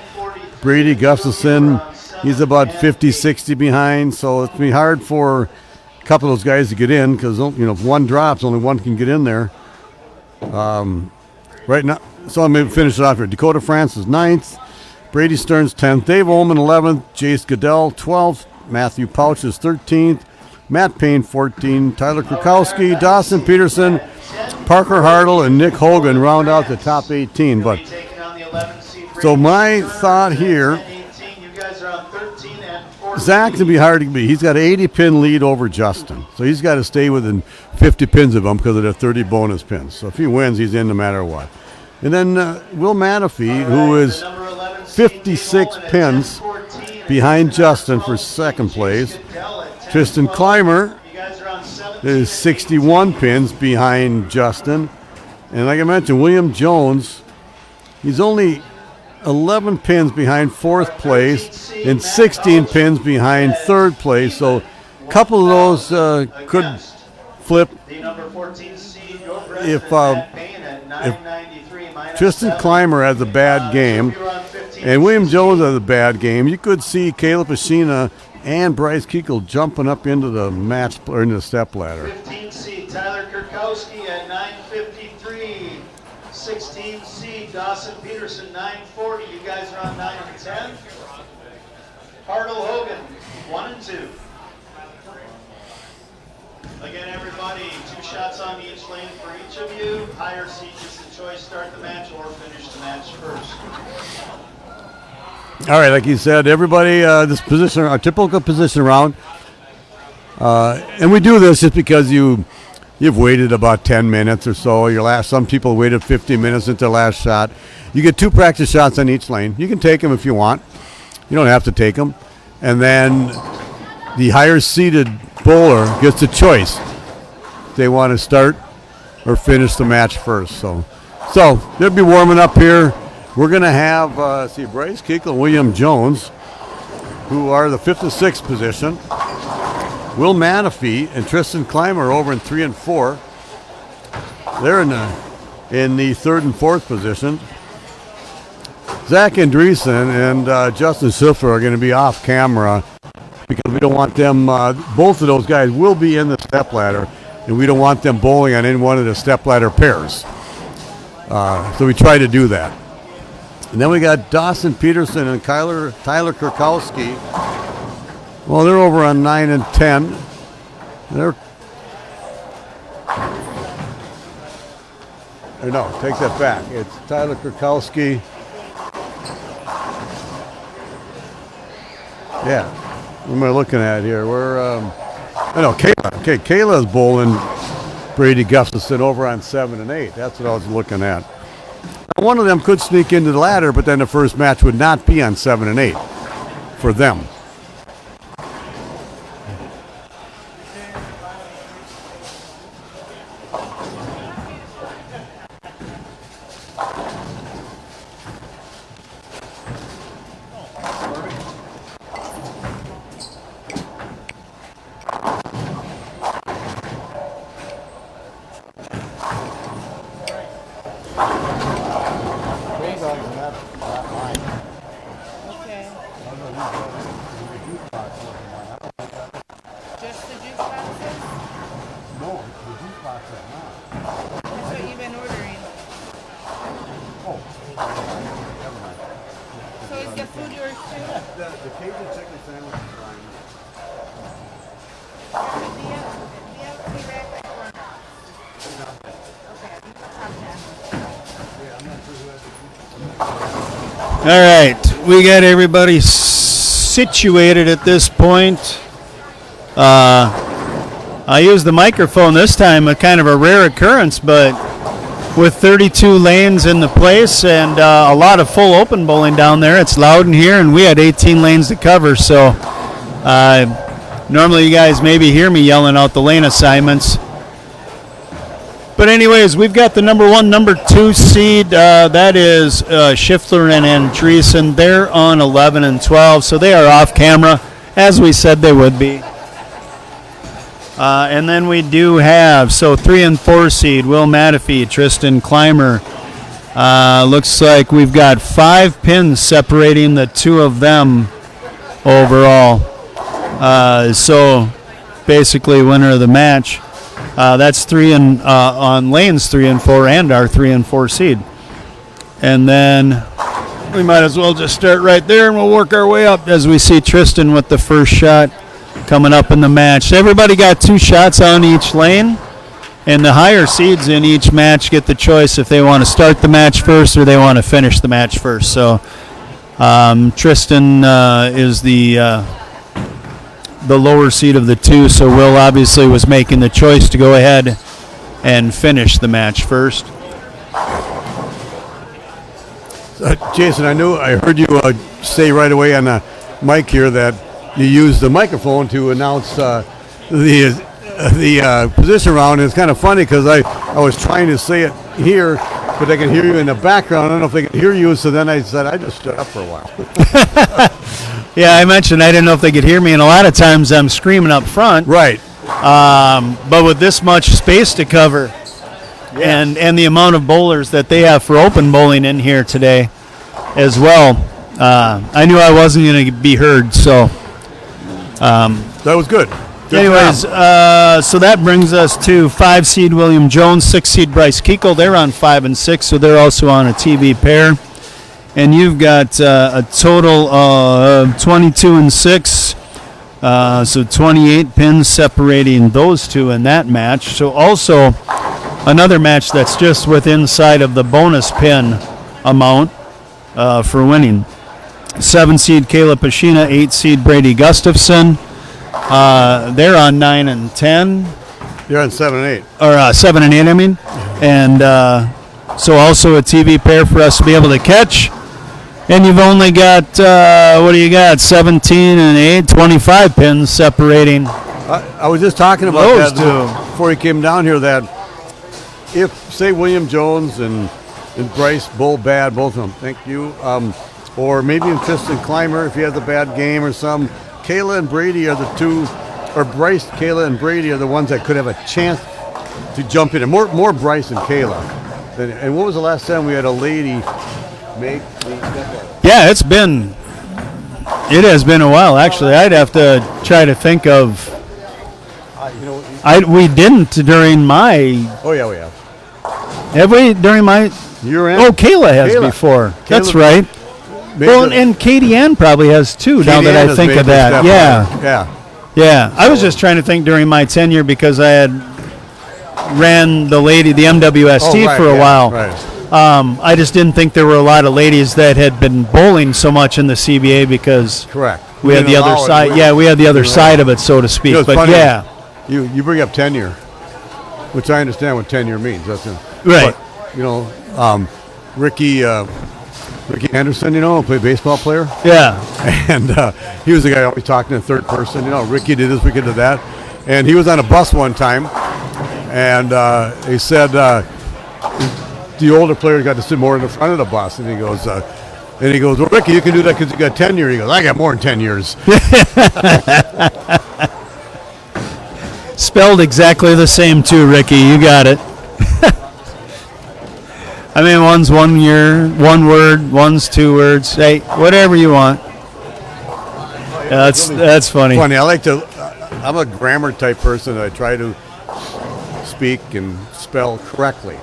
Brady Gustafson, he's about 50, 60 behind. So it's going to be hard for a couple of those guys to get in because if one drops, only one can get in there. Right now, so I'm going to finish it off here. Dakota France is 9th. Brady Stearns 10th. Dave Ullman 11th. Jace Goodell 12th. Matthew Pouch is 13th. Matt Payne 14th. Tyler Krakowski, Dawson Peterson, Parker Hartle, and Nick Hogan round out the top 18. But so my thought here, Zach's going to be hard to beat. He's got an 80-pin lead over Justin. So he's got to stay within 50 pins of him because of the 30 bonus pins. So if he wins, he's in no matter what. And then Will Mateffy, who is 56 pins behind Justin for second place. Tristan Clymer is 61 pins behind Justin. And like I mentioned, William Jones, he's only 11 pins behind fourth place and 16 pins behind third place. So a couple of those could flip if Tristan Clymer has a bad game and William Jones has a bad game. You could see Caleb Pashina and Bryce Keichel jumping up into the match or into the step ladder.
15 seed Tyler Kurkowski at 953. 16 seed Dawson Peterson 940. You guys are on 9 and 10. Hartle Hogan 1 and 2. Again, everybody, 2 shots on each lane for each of you. Higher seed gets the choice, start the match or finish the match first.
All right, like you said, everybody, this position, a typical position round, and we do this just because you've waited about 10 minutes or so. Some people waited 50 minutes into their last shot. You get 2 practice shots on each lane. You can take them if you want. You don't have to take them. And then the higher seeded bowler gets a choice. They want to start or finish the match first. So they'll be warming up here. We're going to have, Bryce Keichel and William Jones, who are the 5th and 6th position. Will Mateffy and Tristan Clymer over in 3 and 4. They're in the 3rd and 4th position. Zach Andresen and Justin Schiffler are going to be off camera because we don't want them, both of those guys will be in the stepladder, and we don't want them bowling on any one of the stepladder pairs. So we try to do that. And then we got Dawson Peterson and Tyler Kurkowski. Well, they're over on 9 and 10. Take that back. It's Tyler Kurkowski. Yeah. What am I looking at here? Kayla. Okay, Kayla's bowling Brady Gustafson over on 7 and 8. That's what I was looking at. Now, one of them could sneak into the ladder, but then the first match would not be on 7 and 8 for them.
Okay. Just the juice boxes?
No, the juice box is not.
That's what you've been ordering.
Oh, never mind.
So is the food yours too?
The Cajun chicken sandwich is fine.
The DLT wrap like corn dogs. Okay, you can have that.
All right, we got everybody situated at this point. I used the microphone this time, a kind of a rare occurrence, but with 32 lanes in the place and a lot of full open bowling down there, it's loud in here, and we had 18 lanes to cover. So normally you guys maybe hear me yelling out the lane assignments. But anyways, we've got the number 1, number 2 seed. That is Schiffler and Andresen. They're on 11 and 12, so they are off camera, as we said they would be. And then we do have, 3 and 4 seed, Will Mateffy, Tristan Clymer. Looks like we've got 5 pins separating the 2 of them overall. So basically winner of the match. That's 3 and on lanes 3 and 4 and our 3 and 4 seed. And then we might as well just start right there and we'll work our way up as we see Tristan with the first shot coming up in the match. Everybody got 2 shots on each lane, and the higher seeds in each match get the choice if they want to start the match first or they want to finish the match first. So Tristan is the lower seed of the 2, so Will obviously was making the choice to go ahead and finish the match first.
Jason, I heard you say right away on the mic here that you use the microphone to announce the position round. And it's kind of funny because I was trying to say it here, but I can hear you in the background. I don't know if they can hear you, so then I said I just stood up for a while.
Yeah, I mentioned I didn't know if they could hear me, and a lot of times I'm screaming up front.
Right.
But with this much space to cover,
Yes.
and the amount of bowlers that they have for open bowling in here today as well, I knew I wasn't going to be heard. So,
That was good. Good
anyways,
job.
so that brings us to 5 seed William Jones, 6 seed Bryce Keichel. They're on 5 and 6, so they're also on a TV pair. And you've got a total of 22 and 6, so 28 pins separating those 2 in that match. So also another match that's just within sight of the bonus pin amount for winning. 7 seed Caleb Pashina, 8 seed Brady Gustafson. They're on 9 and 10.
You're on 7 and 8.
Or 7 and 8, I mean. And so also a TV pair for us to be able to catch. And you've only got, what do you got, 17 and 8, 25 pins separating
I was just talking about
those
that
2.
before he came down here, that if, say, William Jones and Bryce bowl bad, both of them, thank you, or maybe in Tristan Clymer, if he has a bad game or some, Kayla and Brady are the 2, or Bryce, Kayla, and Brady are the ones that could have a chance to jump in. And more Bryce and Kayla. And what was the last time we had a lady make the
Yeah, it has been a while, actually. I'd have to try to think of, we didn't during my,
Oh, yeah, we have.
have we during my,
You're in.
oh, Kayla has
Kayla.
That's
Kayla
right.
made
Well,
the-
and Katie Ann probably has too, now
Katie
that
Ann
I
has
think
made
of
the
that.
step
Yeah.
on it. Yeah.
Yeah, I was just trying to think during my tenure because I had ran the MWST
Oh, right,
for a
yeah,
while.
Right.
I just didn't think there were a lot of ladies that had been bowling so much in the CBA because
Correct.
we had the other side. Yeah, we had the other side of it, so to speak.
You know, it's
But
funny,
yeah,
You bring up tenure, which I understand what tenure means. That's
Right.
But, Ricky Anderson, played baseball player.
yeah,
And he was the guy always talking in third person. Ricky did this, Ricky did that. And he was on a bus one time, and he said the older players got to sit more in the front of the bus. And he goes, well, Ricky, you can do that because you got tenure. He goes, I got more than 10 years.
spelled exactly the same too, Ricky. You got it. I mean, one's 1 year, 1 word, one's 2 words. Hey, whatever you want. Yeah, that's funny.
Funny. I like to. I'm a grammar type person. I try to speak and spell correctly,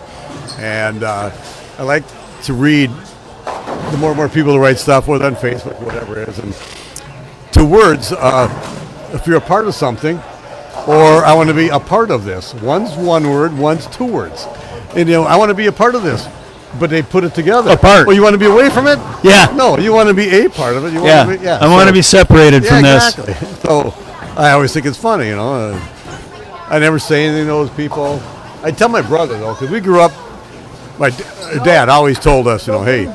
and I like to read. The more and more people who write stuff, whether on Facebook, whatever it is, and to words. If you're a part of something, or I want to be a part of this. One's 1 word, one's 2 words, and I want to be a part of this. But they put it together.
Apart.
Well, you want to be away from it?
Yeah.
No, you want to be a part of it. You
Yeah.
want to be,
I want to be separated from
exactly. So I always think it's funny, I never say anything to those people. I tell my brother, though, because we grew up, my dad always told us, hey,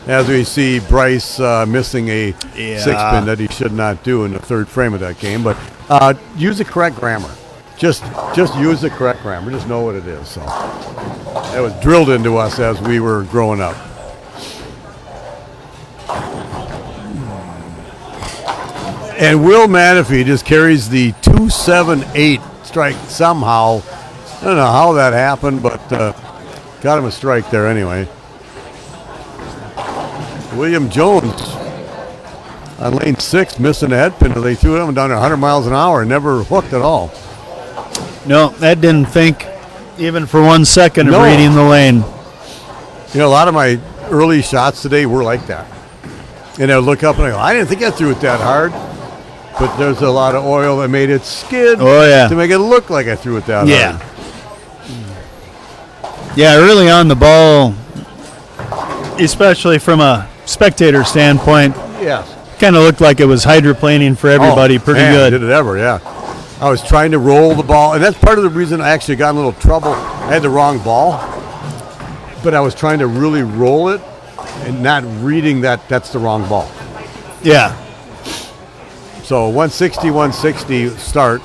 as we see Bryce missing a 6-pin that he should not do in the 3rd frame of that game, but use the correct grammar. Just use the correct grammar. Just know what it is. So that was drilled into us as we were growing up. And Will Mateffy just carries the 2-7-8 strike somehow. I don't know how that happened, but got him a strike there anyway. William Jones on lane 6 missing a head pin. They threw him down 100 miles an hour and never hooked at all.
No, that didn't think even for 1 second of
No.
reading the lane.
A lot of my early shots today were like that. And I look up and I go, I didn't think I threw it that hard. But there's a lot of oil that made it skid to make it look like I threw it that hard.
Yeah, early on the ball, especially from a spectator standpoint,
Yes.
kind of looked like it was hydroplaning for everybody pretty good.
Did it ever, yeah. I was trying to roll the ball, and that's part of the reason I actually got in a little trouble. I had the wrong ball, but I was trying to really roll it and not reading that that's the wrong ball.
Yeah.
So 160 start.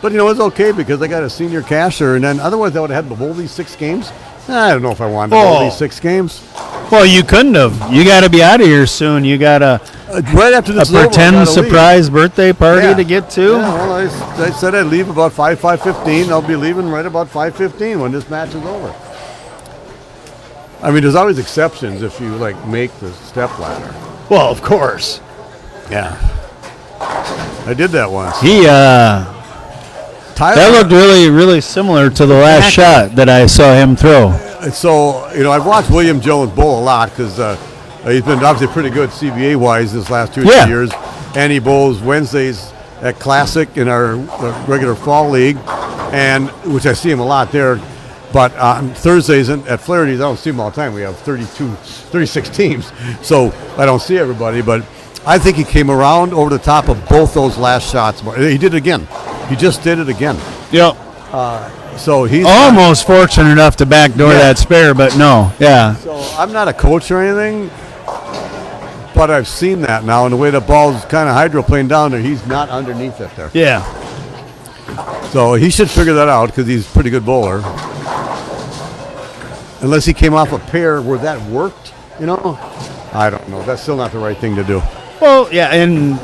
But, it's okay because I got a senior casher, and then otherwise I would have had to bowl these 6 games. I don't know if I wanted to bowl these 6 games.
Well, you couldn't have. You got to be out of here soon. You got
right after this
a pretend surprise birthday party to get to.
Yeah, well, I said I'd leave about 5:15. I'll be leaving right about 5:15 when this match is over. I mean, there's always exceptions if you, make the step ladder.
Well, of course.
Yeah. I did that once.
That looked really, really similar to the last shot that I saw him throw.
So, I've watched William Jones bowl a lot because he's been obviously pretty good CBA-wise this last 2 years. And he bowls Wednesdays at Classic in our regular fall league, and which I see him a lot there. But on Thursdays at Flaherty's, I don't see him all the time. We have 36 teams, so I don't see everybody. But I think he came around over the top of both those last shots. He did it again. He just did it again.
Yep.
So he's
almost fortunate enough to backdoor that spare, but no. Yeah.
So I'm not a coach or anything, but I've seen that now, and the way the ball's kind of hydroplaned down there, he's not underneath it there.
Yeah.
So he should figure that out because he's a pretty good bowler. Unless he came off a pair where that worked, I don't know. That's still not the right thing to do.
Well, yeah, and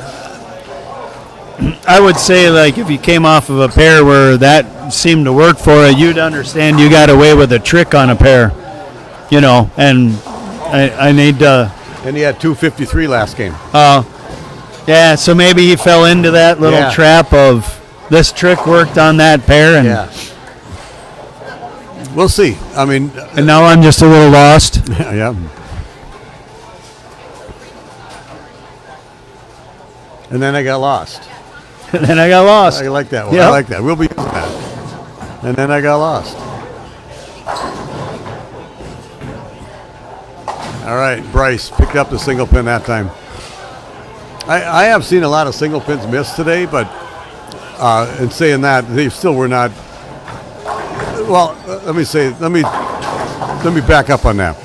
I would say, if you came off of a pair where that seemed to work for it, you'd understand you got away with a trick on a pair, and I need to...
And he had 253 last game.
Yeah, so maybe he fell into that little trap of this trick worked on that pair. And
we'll see. I mean...
And now I'm just a little lost.
Yeah. And then I got lost.
And then I got lost.
I like that one.
Yep.
I like that. We'll be using that. And then I got lost. All right, Bryce picked up the single pin that time. I have seen a lot of single pins missed today, but in saying that, they still were not. Well, let me back up on that.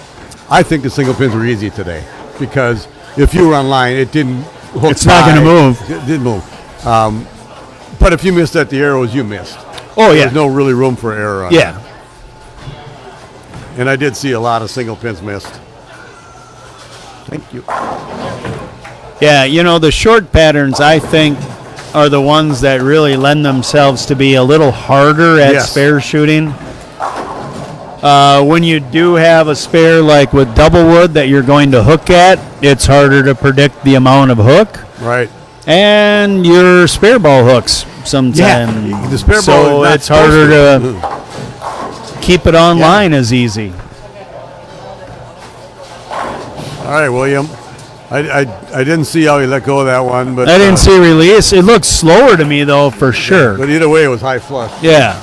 I think the single pins were easy today because if you were online, it didn't hook.
It's not going to move.
It didn't move. But if you missed at the arrows, you missed.
Oh, yeah.
There's no really room for error on
Yeah.
that. And I did see a lot of single pins missed. Thank you.
Yeah, the short patterns, I think, are the ones that really lend themselves to be a little harder at spare shooting. When you do have a spare like with double wood that you're going to hook at, it's harder to predict the amount of hook.
Right.
And your spare ball hooks sometimes.
The spare ball.
So it's harder to keep it online as easy.
All right, William. I didn't see how he let go of that one, but
I didn't see release. It looked slower to me though, for sure.
But either way, it was high flush.
Yeah.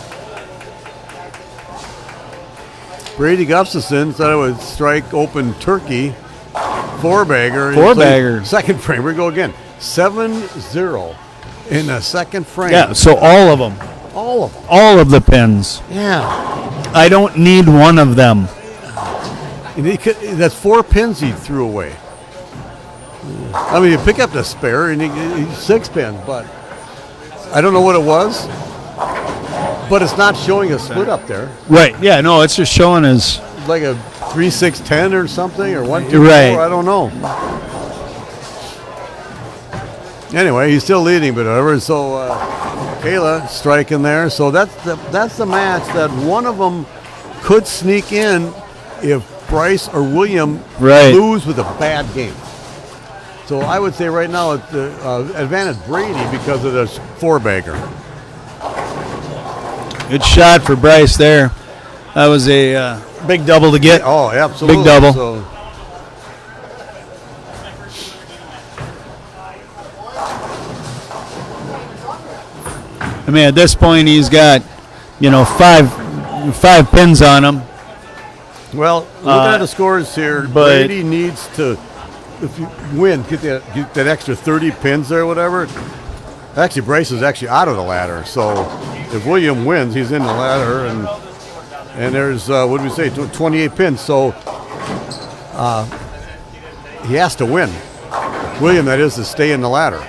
Brady Gustafson said it would strike open turkey. Four-bagger.
Four-bagger.
Second frame. We go again. 7-0 in the second frame.
Yeah, so all of them.
All of them.
All of the pins.
Yeah.
I don't need one of them.
And that's 4 pins he threw away. I mean, you pick up the spare and he's 6 pins, but I don't know what it was. But it's not showing a split up there.
Right. Yeah, no, it's just showing as
Like a 3-6-10 or something, or 1-2-4.
Right.
I don't know. Anyway, he's still leading, but whatever. So Kayla striking there. So that's the match that one of them could sneak in if Bryce or William lose with a bad game. So I would say right now it's advantage Brady because of this 4-bagger.
good shot for Bryce there. That was a big double to get.
Oh, absolutely.
Big double.
So,
I mean, at this point, he's got, five pins on him.
well, looking at the scores here,
but-
Brady needs to, if you win, get that extra 30 pins there or whatever. Actually, Bryce is actually out of the ladder. So if William wins, he's in the ladder. And there's, what did we say, 28 pins. So he has to win. William, that is, to stay in the ladder.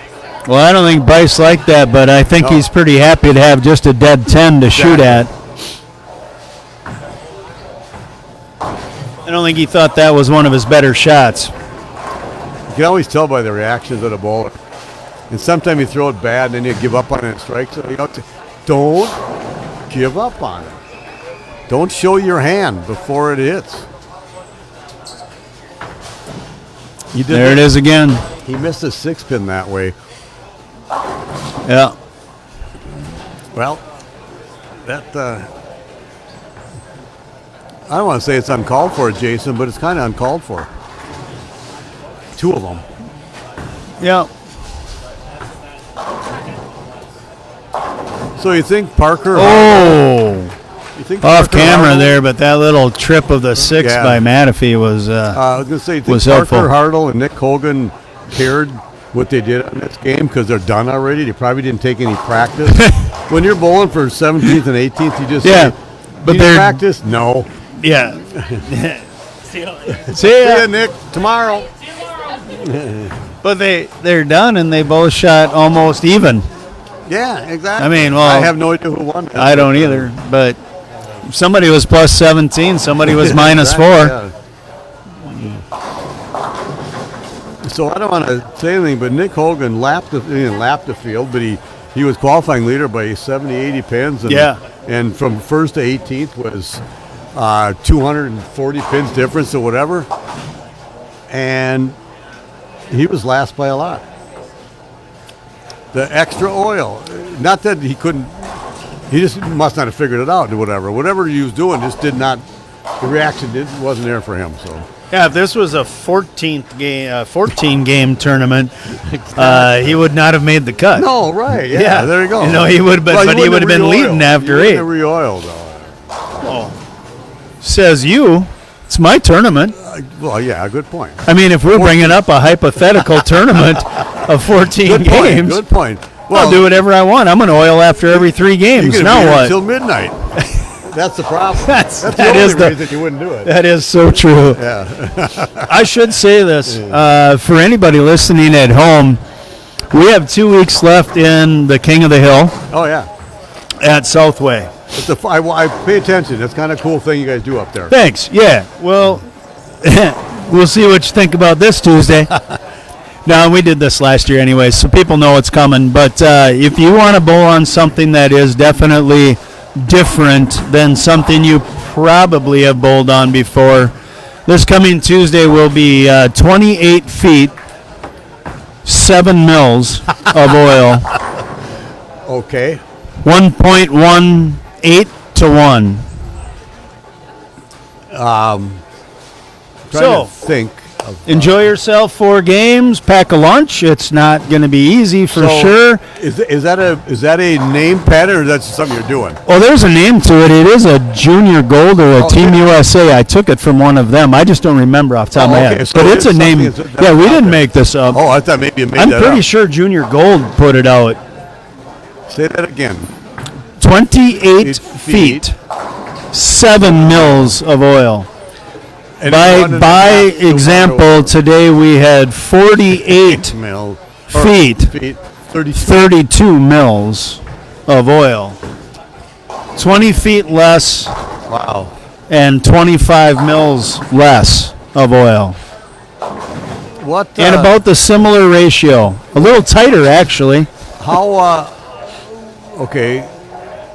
Well, I don't think Bryce liked that, but I think he's pretty happy to have just a dead 10 to shoot at. I don't think he thought that was one of his better shots.
You can always tell by the reactions of the bowler. And sometimes you throw it bad and then you give up on it and strike. So don't give up on it. Don't show your hand before it hits.
There it is again.
He missed a 6-pin that way.
Yeah.
Well, that I don't want to say it's uncalled for, Jason, but it's kind of uncalled for. 2 of them.
Yeah.
So you think Parker?
Oh.
You think
Off
Parker
camera
Hartle-
there, but that little trip of the 6
Yeah.
by Mateffy was
I was going to say, you think
was
Parker
helpful.
Hartle and Nick Hogan cared what they did on this game because they're done already? They probably didn't take any practice. When you're bowling for 17th and 18th, you just
Yeah,
say,
but
"Did you
they're-
practice?" No.
yeah.
See you later.
See
See
ya.
ya, Nick. Tomorrow.
But they're done and they both shot almost even.
Yeah, exactly.
I mean, well,
I have no idea who won that.
I don't either, but somebody was plus 17, somebody was minus 4.
Yeah. So I don't want to say anything, but Nick Hogan lapped the field, but he was qualifying leader by 70, 80 pins. And,
Yeah.
And from 1st to 18th was 240 pins difference or whatever. And he was last by a lot. The extra oil. Not that he couldn't, he just must not have figured it out or whatever. Whatever he was doing just did not, the reaction wasn't there for him. So.
Yeah, if this was a 14 game tournament, he would not have made the cut.
No, right. Yeah, there you go.
He would have been, but he would have been
re-oiled.
leading after
He
8.
wouldn't have re-oiled, though.
Says you. It's my tournament.
Well, yeah, good point.
I mean, if we're bringing up a hypothetical tournament of 14 games,
Good point.
I'll do whatever I want. I'm going to oil after every 3 games. Now what?
Until midnight. That's the problem. That's the
that
only
is the-
reason you wouldn't do it.
That is so true.
Yeah.
I should say this for anybody listening at home. We have 2 weeks left in the King of the Hill
Oh, yeah.
at Southway.
I pay attention. That's kind of cool thing you guys do up there.
Thanks. Yeah. Well, we'll see what you think about this Tuesday. No, we did this last year anyway, so people know it's coming. But if you want to bowl on something that is definitely different than something you probably have bowled on before. This coming Tuesday will be 28 feet, 7 mils of oil,
Okay.
1.18 to 1.
Trying to think.
Enjoy yourself 4 games, pack a lunch. It's not going to be easy for sure.
Is that a name pattern, or that's something you're doing?
Oh, there's a name to it. It is a Junior Gold or a Team USA. I took it from one of them. I just don't remember off the top of my head.
So
but it's a name. Yeah, we didn't make this up.
Oh, I thought maybe you made
I'm
that
pretty
up.
sure Junior Gold put it out.
Say that again.
28 feet, 7 mils of oil.
And
By example, today we had 48 feet, 32 mils of oil. 20 feet less
Wow.
and 25 mils less of oil.
What?
And about the similar ratio. A little tighter, actually.
How? Okay.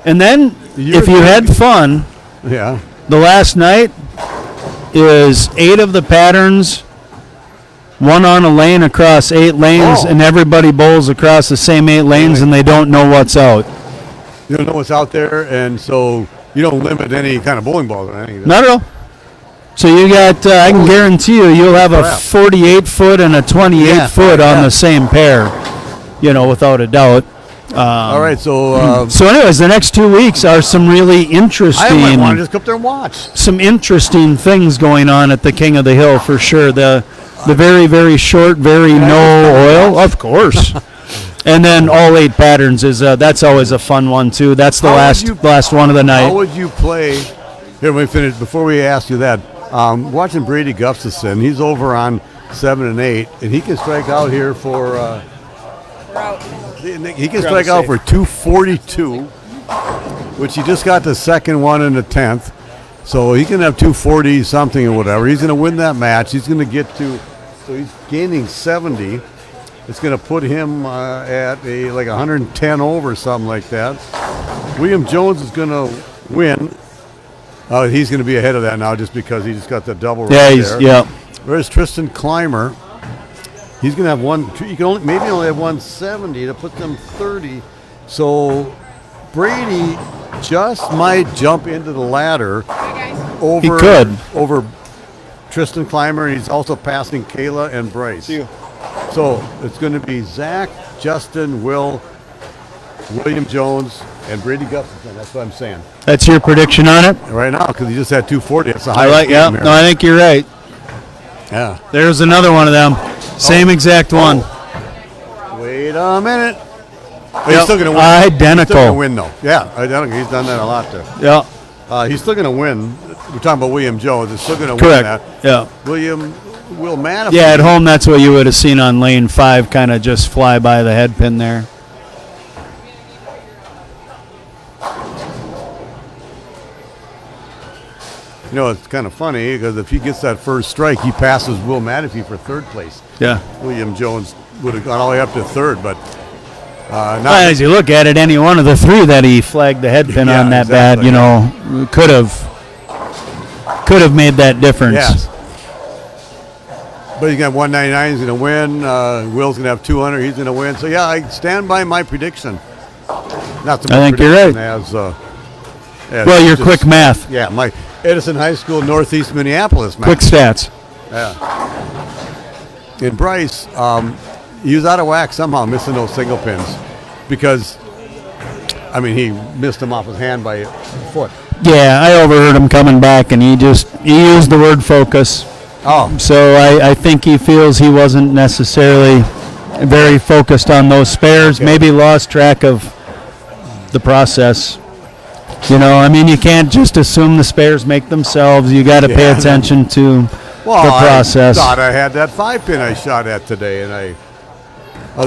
And then, if you had fun,
Yeah.
the last night is 8 of the patterns, 1 on a lane across 8 lanes,
Oh.
and everybody bowls across the same 8 lanes, and they don't know what's out.
You don't know what's out there, and so you don't limit any kind of bowling balls or anything.
Not at all. So you got, I can guarantee you'll have a
crap.
48-foot and a 28-foot on the same pair, without a doubt.
All right, so
So anyways, the next 2 weeks are some really
I might
interesting,
want to just go up there and watch.
some interesting things going on at the King of the Hill for sure. The very, very short, very no oil, of course. And then all 8 patterns is that's always a fun one too. That's the
How would
last
you-
last one of the night.
How would you play? Here, let me finish. Before we ask you that, watching Brady Gustafson, he's over on 7 and 8, and he can strike out here for. He can strike out for 242, which he just got the second one in the 10th. So he can have 240 something or whatever. He's going to win that match. He's going to get to, so he's gaining 70. It's going to put him at like 110 over, something like that. William Jones is going to win. He's going to be ahead of that now just because he just got the double right there.
Yeah.
Whereas Tristan Clymer, he's going to have he can maybe only have 170 to put them 30. So Brady just might jump into the ladder over
He could.
over Tristan Clymer, and he's also passing Kayla and Bryce. So it's going to be Zach, Justin, William Jones, and Brady Gustafson. That's what I'm saying
That's your prediction on it?
right now because he just had 240. That's the
I
highest.
like. Yeah.
game here.
No, I think you're right.
Yeah.
There's another one of them. Same exact one.
Wait a minute. But
Yep.
he's still going to win.
Identical.
He's still going to win, though. Yeah, identical. He's done that a lot there.
Yeah.
He's still going to win. We're talking about William Jones. He's still going to win
Correct.
that.
Yeah.
Will Mateffy.
Yeah, at home, that's what you would have seen on lane 5, kind of just fly by the head pin there.
It's kind of funny because if he gets that first strike, he passes Will Mateffy for 3rd place.
Yeah.
William Jones would have gone all the way up to 3rd, but not.
Well, as you look at it, any one of the 3 that he flagged the head pin
Yeah,
on that
exactly.
bad, could have made that difference.
Yes. But he's got 199. He's going to win. Will's going to have 200. He's going to win. So yeah, I stand by my prediction. Not so much
I think you're
prediction
right.
as
Well, your
just-
quick math,
Yeah, my Edison High School, Northeast Minneapolis match.
quick stats.
Yeah. And Bryce, he was out of whack somehow, missing those single pins because, he missed them off his hand by a foot.
Yeah, I overheard him coming back, and he used the word focus.
Oh,
So I think he feels he wasn't necessarily very focused on those spares.
Okay.
Maybe lost track of the process. You can't just assume the spares make themselves. You got to pay
Yeah.
attention to
well,
the process.
I thought I had that 5-pin I shot at today, and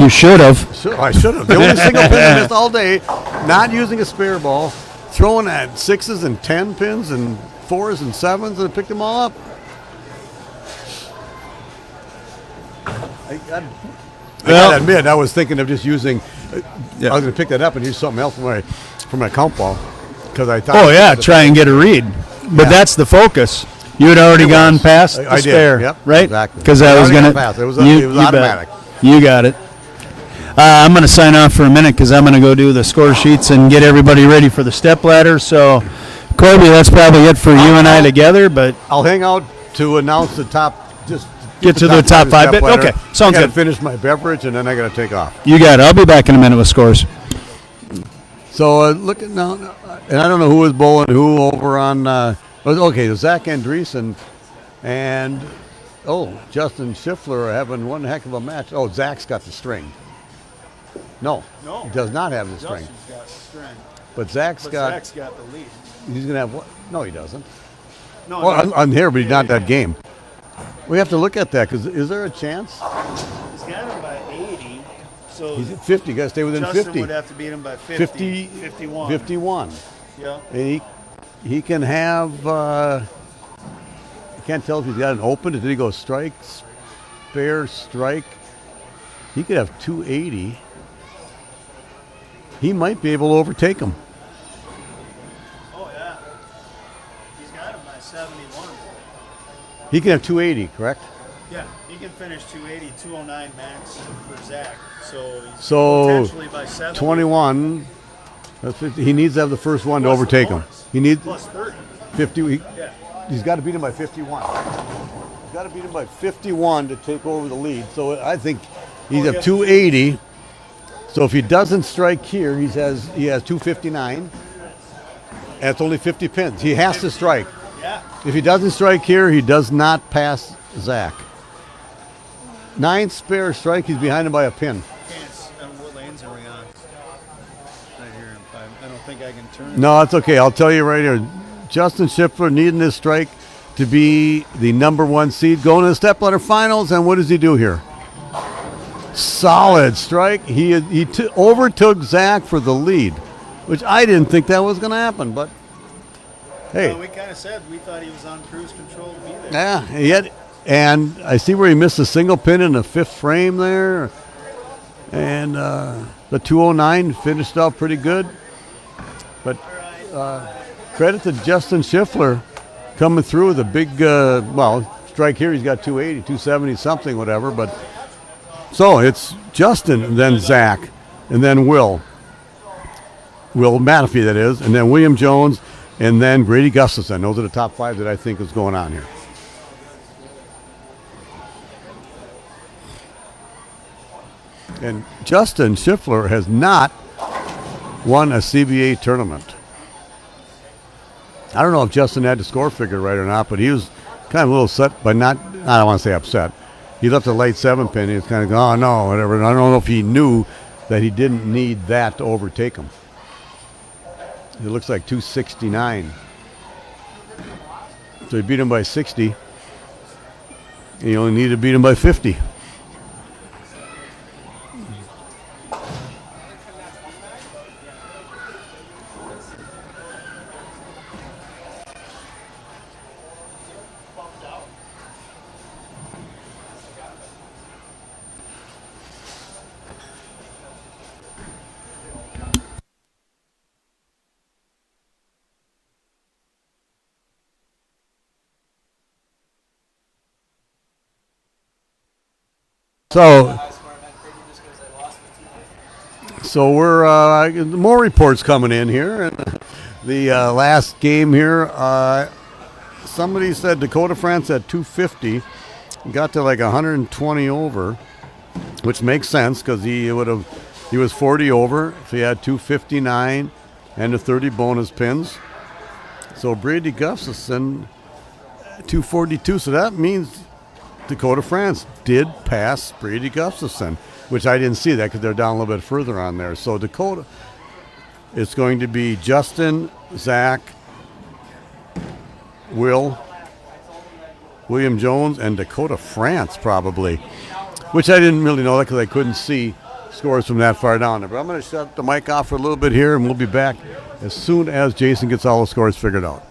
You should have.
I should have. The only single pin I missed all day, not using a spare ball, throwing at 6s and 10 pins and 4s and 7s, and I picked them all up. I gotta admit, I was thinking of just using. I was going to pick that up and use something else for my count ball because I thought.
Oh yeah, try and get a read. But that's the focus. You had already gone past the
I did,
spare,
yep,
right?
exactly.
Because I was going to.
Pass. It was automatic.
You got it. I'm going to sign off for a minute because I'm going to go do the score sheets and get everybody ready for the step ladder. So, Corby, that's probably it for you and I together. But
I'll hang out to announce the top. Just
get to the top five.
Step ladder.
Okay, sounds
I gotta
good.
finish my beverage and then I got to take off.
You got it. I'll be back in a minute with scores.
So look at now, and I don't know who was bowling who over on. Okay, Zach Andresen and Justin Schiffler are having one heck of a match. Oh, Zach's got the string. No, he does not have the string.
Justin's got the string.
But Zach's got
the lead.
He's gonna have what? No, he doesn't.
No,
Well, on here, but he's not that game. We have to look at that because is there a chance?
he's got him by 80. So
He's at 50. Got to stay within
Justin
50.
would have to beat him by 50. 51.
51.
Yeah.
And he can have. I can't tell if he's got an open. Did he go strike, spare, strike? He could have 280. He might be able to overtake him.
Oh, yeah. He's got him by 71.
He can have 280, correct?
Yeah, he can finish 280, 209 max for Zach. So he's
So,
potentially by 70.
21. That's 50. He needs to have the first one to overtake him. He needs
Plus 30.
50.
Yeah.
He's got to beat him by 51. He's got to beat him by 51 to take over the lead. So I think he's at 280. So if he doesn't strike here, he has 259. And it's only 50 pins. He has to strike.
Yeah.
If he doesn't strike here, he does not pass Zach. 9 spare strike. He's behind him by a pin.
What lanes are we on? Right here in 5. I don't think I can turn.
No, it's okay. I'll tell you right here. Justin Schiffler needing this strike to be the number 1 seed going to the stepladder finals. And what does he do here? Solid strike. He overtook Zach for the lead, which I didn't think that was going to happen. But hey,
Well, we kind of said we thought he was on cruise control to be there.
yeah. And I see where he missed a single pin in the 5th frame there. And the 209 finished out pretty good. But credit to Justin Schiffler coming through with a big, strike here. He's got 280, 270 something, whatever. But so it's Justin, and then Zach, and then Will Mateffy, that is, and then William Jones, and then Grady Gustafson. Those are the top 5 that I think is going on here. And Justin Schiffler has not won a CBA tournament. I don't know if Justin had the score figure right or not, but he was kind of a little upset, but I don't want to say upset. He left a late 7 pin. He was kind of going, oh, no, whatever. And I don't know if he knew that he didn't need that to overtake him. It looks like 269. So he beat him by 60. And he only needed to beat him by 50. So we're more reports coming in here, and the last game here. Somebody said Dakota France at 250, got to like 120 over, which makes sense because he was 40 over if he had 259 and the 30 bonus pins. So Brady Gustafson 242. So that means Dakota France did pass Brady Gustafson, which I didn't see that because they're down a little bit further on there. So Dakota, it's going to be Justin, Zach, William Jones, and Dakota France probably, which I didn't really know that because I couldn't see scores from that far down there. But I'm going to shut the mic off for a little bit here, and we'll be back as soon as Jason gets all the scores figured out.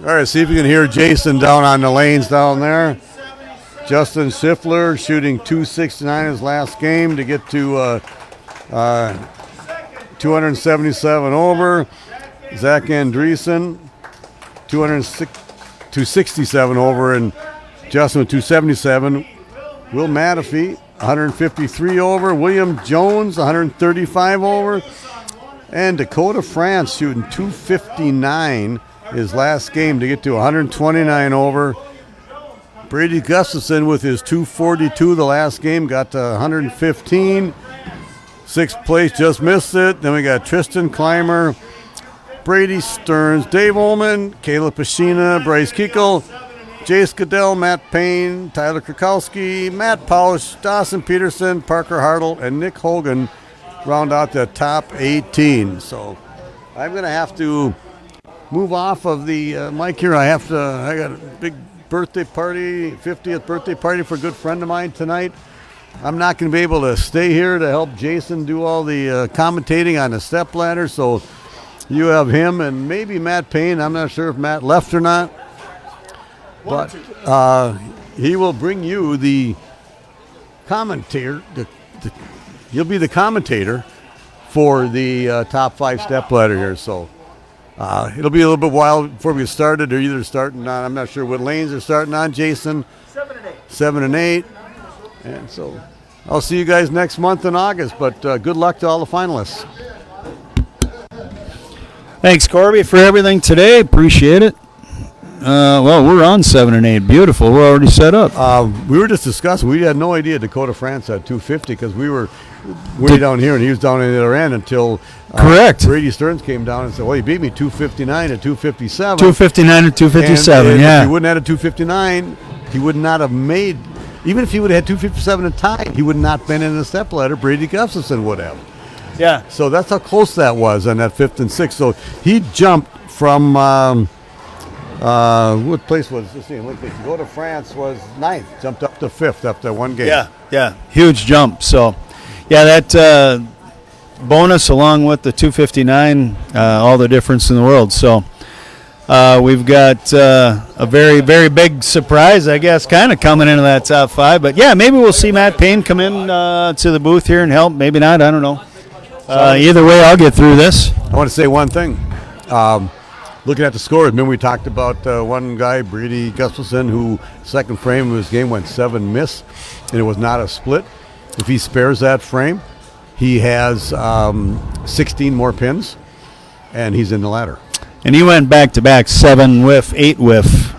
All right, see if you can hear Jason down on the lanes down there. Justin Schiffler shooting 269 his last game to get to 277 over. Zach Andresen, 267 over, and Justin with 277. Will Mateffy, 153 over. William Jones, 135 over. And Dakota France shooting 259 his last game to get to 129 over. Brady Gustafson with his 242 the last game got to 115. Sixth place just missed it. Then we got Tristan Clymer, Brady Stearns, Dave Ullman, Caleb Pashina, Bryce Kickel, Jace Goodell, Matt Payne, Tyler Krakowski, Matt Polish, Dawson Peterson, Parker Hartle, and Nick Hogan round out the top 18. So I'm going to have to move off of the mic here. I got a big birthday party, 50th birthday party for a good friend of mine tonight. I'm not going to be able to stay here to help Jason do all the commentating on the step ladder. So you have him and maybe Matt Payne. I'm not sure if Matt left or not. But he will bring you the commentator. You'll be the commentator for the top 5 step ladder here. So it'll be a little bit while before we get started. They're either starting on, I'm not sure what lanes they're starting on, Jason.
7 and 8.
7 and 8. And so I'll see you guys next month in August. But good luck to all the finalists.
Thanks, Corby, for everything today. Appreciate it. Well, we're on 7 and 8. Beautiful. We're already set up.
We were just discussing. We had no idea Dakota France had 250 because we were way down here and he was down in the other end until
Correct.
Brady Stearns came down and said, well, he beat me 259 and 257.
259 and 257,
and
yeah.
if he wouldn't have had a 259, he would not have made, even if he would have had 257 and tied, he would not have been in the step ladder. Brady Gustafson would have.
Yeah.
So that's how close that was on that 5th and 6th. So he jumped from what place was this? Dakota France was 9th, jumped up to 5th after one game.
Yeah. Huge jump. So, yeah, that bonus along with the 259, all the difference in the world. So we've got a very, very big surprise, I guess, kind of coming into that top 5. But, yeah, maybe we'll see Matt Payne come in to the booth here and help. Maybe not. I don't know. Either way, I'll get through this.
I want to say one thing. Looking at the scores, remember we talked about one guy, Brady Gustafson, who second frame of his game went 7 miss, and it was not a split. If he spares that frame, he has 16 more pins, and he's in the ladder.
And he went back-to-back 7 whiff, 8 whiff.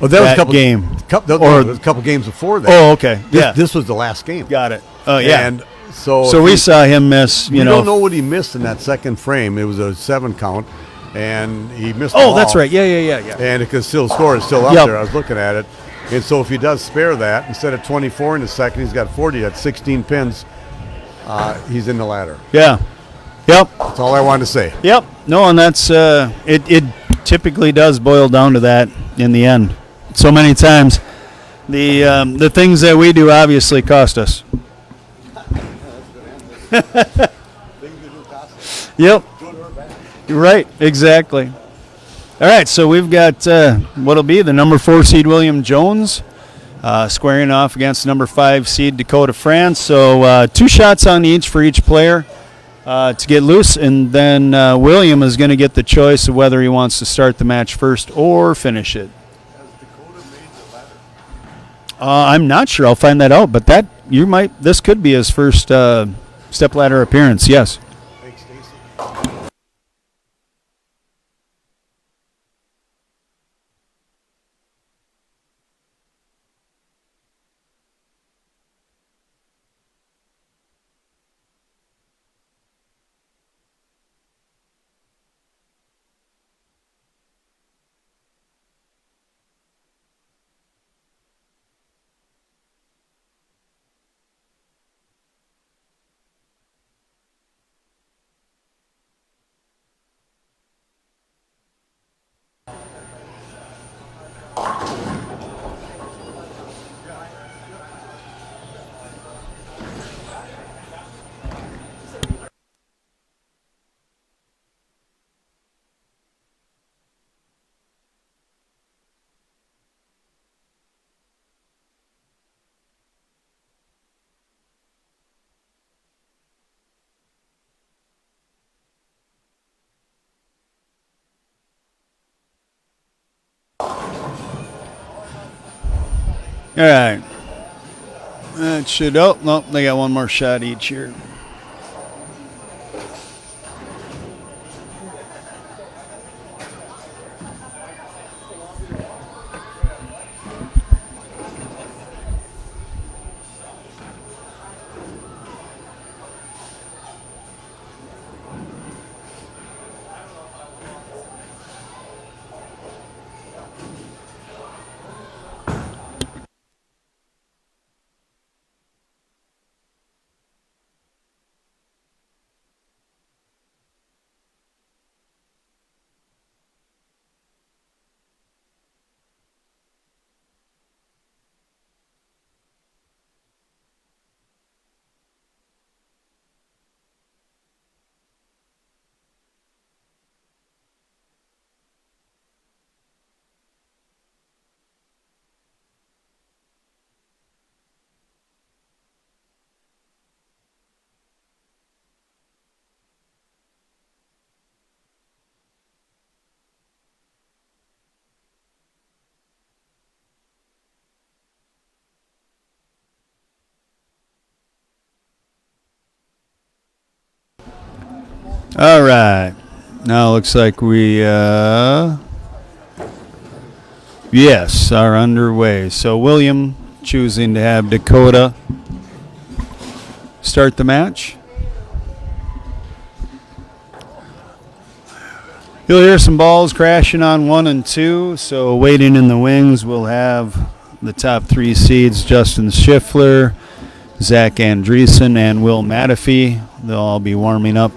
Oh, that was a couple
game.
It was a couple games before that.
Oh, okay.
This was the last game.
Got it. Oh, yeah.
And so
we saw him miss,
you don't know what he missed in that second frame. It was a 7 count. And he missed the ball.
Oh, that's right. Yeah.
And it could still score. It's still up
Yep.
there. I was looking at it. And so if he does spare that, instead of 24 in the second, he's got 40. That's 16 pins. He's in the ladder.
Yeah. Yep.
That's all I wanted to say.
Yep. No, and that's it typically does boil down to that in the end. So many times the things that we do obviously cost us. Yep. You're right, exactly. All right, so we've got what'll be the number 4 seed William Jones squaring off against number 5 seed Dakota France. So 2 shots on each for each player to get loose, and then William is going to get the choice of whether he wants to start the match first or finish it.
Has Dakota made the ladder?
I'm not sure. I'll find that out, but this could be his first step ladder appearance. Yes.
Thanks, Stacy.
All right. That should. Oh, no, they got one more shot each here. All right. Now looks like we, yes, are underway. So William choosing to have Dakota start the match. You'll hear some balls crashing on 1 and 2. So waiting in the wings, we'll have the top 3 seeds, Justin Schiffler, Zach Andresen, and Will Mateffy. They'll all be warming up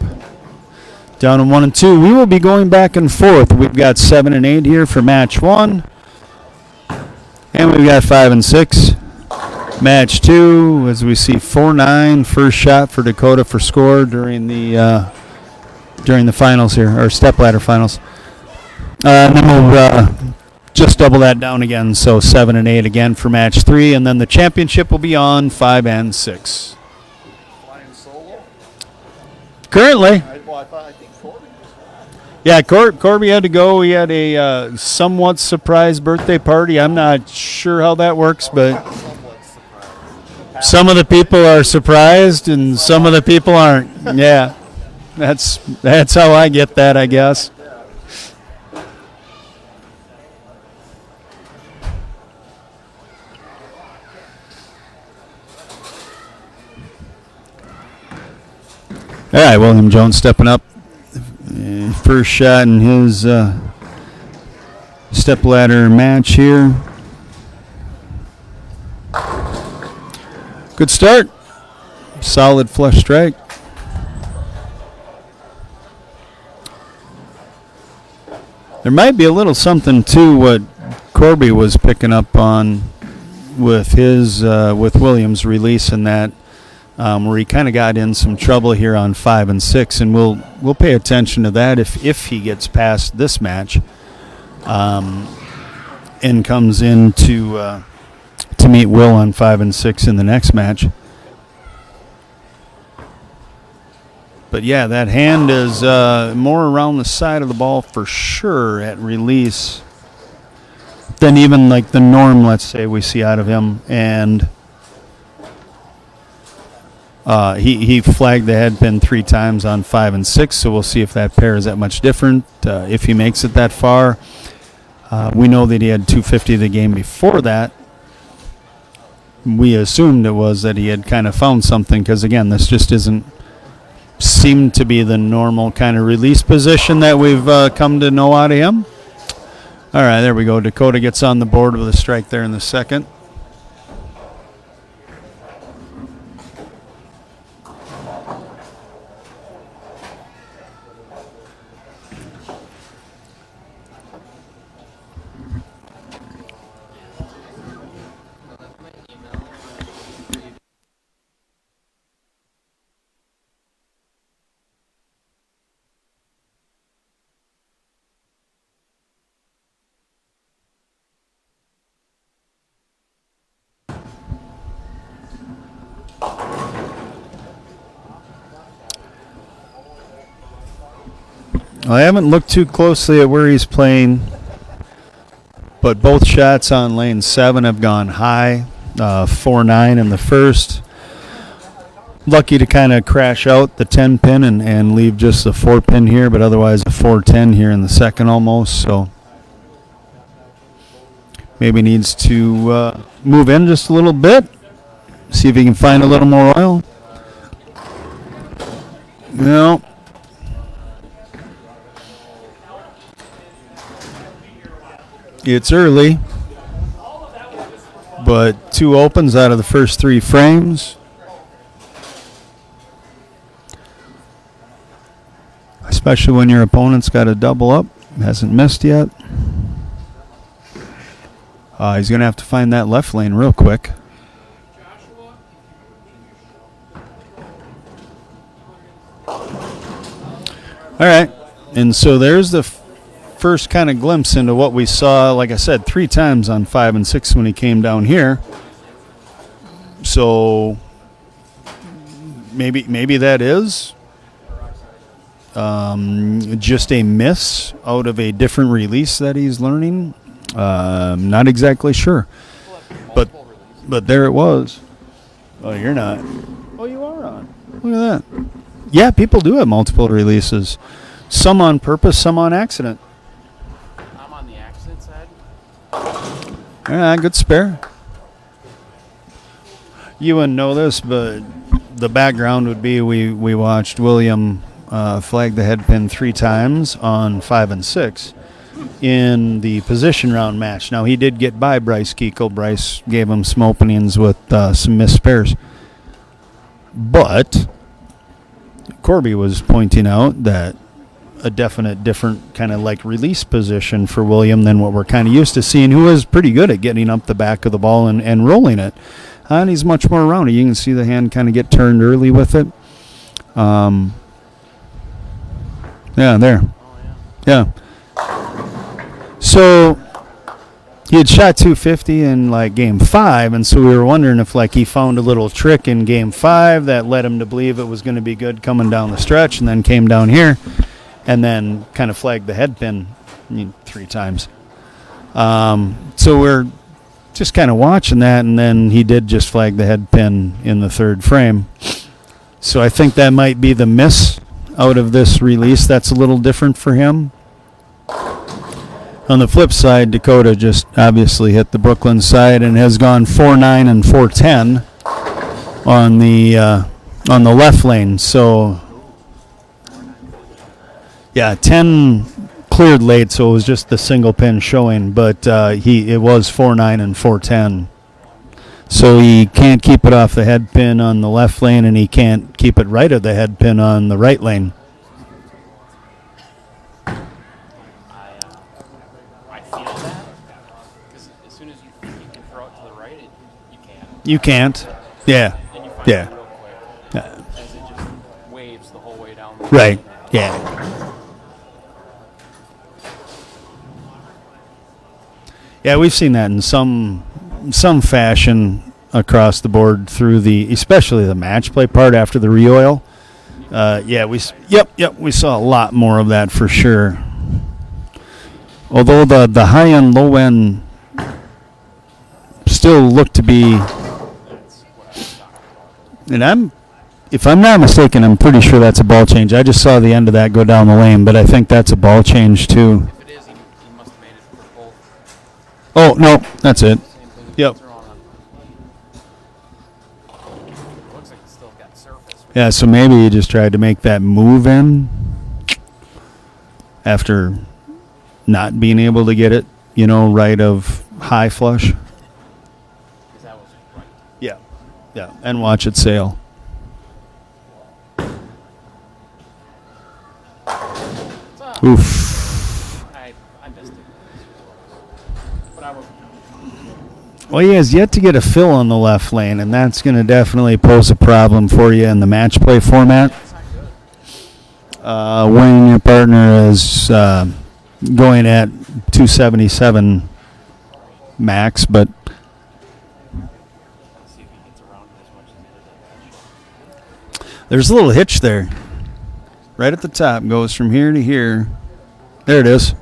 down in 1 and 2. We will be going back and forth. We've got 7 and 8 here for match 1. And we've got 5 and 6. Match 2, as we see 4-9. First shot for Dakota for score during the finals here, or stepladder finals. And then we'll just double that down again. So 7 and 8 again for match 3. And then the championship will be on 5 and 6.
Flying solo?
Currently.
I think Corby was flying.
Yeah, Corby had to go. He had a somewhat surprise birthday party. I'm not sure how that works, but
Somewhat surprised.
some of the people are surprised and some of the people aren't. Yeah, that's how I get that, I guess. All right, William Jones stepping up. First shot in his stepladder match here. Good start. Solid flush strike. There might be a little something to what Corby was picking up on with his with Williams releasing that. Where he kind of got in some trouble here on 5 and 6, and we'll pay attention to that if he gets past this match, and comes in to meet Will on 5 and 6 in the next match. But yeah, that hand is more around the side of the ball for sure at release than even like the norm, let's say, we see out of him, and. He flagged the head pin 3 times on 5 and 6, so we'll see if that pair is that much different. If he makes it that far, we know that he had 250 the game before that. We assumed it was that he had kind of found something because, again, this just isn't seemed to be the normal kind of release position that we've come to know out of him. All right, there we go. Dakota gets on the board with a strike there in the second. I haven't looked too closely at where he's playing, but both shots on lane 7 have gone high, 4-9 in the first. Lucky to kind of crash out the 10 pin and leave just the 4 pin here, but otherwise a 4-10 here in the second almost. So maybe needs to move in just a little bit, see if he can find a little more oil. No. It's early, but 2 opens out of the first 3 frames. Especially when your opponent's got a double up, hasn't missed yet. He's going to have to find that left lane real quick. All right, and so there's the first kind of glimpse into what we saw, like I said, 3 times on 5 and 6 when he came down here. So maybe that is just a miss out of a different release that he's learning. Not exactly sure, but there it was. Oh, you're not. Oh, you are on. Look at that. Yeah, people do have multiple releases. Some on purpose, some on accident.
I'm on the accident side.
Yeah, good spare. You wouldn't know this, but the background would be we watched William flag the head pin 3 times on 5 and 6 in the position round match. Now, he did get by Bryce Kiekel. Bryce gave him some openings with some missed spares. But Corby was pointing out that a definite different kind of like release position for William than what we're kind of used to seeing, who is pretty good at getting up the back of the ball and rolling it. And he's much more rounded. You can see the hand kind of get turned early with it. Yeah, there. Yeah. So he had shot 250 in like game 5, and so we were wondering if like he found a little trick in game 5 that led him to believe it was going to be good coming down the stretch, and then came down here and then kind of flagged the head pin 3 times. So we're just kind of watching that, and then he did just flag the head pin in the 3rd frame. So I think that might be the miss out of this release. That's a little different for him. On the flip side, Dakota just obviously hit the Brooklyn side and has gone 4-9 and 4-10 on the left lane. So yeah, 10 cleared late, so it was just the single pin showing, but it was 4-9 and 4-10. So he can't keep it off the head pin on the left lane, and he can't keep it right of the head pin on the right lane.
I feel that because as soon as you think you can throw it to the right, you can't.
You can't. Yeah.
And you find
Yeah.
it real quick as it just waves the whole way down. The
Right.
lane.
Yeah. Yeah, we've seen that in some fashion across the board through especially the match play part after the re-oil. We saw a lot more of that for sure. Although the high end, low end still look to be, and if I'm not mistaken, I'm pretty sure that's a ball change. I just saw the end of that go down the lane, but I think that's a ball change too.
If it is, he must have made it for both.
Oh, no, that's it.
Same thing.
Yep.
Thrown on. Looks like it's still got surface.
Yeah, so maybe he just tried to make that move in after not being able to get it, right of high flush.
Because that was right.
Yeah, and watch it sail. Oof.
I missed it. But I was.
Well, he has yet to get a fill on the left lane, and that's going to definitely pose a problem for you in the match play format.
That's not good.
When your partner is going at 277 max, but
Let's see if he gets around it as much as he did that.
there's a little hitch there. Right at the top, goes from here to here. There it is.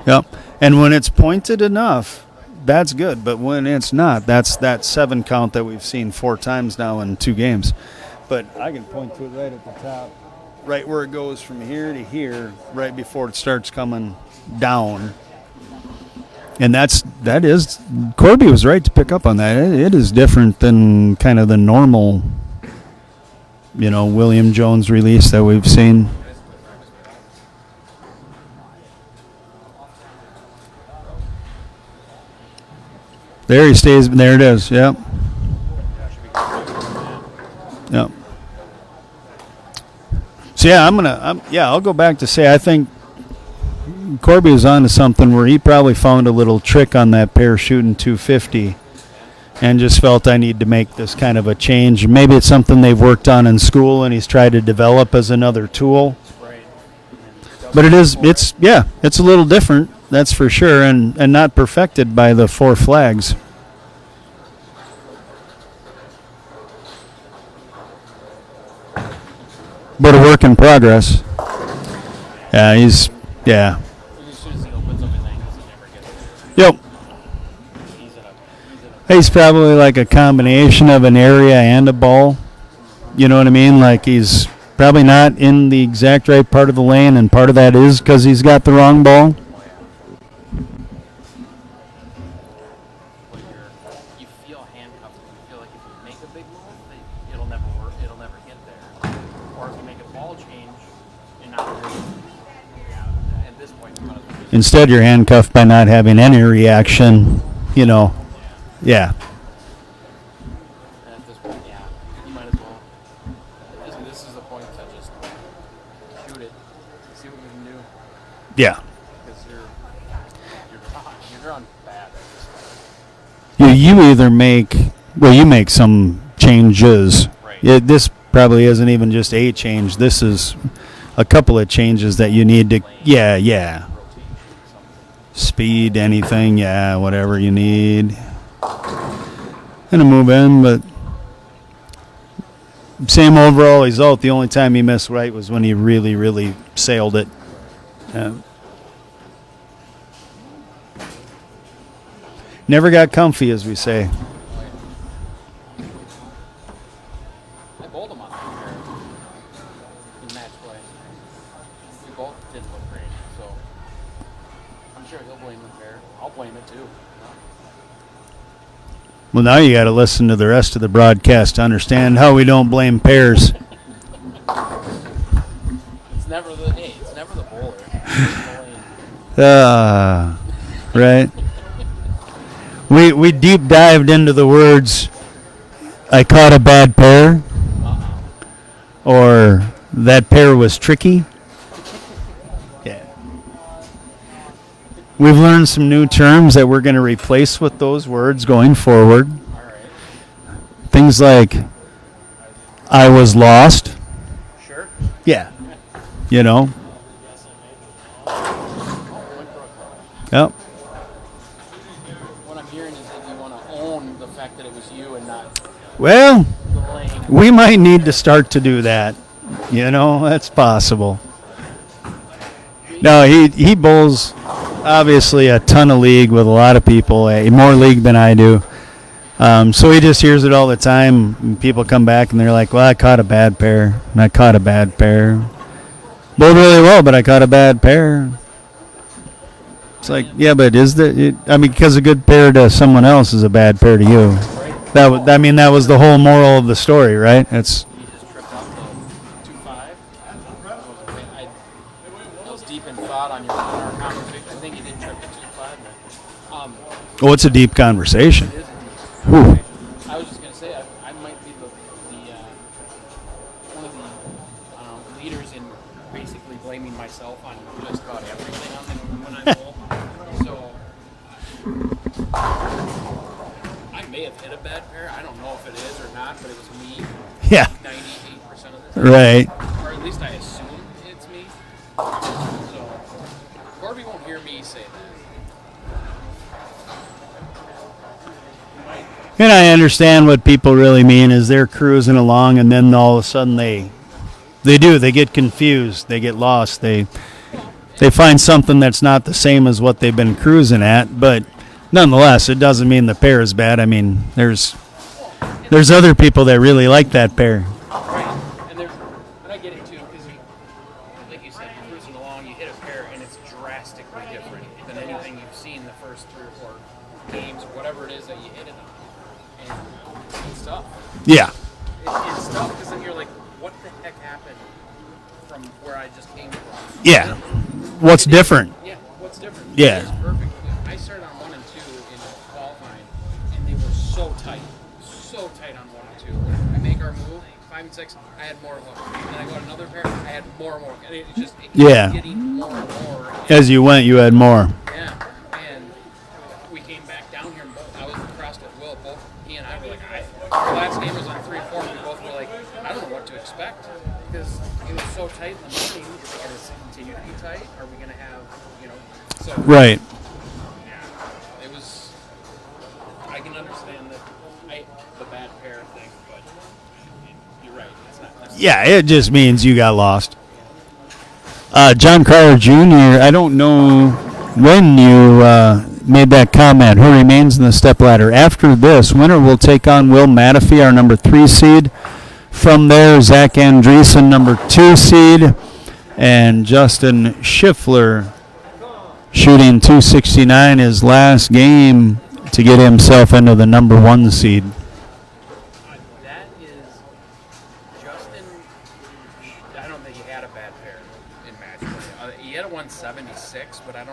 Yep. And when it's pointed enough, that's good. But when it's not, that's that 7 count that we've seen 4 times now in 2 games. But I can point to it right at the top, right where it goes from here to here, right before it starts coming down. And that is, Corby was right to pick up on that. It is different than kind of the normal, William Jones release that we've seen. There he stays. There it is. Yep. Yep. So yeah, I'll go back to say I think Corby was on to something where he probably found a little trick on that pair shooting 250 and just felt I need to make this kind of a change. Maybe it's something they've worked on in school and he's tried to develop as another tool.
Right.
But it's a little different, that's for sure, and not perfected by the 4 flags. But a work in progress. Yeah,
As soon as he opens up his ankles, he never gets it.
Yep. He's probably like a combination of an area and a ball. You know what I mean? Like he's probably not in the exact right part of the lane, and part of that is because he's got the wrong ball.
You feel handcuffed. You feel like if you make a big move, it'll never work. It'll never get there. Or if you make a ball change, you're not really, at this point.
Instead, you're handcuffed by not having any reaction. Yeah.
And at this point, you might as well. This is the point to just shoot it, see what you can do.
Yeah.
Because you're drawn bad at this point.
You either you make some changes.
Right.
This probably isn't even just a change. This is a couple of changes that you need to. Yeah. Speed, anything, whatever you need. And a move in, but same overall result. The only time he missed right was when he really, really sailed it. Never got comfy, as we say.
I bowled him on that pair in match play. We both didn't look great, so I'm sure he'll blame the pair. I'll blame it too.
Well, now you got to listen to the rest of the broadcast to understand how we don't blame pairs.
It's never the bowler. It's the lane.
Right. We deep dived into the words, I caught a bad pair, or that pair was tricky. Yeah. We've learned some new terms that we're going to replace with those words going forward.
All right.
Things like, I was lost.
Sure.
Yeah. Yep.
What I'm hearing is that you want to own the fact that it was you and not
Well,
the lane.
we might need to start to do that. That's possible. No, he bowls obviously a ton of league with a lot of people, more league than I do. So he just hears it all the time. And people come back and they're like, well, I caught a bad pair. And I caught a bad pair. Bowled really well, but I caught a bad pair. It's like, yeah, but because a good pair to someone else is a bad pair to you. That was the whole moral of the story, right?
You just tripped out the 2-5. I was deep in thought on our conversation. I think you did trip the 2-5.
Oh, it's a deep conversation.
It is.
Whew.
I was just gonna say I might be the one of the leaders in basically blaming myself on just about everything when I bowl. So I may have hit a bad pair. I don't know if it is or not, but it was me.
Yeah.
98% of the time.
Right.
Or at least I assume it's me. So Corby won't hear me say that.
And I understand what people really mean is they're cruising along and then all of a sudden they get confused, they get lost,
And
they find something that's not the same as what they've been cruising at. But nonetheless, it doesn't mean the pair is bad. I mean, there's other people that really like that pair.
Right. And I get it too, because like you said, you're cruising along, you hit a pair, and it's drastically different than anything you've seen the first 3 or 4 games, or whatever it is that you hit it on. And it's tough.
Yeah.
It's tough because then you're like, what the heck happened from where I just came from?
Yeah. What's different?
Yeah, what's different?
Yeah.
It's perfect. I started on 1 and 2 in qualifying, and they were so tight on 1 and 2. When I make our move, 5 and 6, I had more hook. And then I got another pair, I had more. And it kept getting more and more.
As you went, you had more.
Yeah, and we came back down here, and I was across with Will. Both he and I were like, our last game was on 3-4, and we both were like, I don't know what to expect, because it was so tight in the morning. Is it going to continue to be tight? Are we going to have, so
Right.
yeah, it was. I can understand the bad pair thing, but you're right. It's not necessarily.
Yeah, it just means you got lost. John Carter Jr., I don't know when you made that comment. Who remains in the stepladder? After this, winner will take on Will Mateffy, our number 3 seed. From there, Zach Andresen, number 2 seed. And Justin Schiffler shooting .269 his last game to get himself into the number 1 seed.
That is Justin. I don't think he had a bad pair in Matchplay. He had a 176, but I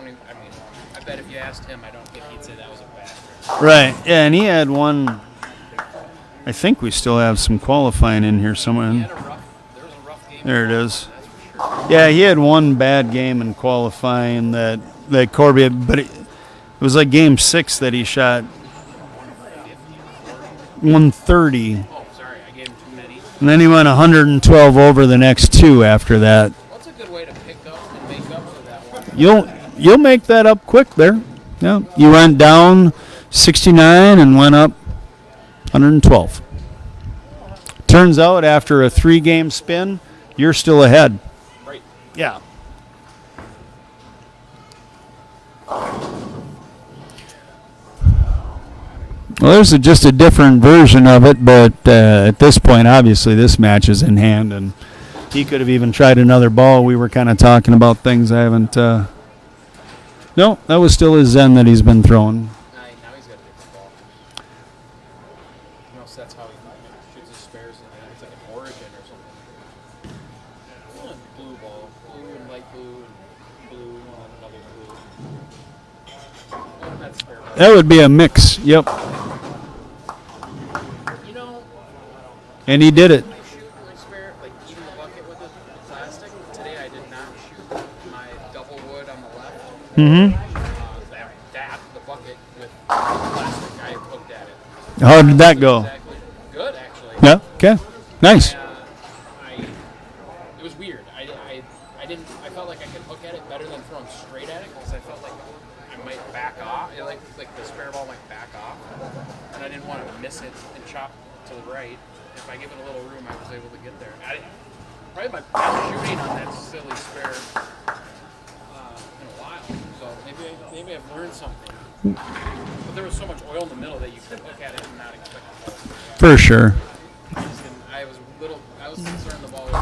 bet if you asked him, I don't think he'd say that was a bad pair.
Right, yeah, and he had one. I think we still have some qualifying in here somewhere.
There was a rough game.
There it is. Yeah, he had one bad game in qualifying that Corby, but it was like game 6 that he shot 130.
Oh, sorry, I gave him too many.
And then he went 112 over the next 2 after that.
What's a good way to pick up and make up for that one?
You'll make that up quick there. Yeah, you went down 69 and went up 112. Turns out after a 3-game spin, you're still ahead.
Right.
Yeah. Well, there's just a different version of it, but at this point, obviously, this match is in hand, and he could have even tried another ball. We were kind of talking about things I haven't. No, that was still his Zen that he's been throwing.
Now he's got a different ball. So that's how he shoots his spares in there. It's like an Origin or something. Blue ball. Blue and light blue and blue and another blue. Oh, that's spare ball.
That would be a mix. Yep. And he did it.
I shoot my spare, like even the bucket with the plastic. Today I did not shoot my double wood on the left.
Mm-hmm.
The bucket with plastic. I hooked at it.
How did that go?
Exactly. Good, actually.
Yeah. Okay. Nice.
It was weird. I felt like I could hook at it better than throwing straight at it, because I felt like I might back off. Like the spare ball might back off, and I didn't want to miss it and chop to the right. If I give it a little room, I was able to get there. Probably my best shooting on that silly spare in a while. So maybe I've learned something. But there was so much oil in the middle that you could look at it and not expect the ball.
For sure.
I was concerned the ball would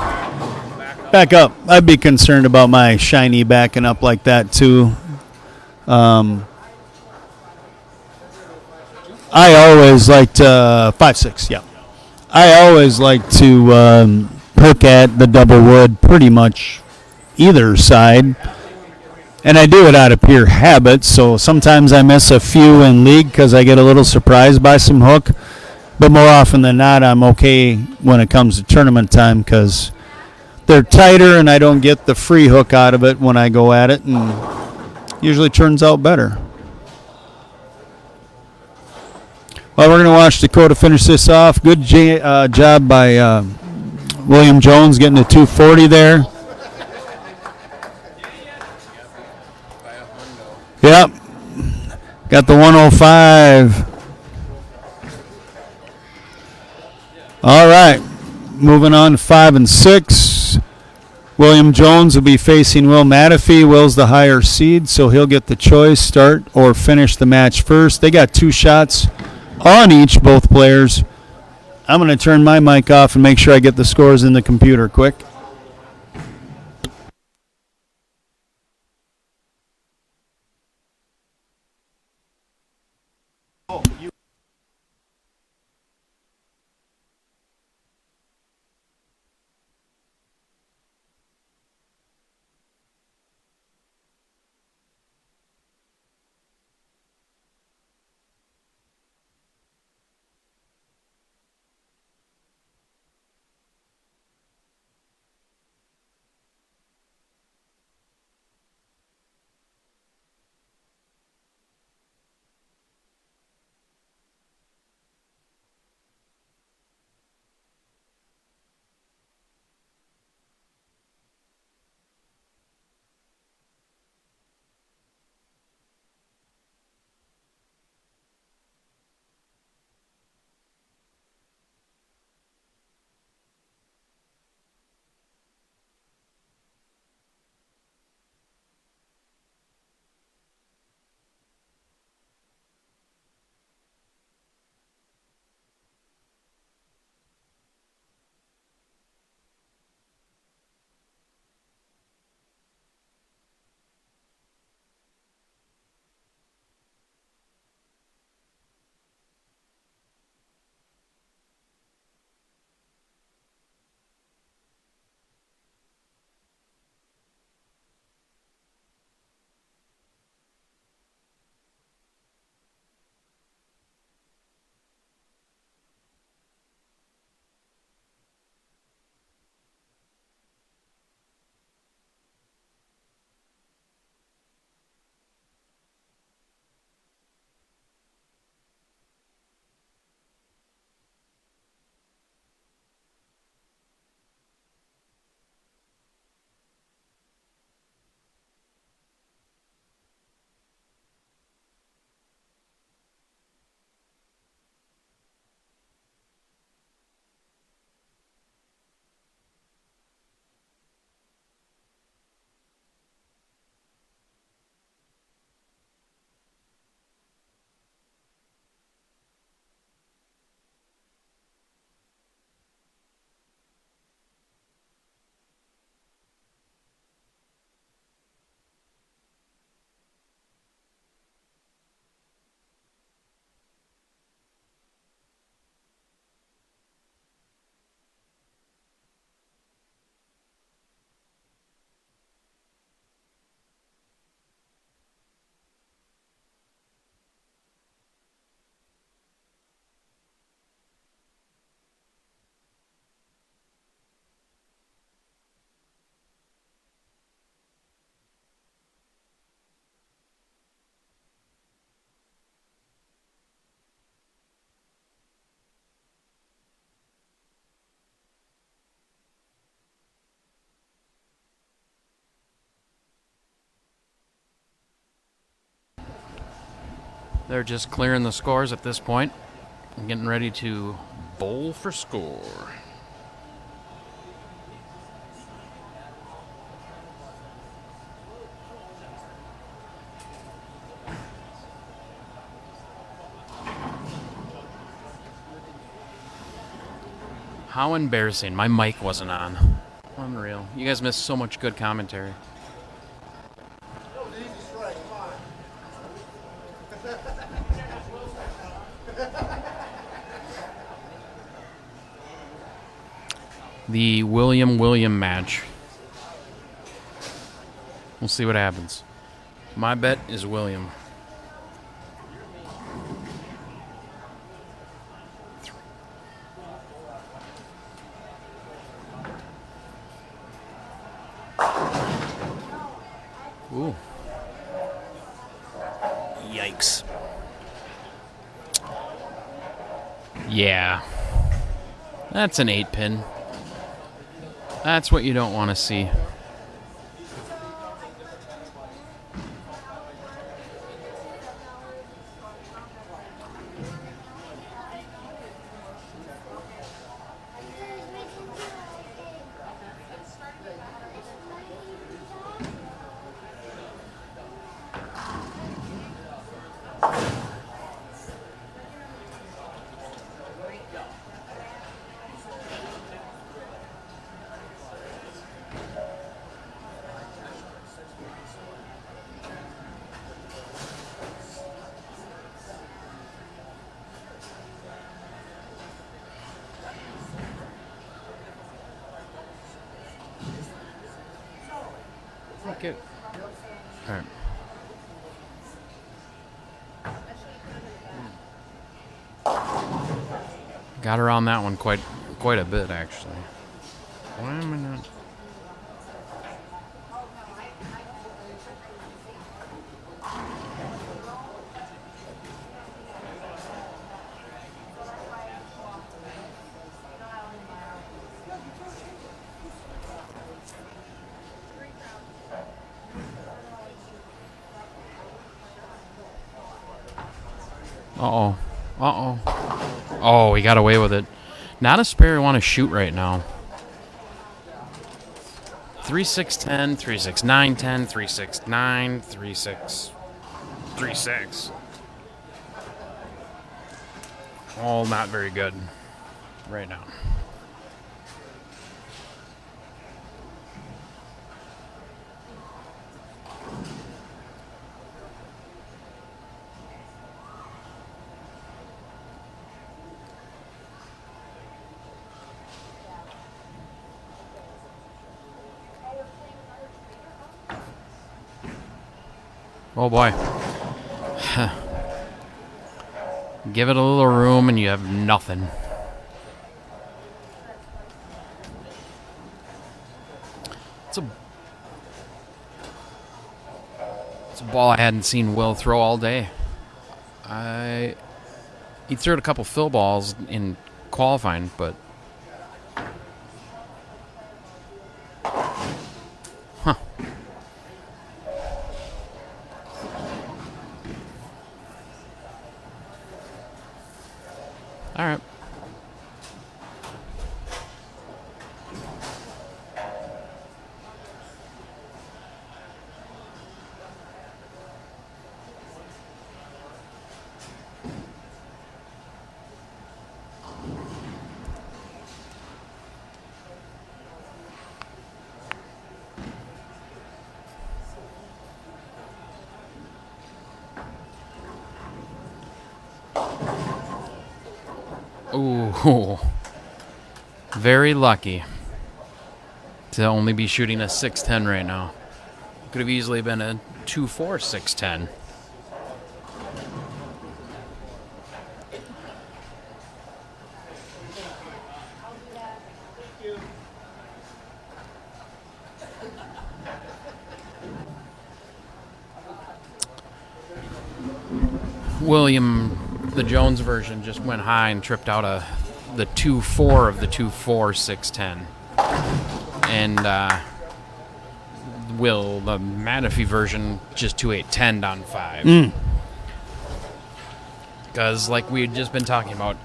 back up.
Back up. I'd be concerned about my shiny backing up like that too. I always liked 5.6. Yeah. I always like to hook at the double wood pretty much either side. And I do it out of pure habit, so sometimes I miss a few in league because I get a little surprised by some hook. But more often than not, I'm okay when it comes to tournament time because they're tighter and I don't get the free hook out of it when I go at it, and usually turns out better. Well, we're going to watch Dakota finish this off. Good job by William Jones getting to 240 there. Yep. Got the 105. All right. Moving on to 5 and 6. William Jones will be facing Will Mateffy. Will's the higher seed, so he'll get the choice, start or finish the match first. They got 2 shots on each, both players. I'm going to turn my mic off and make sure I get the scores in the computer quick.
They're just clearing the scores at this point and getting ready to bowl for score. How embarrassing. My mic wasn't on. Unreal. You guys missed so much good commentary. The William match. We'll see what happens. My bet is William. Ooh. Yikes. Yeah. That's an 8-pin. That's what you don't want to see. it. All right. Got around that one quite a bit, actually. Why am I not? Uh-oh. Uh-oh. Oh, he got away with it. Not a spare I want to shoot right now. 3-6-10, 3-6-9-10, 3-6-9, 3-6, 3-6. All not very good right now. Oh boy. Give it a little room and you have nothing. It's a ball I hadn't seen Will throw all day. He threw a couple fill balls in qualifying, but all right. Ooh, very lucky to only be shooting a 6-10 right now. Could have easily been a 2-4 6-10. William, the Jones version, just went high and tripped out the 2-4 of the 2-4 6-10. And Will, the Mateffy version, just 2-8-10 down 5. Because, like we had just been talking about,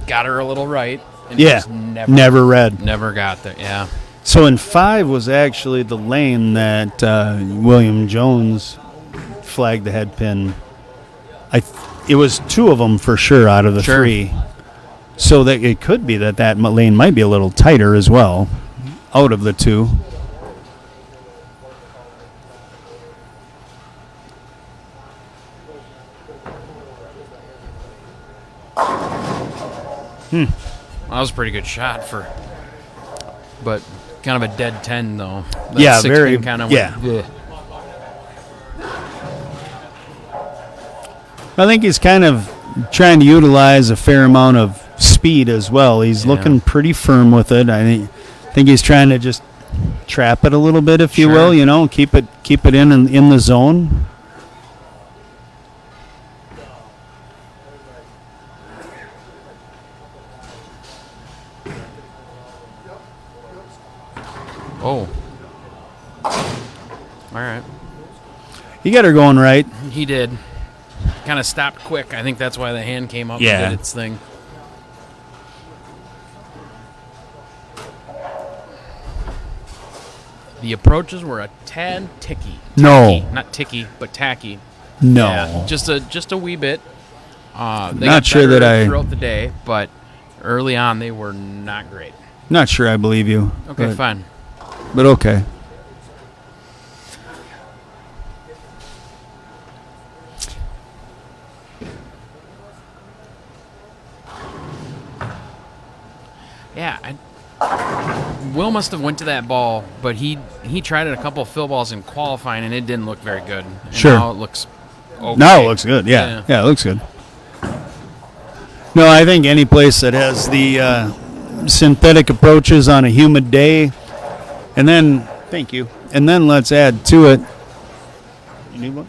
got her a little right. And just
never read.
Never got there, yeah.
So in 5 was actually the lane that William Jones flagged the head pin. It was 2 of them for sure out of the 3. So that it could be that lane might be a little tighter as well out of the 2.
That was a pretty good shot but kind of a dead 10 though. That
very
kind of
yeah. I think he's kind of trying to utilize a fair amount of speed as well. He's looking pretty firm with it. I think he's trying to just trap it a little bit, if you will. You know, keep it in the zone.
Oh. All right.
He got her going right.
He did. Kind of stopped quick. I think that's why the hand came up and did its thing. The approaches were a tad ticky.
No.
Not ticky, but tacky.
No.
Yeah, just a wee bit. They
not sure that
throughout the day, but early on they were not great.
Not sure I believe you.
Okay, fine.
But okay.
Yeah, Will must have went to that ball, but he tried it a couple of fill balls in qualifying, and it didn't look very good. And
Sure.
Now it looks okay.
Now it looks good. Yeah, it looks good. No, I think any place that has the synthetic approaches on a humid day, and then thank you, and then let's add to it. You need one?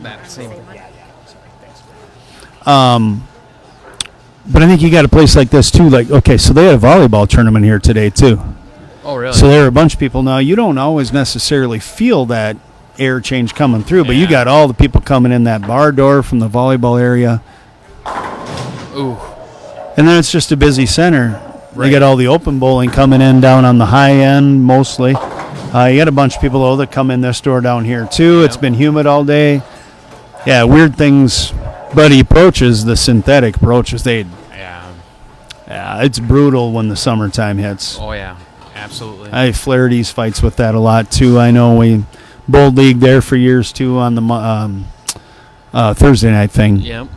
That same.
But I think you got a place like this too. Like, okay, so they had a volleyball tournament here today too.
Oh, really?
So there are a bunch of people now. You don't always necessarily feel that air change coming through, but you
Yeah.
got all the people coming in that bar door from the volleyball area.
Ooh.
And then it's just a busy center.
Right.
You got all the open bowling coming in down on the high end mostly. You got a bunch of people though that come in this door down here too. It's
Yep.
been humid all day. Yeah, weird things. But he approaches the synthetic approaches. Yeah, it's brutal when the summertime hits.
Oh, yeah. Absolutely.
I Flaherty's fights with that a lot too. I know we bowled league there for years too on the Thursday night thing.
Yep.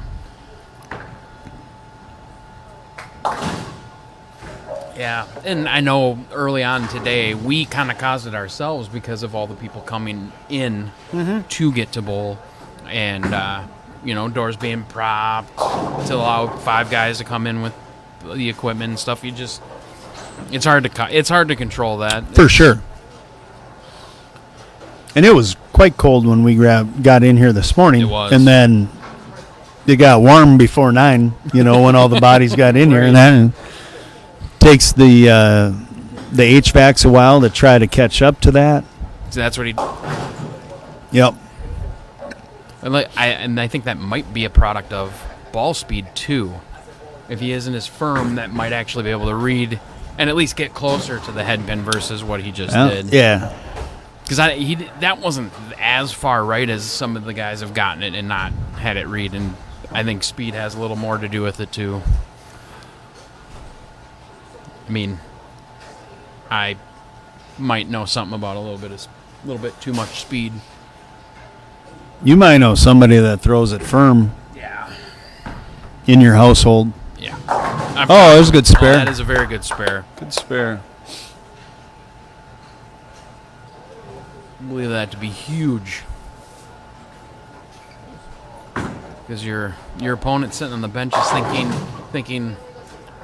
Yeah, and I know early on today we kind of caused it ourselves because of all the people coming in to get to bowl, and doors being propped to allow 5 guys to come in with the equipment and stuff. It's hard to control that
For sure. And it was quite cold when we got in here this morning.
It was.
And then it got warm before 9, when all the bodies got in here. And that takes the HVACs a while to try to catch up to that.
So that's what he.
Yep.
And I think that might be a product of ball speed too. If he isn't as firm, that might actually be able to read and at least get closer to the head pin versus what he just did.
Yeah.
Because that wasn't as far right as some of the guys have gotten it and not had it read. And I think speed has a little more to do with it too. I mean, I might know something about a little bit too much speed.
You might know somebody that throws it firm
Yeah.
in your household.
Yeah.
Oh, there's a good spare.
That is a very good spare.
Good spare.
I believe that to be huge. Because your opponent sitting on the bench is thinking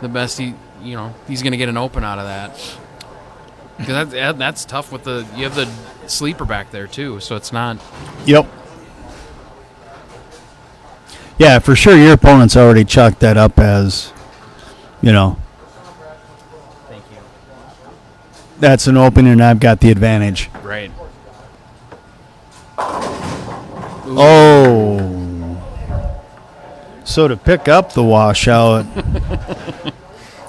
the best he's going to get an open out of that. Because that's tough with you have the sleeper back there too, so it's not.
Yep. Yeah, for sure your opponent's already chalked that up as,
Thank you.
that's an open and I've got the advantage.
Right.
Oh. So to pick up the washout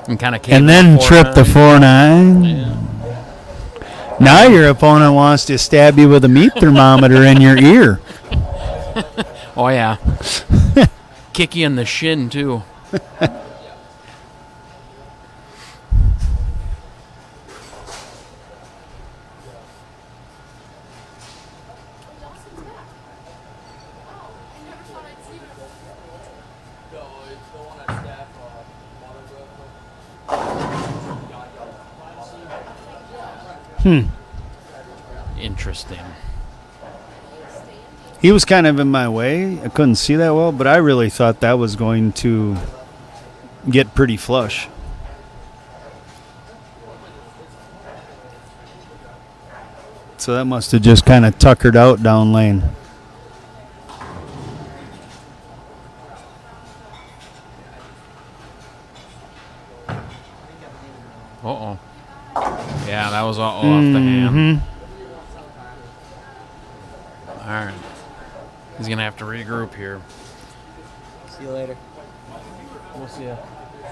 And kind of
and then trip the 4-9.
Yeah.
Now your opponent wants to stab you with a meat thermometer in your ear.
Oh yeah. Kick you in the shin too. Interesting.
He was kind of in my way. I couldn't see that well, but I really thought that was going to get pretty flush. So that must have just kind of tuckered out down lane.
Uh-oh. Yeah, that was off the hand. All right. He's going to have to regroup here.
See you later.
We'll see you.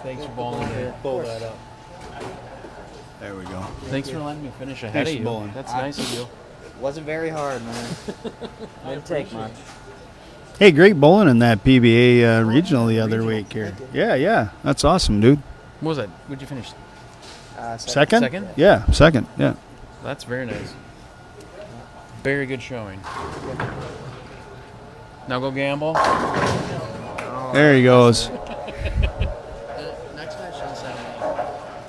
Thanks for bowling today.
Pull that up.
There we go.
Thanks for letting me finish ahead
Thanks
of
for
you.
bowling.
That's nice of you.
Wasn't very hard, man. Didn't take much.
Hey, great bowling in that PBA regional the other week here. Yeah. That's awesome, dude.
What was that? What'd you finish?
Second?
Second?
Yeah, second. Yeah.
That's very nice. Very good showing. Now go gamble.
There he goes.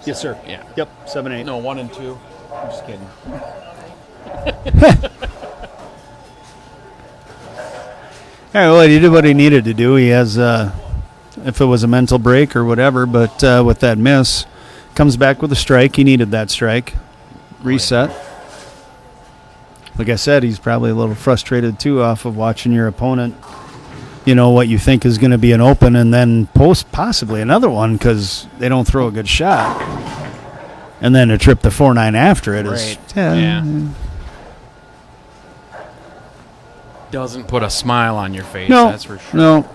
Yes, sir.
Yeah.
Yep, 7-8.
No, 1 and 2. I'm just kidding.
All right, well, he did what he needed to do. He has, if it was a mental break or whatever, but with that miss, comes back with a strike. He needed that strike. Reset. Like I said, he's probably a little frustrated, too, off of watching your opponent, what you think is going to be an open and then possibly another one because they don't throw a good shot. And then to trip the 4-9 after it is...
Right. Yeah. Doesn't put a smile on your face,
No,
that's for sure.
no.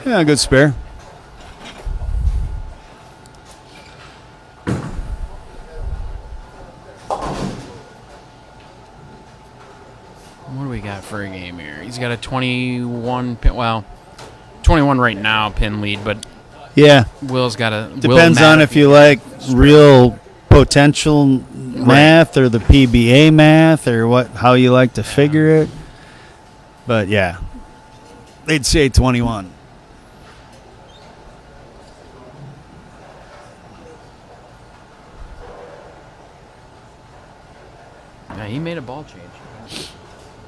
Yeah, good spare.
What do we got for a game here? He's got a 21 pin, 21 right now pin lead, but
Yeah.
Will's got a...
Depends on if you like real potential math or the PBA math or how you like to figure it. But, yeah. They'd say 21.
Yeah, he made a ball change.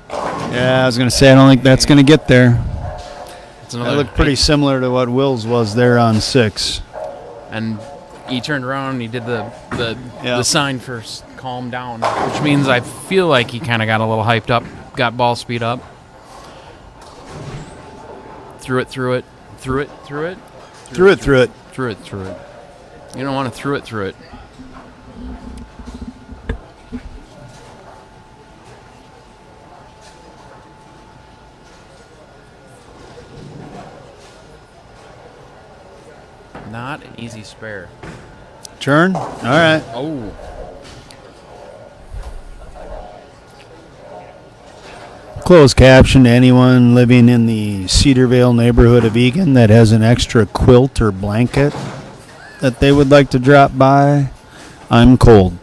Yeah, I was going to say, I don't think that's going to get there.
It's
That
another
looked pretty similar to what Will's was there on 6.
And he turned around and he did the
Yeah.
sign for calm down, which means I feel like he kind of got a little hyped up, got ball speed up. Threw it.
Threw it.
You don't want to through it. Not an easy spare.
Turn. All right.
Oh.
Closed caption to anyone living in the Cedarvale neighborhood of Eagan that has an extra quilt or blanket that they would like to drop by. I'm cold.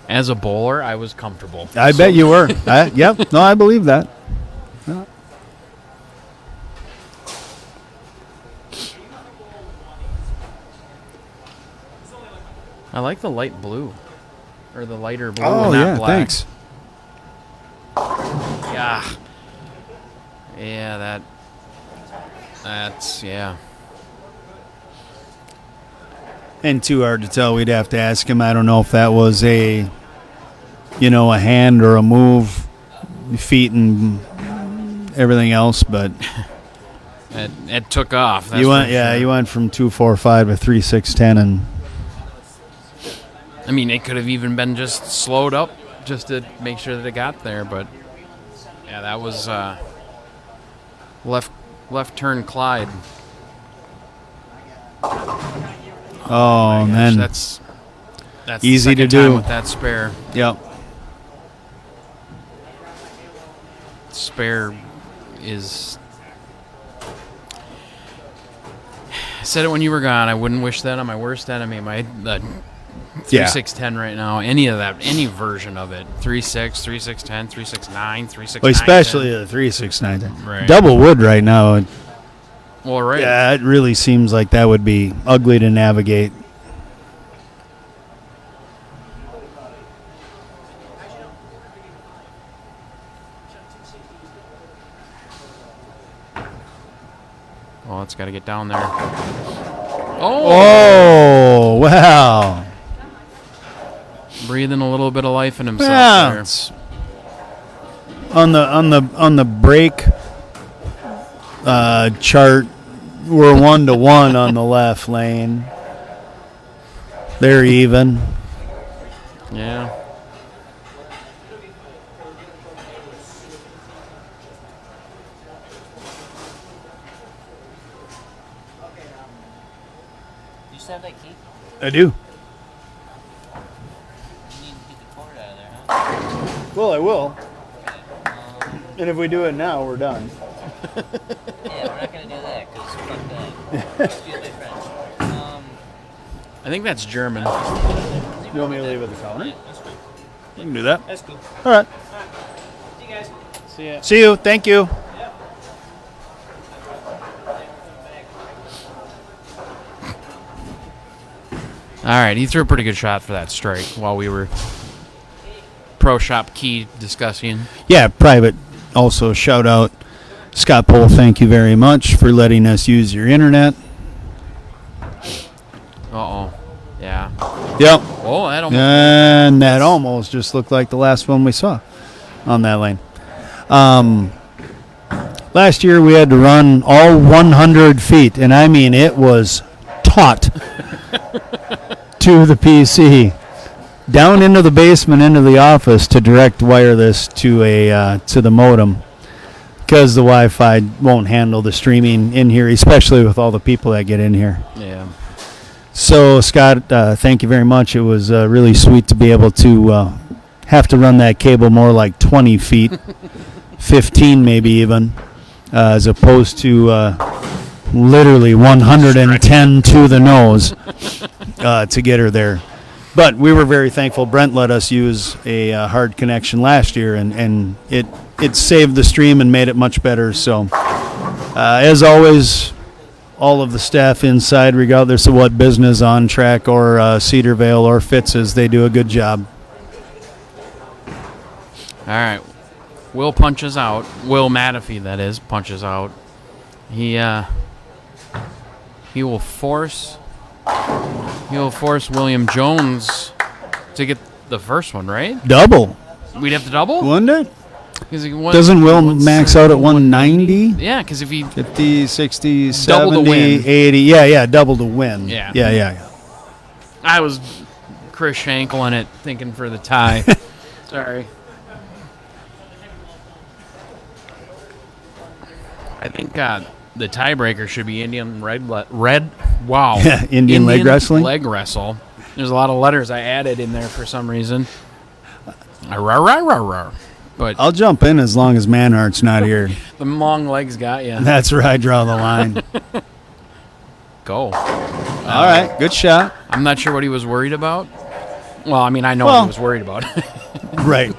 As a bowler, I was comfortable.
I bet you were. Yep. No, I believe that. Yeah.
I like the light blue. Or the lighter blue,
Oh,
not
yeah.
black.
Thanks.
Yeah. Yeah, that's, yeah.
And too hard to tell. We'd have to ask him. I don't know if that was a hand or a move, feet and everything else, but
It took off. That's
you went,
for sure.
you went from 2.45 to 3.610, and
I mean, it could have even been just slowed up just to make sure that it got there, but yeah, that was left turn Clyde.
oh,
My
man,
gosh, that's
easy
the
to
second time
do.
with that spare.
Yep.
Spare is. I said it when you were gone. I wouldn't wish that on my worst enemy. My 3.610 right now. Any of that, any version of it. 3.6, 3.610, 3.69, 3.69.
Well, especially the 3.690.
Right.
Double wood right now.
Well, right.
Yeah, it really seems like that would be ugly to navigate.
Well, it's got to get down there.
Oh, wow.
Breathing a little bit of life in himself
Yeah.
there.
It's- On the break chart, we're 1-1 on the left lane. They're even.
Yeah.
You still have that key?
I do. Well, I will. And if we do it now, we're done.
Yeah, we're not gonna do that because fuck that. Excuse my French.
I think that's German.
You want me to leave at the counter?
Yeah, that's cool.
You can do that.
That's cool.
All right.
See you guys.
See ya.
See you. Thank you.
All right, he threw a pretty good shot for that strike while we were pro shop key discussing.
Yeah, private. Also, shout out Scott Pohl. Thank you very much for letting us use your internet.
Uh-oh. Yeah.
Yep.
Oh, that almost...
And that almost just looked like the last one we saw on that lane. Last year we had to run all 100 feet, and I mean it was taut to the PC, down into the basement, into the office to direct wire this to the modem, because the Wi-Fi won't handle the streaming in here, especially with all the people that get in here.
Yeah.
So, Scott, thank you very much. It was really sweet to be able to have to run that cable more like 20 feet, 15 maybe even, as opposed to literally 110 to the nose to get her there. But we were very thankful. Brent let us use a hard connection last year, and it saved the stream and made it much better. So, as always, all of the staff inside, regardless of what business, on track or Cedarvale or Fitz's, they do a good job.
All right. Will punches out. Will Mateffy, that is, punches out. He will force William Jones to get the first one, right?
Double,
We'd have to double?
wouldn't it?
'Cause he won-
Doesn't Will max out at 190?
Yeah, because if he...
50, 60,
Double to
70,
win.
80. Yeah, double to win.
Yeah.
Yeah.
I was Chris Shankling it, thinking for the tie. Sorry. I think the tiebreaker should be Indian wow.
Yeah, Indian leg wrestling?
Leg wrestle. There's a lot of letters I added in there for some reason. But
I'll jump in as long as Manhart's not here.
the long legs got you.
That's where I draw the line.
Go.
All right, good shot.
I'm not sure what he was worried about. Well, I mean, I know what
Well-
he was worried about.
Right.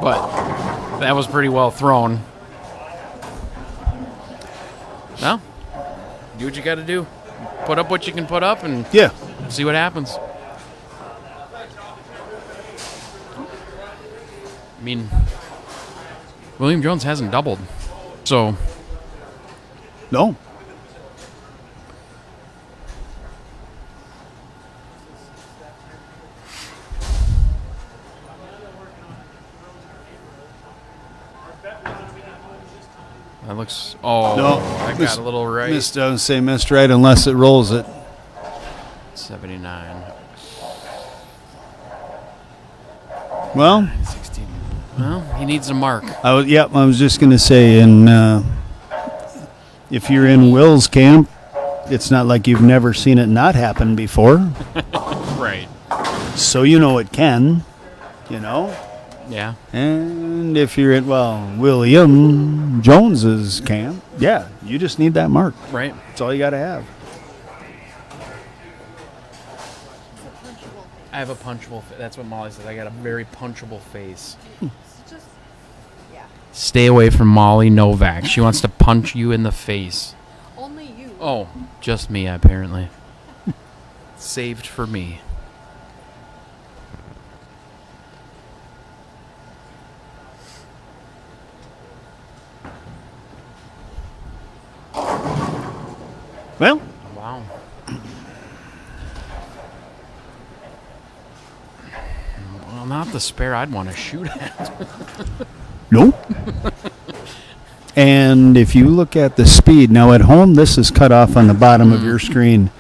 But that was pretty well thrown. Well, do what you got to do. Put up what you can put up and
Yeah.
see what happens. I mean, William Jones hasn't doubled. So,
No.
that looks... Oh,
No.
that got a little right.
Missed right unless it rolls it.
79.
Well,
16. Well, he needs a mark.
I was just going to say, and if you're in Will's camp, it's not like you've never seen it not happen before.
Right.
So you know it can, you know.
Yeah.
And if you're at, William Jones's camp, yeah, you just need that mark.
Right.
That's all you got to have.
I have a punchable that's what Molly says. I got a very punchable face.
It's just, yeah.
Stay away from Molly Novak. She wants to punch you in the face.
Only you.
Oh, just me, apparently. Saved for me.
Well,
Wow. Well, not the spare I'd want to shoot at.
nope. And if you look at the speed, now at home, this is cut off on the bottom of your screen.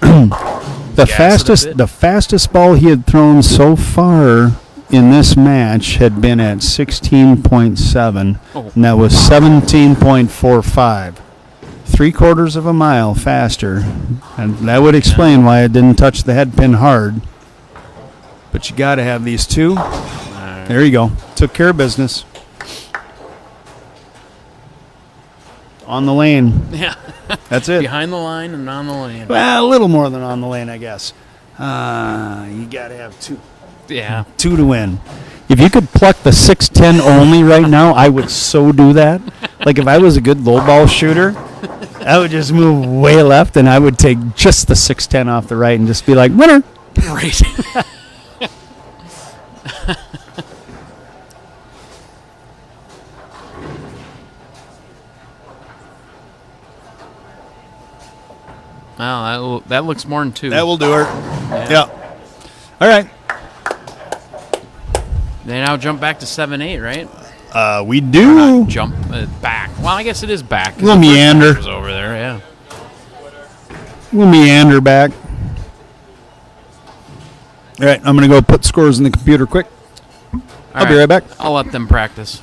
Gas it a bit.
The fastest ball he had thrown so far in this match had been at 16.7,
Oh.
and that was 17.45. 3/4 of a mile faster, and that would explain why it didn't touch the head pin hard. But you got to have these two. There you go. Took care of business. On the lane.
Yeah.
That's it.
Behind the line and on the lane.
Well, a little more than on the lane, I guess. You got to have two.
Yeah.
2 to win. If you could pluck the 6'10" only right now, I would so do that. Like if I was a good low ball shooter, I would just move way left and I would take just the 6'10" off the right and just be like, winner.
Right. Well, that looks more than 2.
That will do her. Yeah. All right.
They now jump back to 7-8, right?
We
Or
do.
not jump back. Well, I guess it is back. 'cause
We'll
the first
meander.
match was over there, yeah.
We'll meander back. All right. I'm going to go put scores in the computer quick. I'll be right back.
I'll let them practice.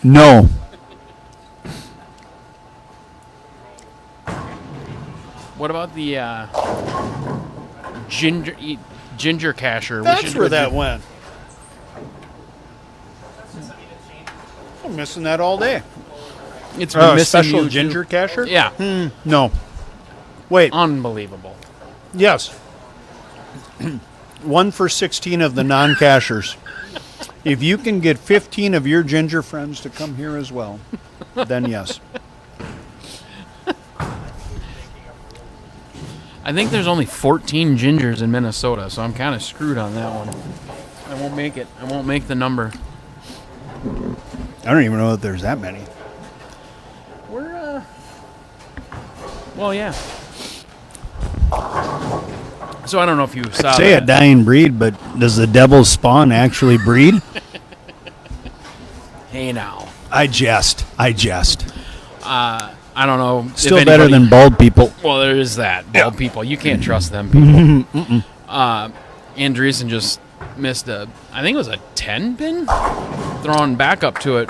No.
What about the ginger casher?
That's where that went. I'm missing that all day.
It's been missing
special
you,
ginger
too.
casher?
Yeah,
No. Wait.
unbelievable.
Yes. 1 for 16 of the non-cashers. If you can get 15 of your ginger friends to come here as well, then yes.
I think there's only 14 gingers in Minnesota, so I'm kind of screwed on that one. I won't make it. I won't make the number.
I don't even know if there's that many.
We're, well, yeah. So I don't know if you saw
Say
that.
a dying breed, but does the devil's spawn actually breed?
Hey, now.
I jest.
I don't know. if
Still better
anybody-
than bald people.
Well, there is that. Bald people. You can't trust them people. Andresen just missed I think it was a 10 pin? Throwing back up to it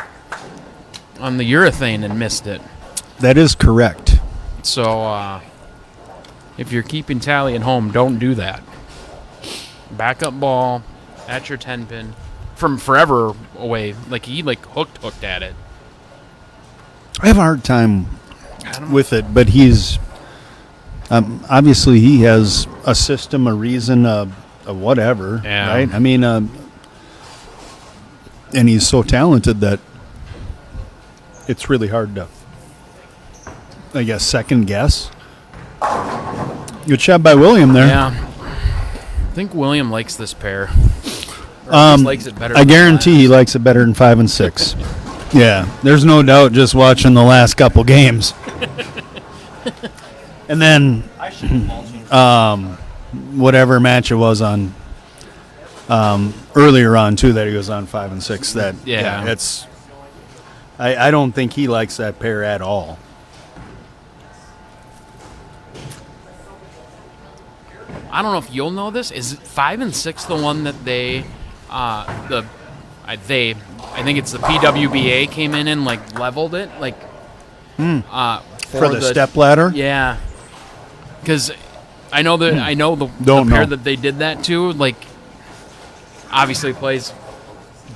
on the urethane and missed it.
That is correct.
So, if you're keeping tally at home, don't do that. Backup ball at your 10 pin from forever away. Like he hooked at it.
I have a hard time
I don't know.
with it, but he's obviously he has a system, a reason, a whatever,
Yeah.
right? I mean, and he's so talented that it's really hard to, I guess, second guess. Good shot by William there.
Yeah. I think William likes this pair. Or at least likes it better.
I
than
guarantee he
last.
likes it better than 5 and 6. Yeah, there's no doubt just watching the last couple games. And then whatever match it was on earlier on too that he was on 5 and 6. That
Yeah.
it's I don't think he likes that pair at all.
I don't know if you'll know this. Is 5 and 6 the one that they, I think it's the PWBA came in and leveled it,
For the step ladder?
Yeah, because I know the
Don't
pair
know.
that they did that to. Obviously plays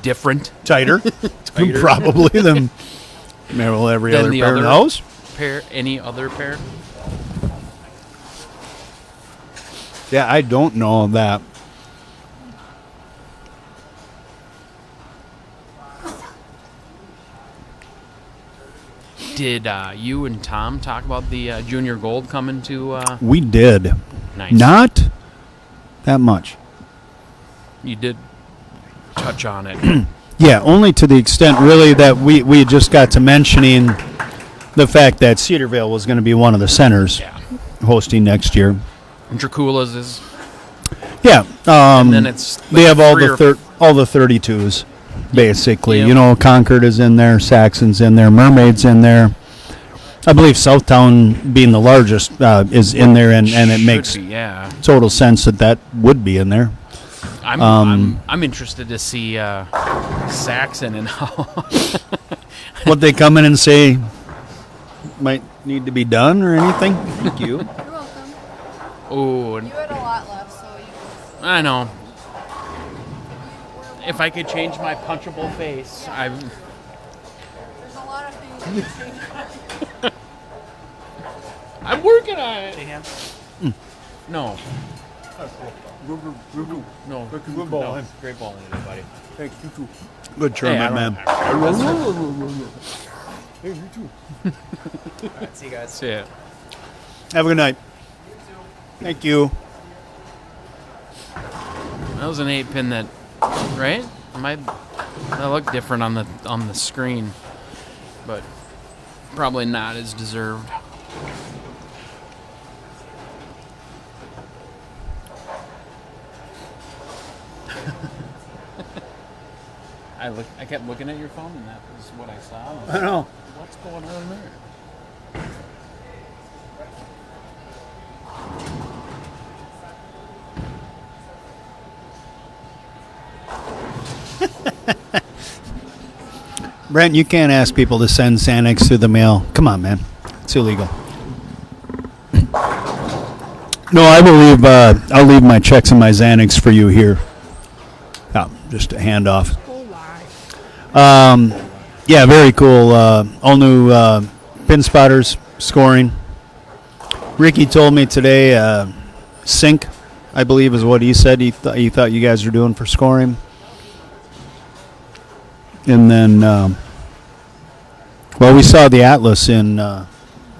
different
Tighter.
Tighter.
Probably than every
Than
other
the
pair in the
other-
house.
pair. Any other pair?
Yeah, I don't know that.
Did you and Tom talk about the Junior Gold coming to?
We did.
Nice.
Not that much.
You did touch on it.
Yeah, only to the extent really that we just got to mentioning the fact that Cedarvale was going to be one of the centers
Yeah.
hosting next year.
And Dracula's is.
Yeah,
And then it's
they have all
three
the all the 32s basically.
Yep.
You know, Concord is in there, Saxon's in there, Mermaid's in there. I believe Southtown, being the largest, is in there, and it
should
makes
be, yeah.
total sense that would be in there.
I'm interested to see Saxon and how.
What they come in and say might need to be done or anything. Thank you.
You're welcome.
Oh,
You had a lot left, so you
I know. If I could change my punchable face,
there's a lot of things you can change.
I'm working on it. No. No. Good ball. No. Great ball, everybody.
Thank you too. Good tournament, man.
Hey, you too.
See you guys.
See ya.
Have a good night. Thank you.
That was an 8-pin that, right? That looked different on the screen, but probably not as deserved. I kept looking at your phone, and that was what I saw. I was
I know.
What's going on there?
Brent, you can't ask people to send Xanax through the mail. Come on, man. It's illegal. No, I will leave. I'll leave my checks and my Xanax for you here. Just a handoff. Yeah, very cool. All new pin spotters scoring. Ricky told me today, sync, I believe, is what he said. He thought you guys were doing for scoring. And then, well, we saw the Atlas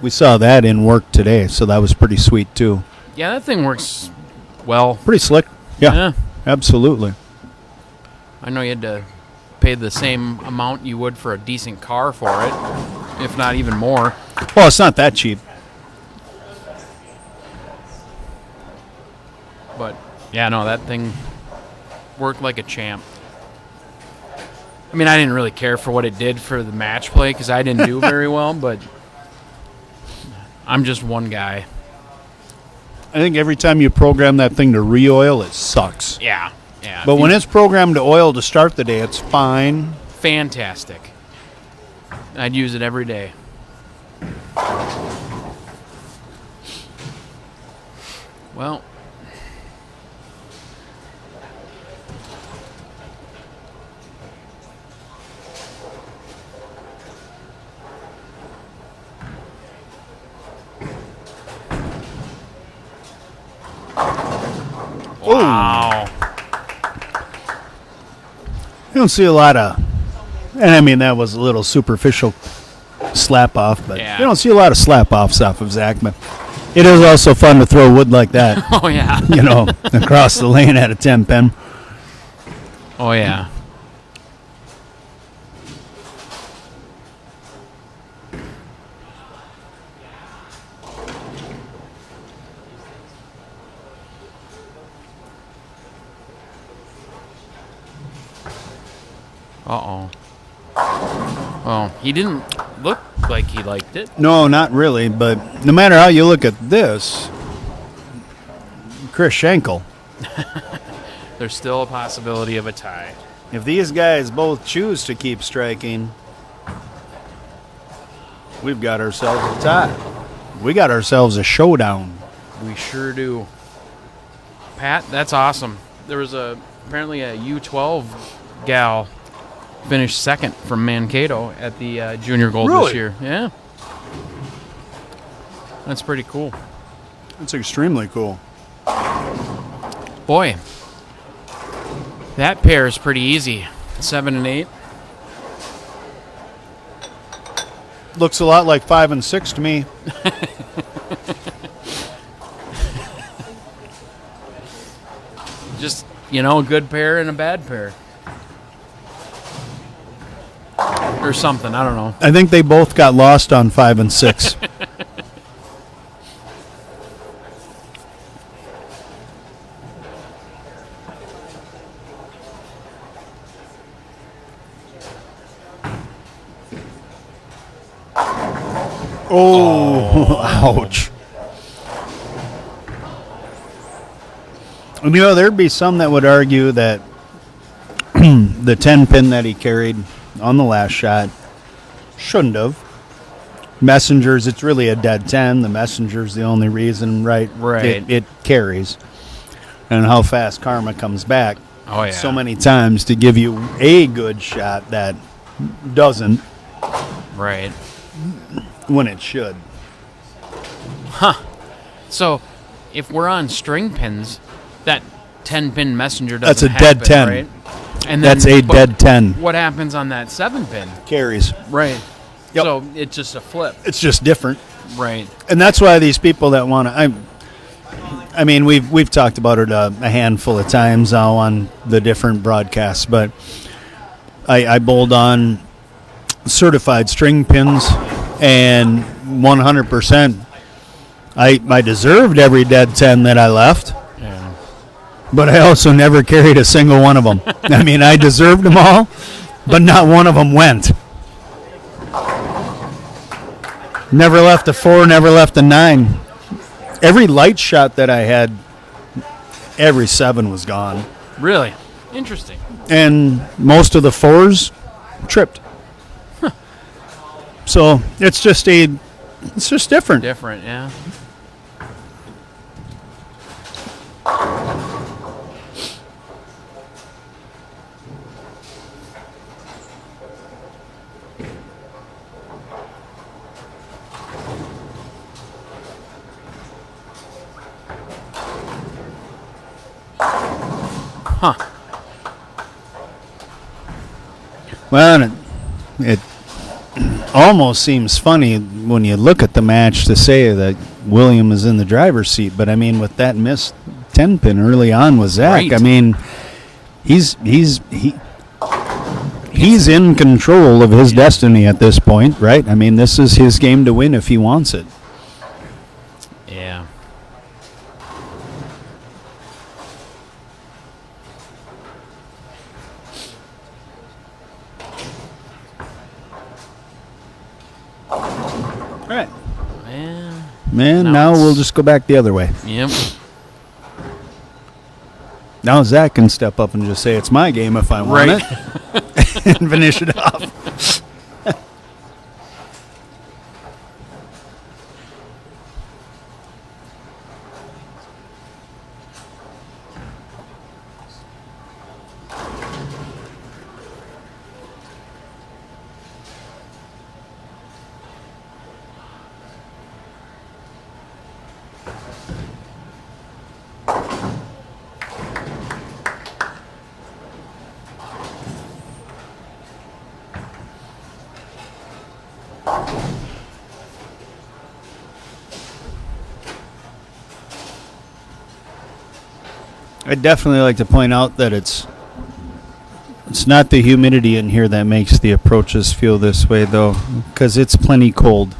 we saw that in work today, so that was pretty sweet too.
Yeah, that thing works well.
Pretty slick. Yeah. Absolutely.
I know you had to pay the same amount you would for a decent car for it, if not even more.
Well, it's not that cheap.
But, yeah, no, that thing worked like a champ. I mean, I didn't really care for what it did for the match play because I didn't do very well, but I'm just one guy.
I think every time you program that thing to re-oil, it sucks.
Yeah.
But when it's programmed to oil to start the day, it's fine.
Fantastic. I'd use it every day. Well. Wow.
You don't see a lot of, and I mean that was a little superficial slap off, but
Yeah.
you don't see a lot of slap offs off of Zach. But it is also fun to throw wood like that,
Oh, yeah.
across the lane at a 10 pin.
Oh, yeah. Uh-oh. Oh, he didn't look like he liked it.
No, not really. But no matter how you look at this, Chris Schenkel.
There's still a possibility of a tie.
If these guys both choose to keep striking, we've got ourselves a tie. We got ourselves a showdown.
We sure do. Pat, that's awesome. There was apparently a U12 gal finished second from Mankato at the Junior Gold
Really?
this year. Yeah. That's pretty cool.
That's extremely cool.
Boy, that pair is pretty easy. 7 and 8.
Looks a lot like 5 and 6 to me.
Just, a good pair and a bad pair. Or something, I don't know.
I think they both got lost on 5 and 6. Oh, ouch. And there'd be some that would argue that the 10 pin that he carried on the last shot shouldn't have. Messengers, it's really a dead 10. The Messenger's the only reason, right?
Right.
It carries. And how fast karma comes back.
Oh, yeah.
So many times to give you a good shot that doesn't
Right.
when it should.
So, if we're on string pins, that 10-pin messenger
That's
doesn't
a dead
happen,
10.
right? And
That's a
but
dead 10.
What happens on that 7-pin?
Carries.
Right.
Yep.
So, it's just a flip.
It's just different.
Right.
And that's why these people that want to, I mean, we've talked about it a handful of times now on the different broadcasts, but I bowled on certified string pins, and 100%, I deserved every dead 10 that I left,
Yeah.
but I also never carried a single one of them. I mean, I deserved them all, but not one of them went. Never left a 4, never left a 9. Every light shot that I had, every 7 was gone.
Really? Interesting.
And most of the 4s tripped. So it's just different.
Different, yeah. Huh.
Well, it almost seems funny when you look at the match to say that William is in the driver's seat, but I mean, with that missed 10-pin early on with Zach,
Right.
I mean, he's in control of his destiny at this point, right? I mean, this is his game to win if he wants it.
Yeah.
All right.
Man.
Now
it's-
we'll just go back the other way.
Yep.
Now Zach can step up and just say, it's my game if I want
Right.
it, and finish it off. I'd definitely like to point out that it's not the humidity in here that makes the approaches feel this way, though, because it's plenty cold.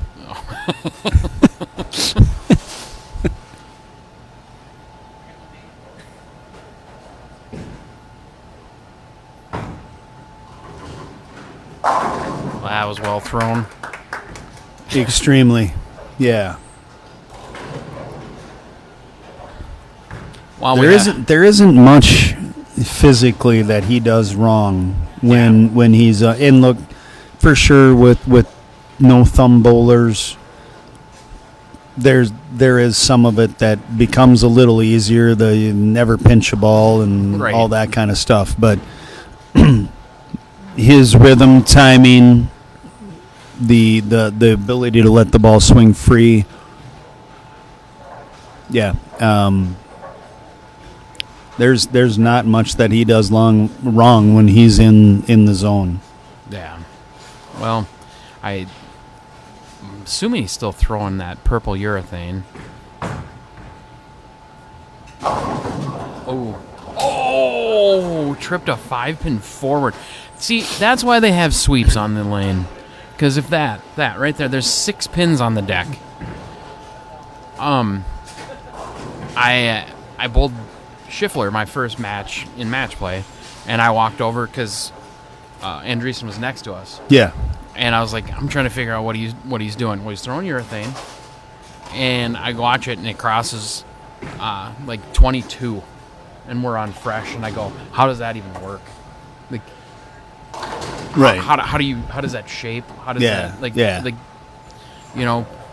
Well, that was well thrown.
Extremely. Yeah.
Wow,
There isn't much physically that he does wrong when he's in. Look, for sure with no thumb bowlers, there is some of it that becomes a little easier. The you never pinch a ball and
Right.
all that kind of stuff. But his rhythm, timing, the ability to let the ball swing free. Yeah. There's not much that he does wrong when he's in the zone.
Yeah. Well, I'm assuming he's still throwing that purple urethane. Oh, tripped a 5-pin forward. See, that's why they have sweeps on the lane. Because if that right there, there's 6 pins on the deck. I bowled Schiffler my first match in Matchplay, and I walked over because Andresen was next to us.
Yeah.
And I was like, I'm trying to figure out what he's doing. Well, he's throwing urethane, and I watch it, and it crosses like 22, and we're on fresh, and I go, how does that even work? Like,
Right.
how does that shape? How does
Yeah,
that like
yeah.
like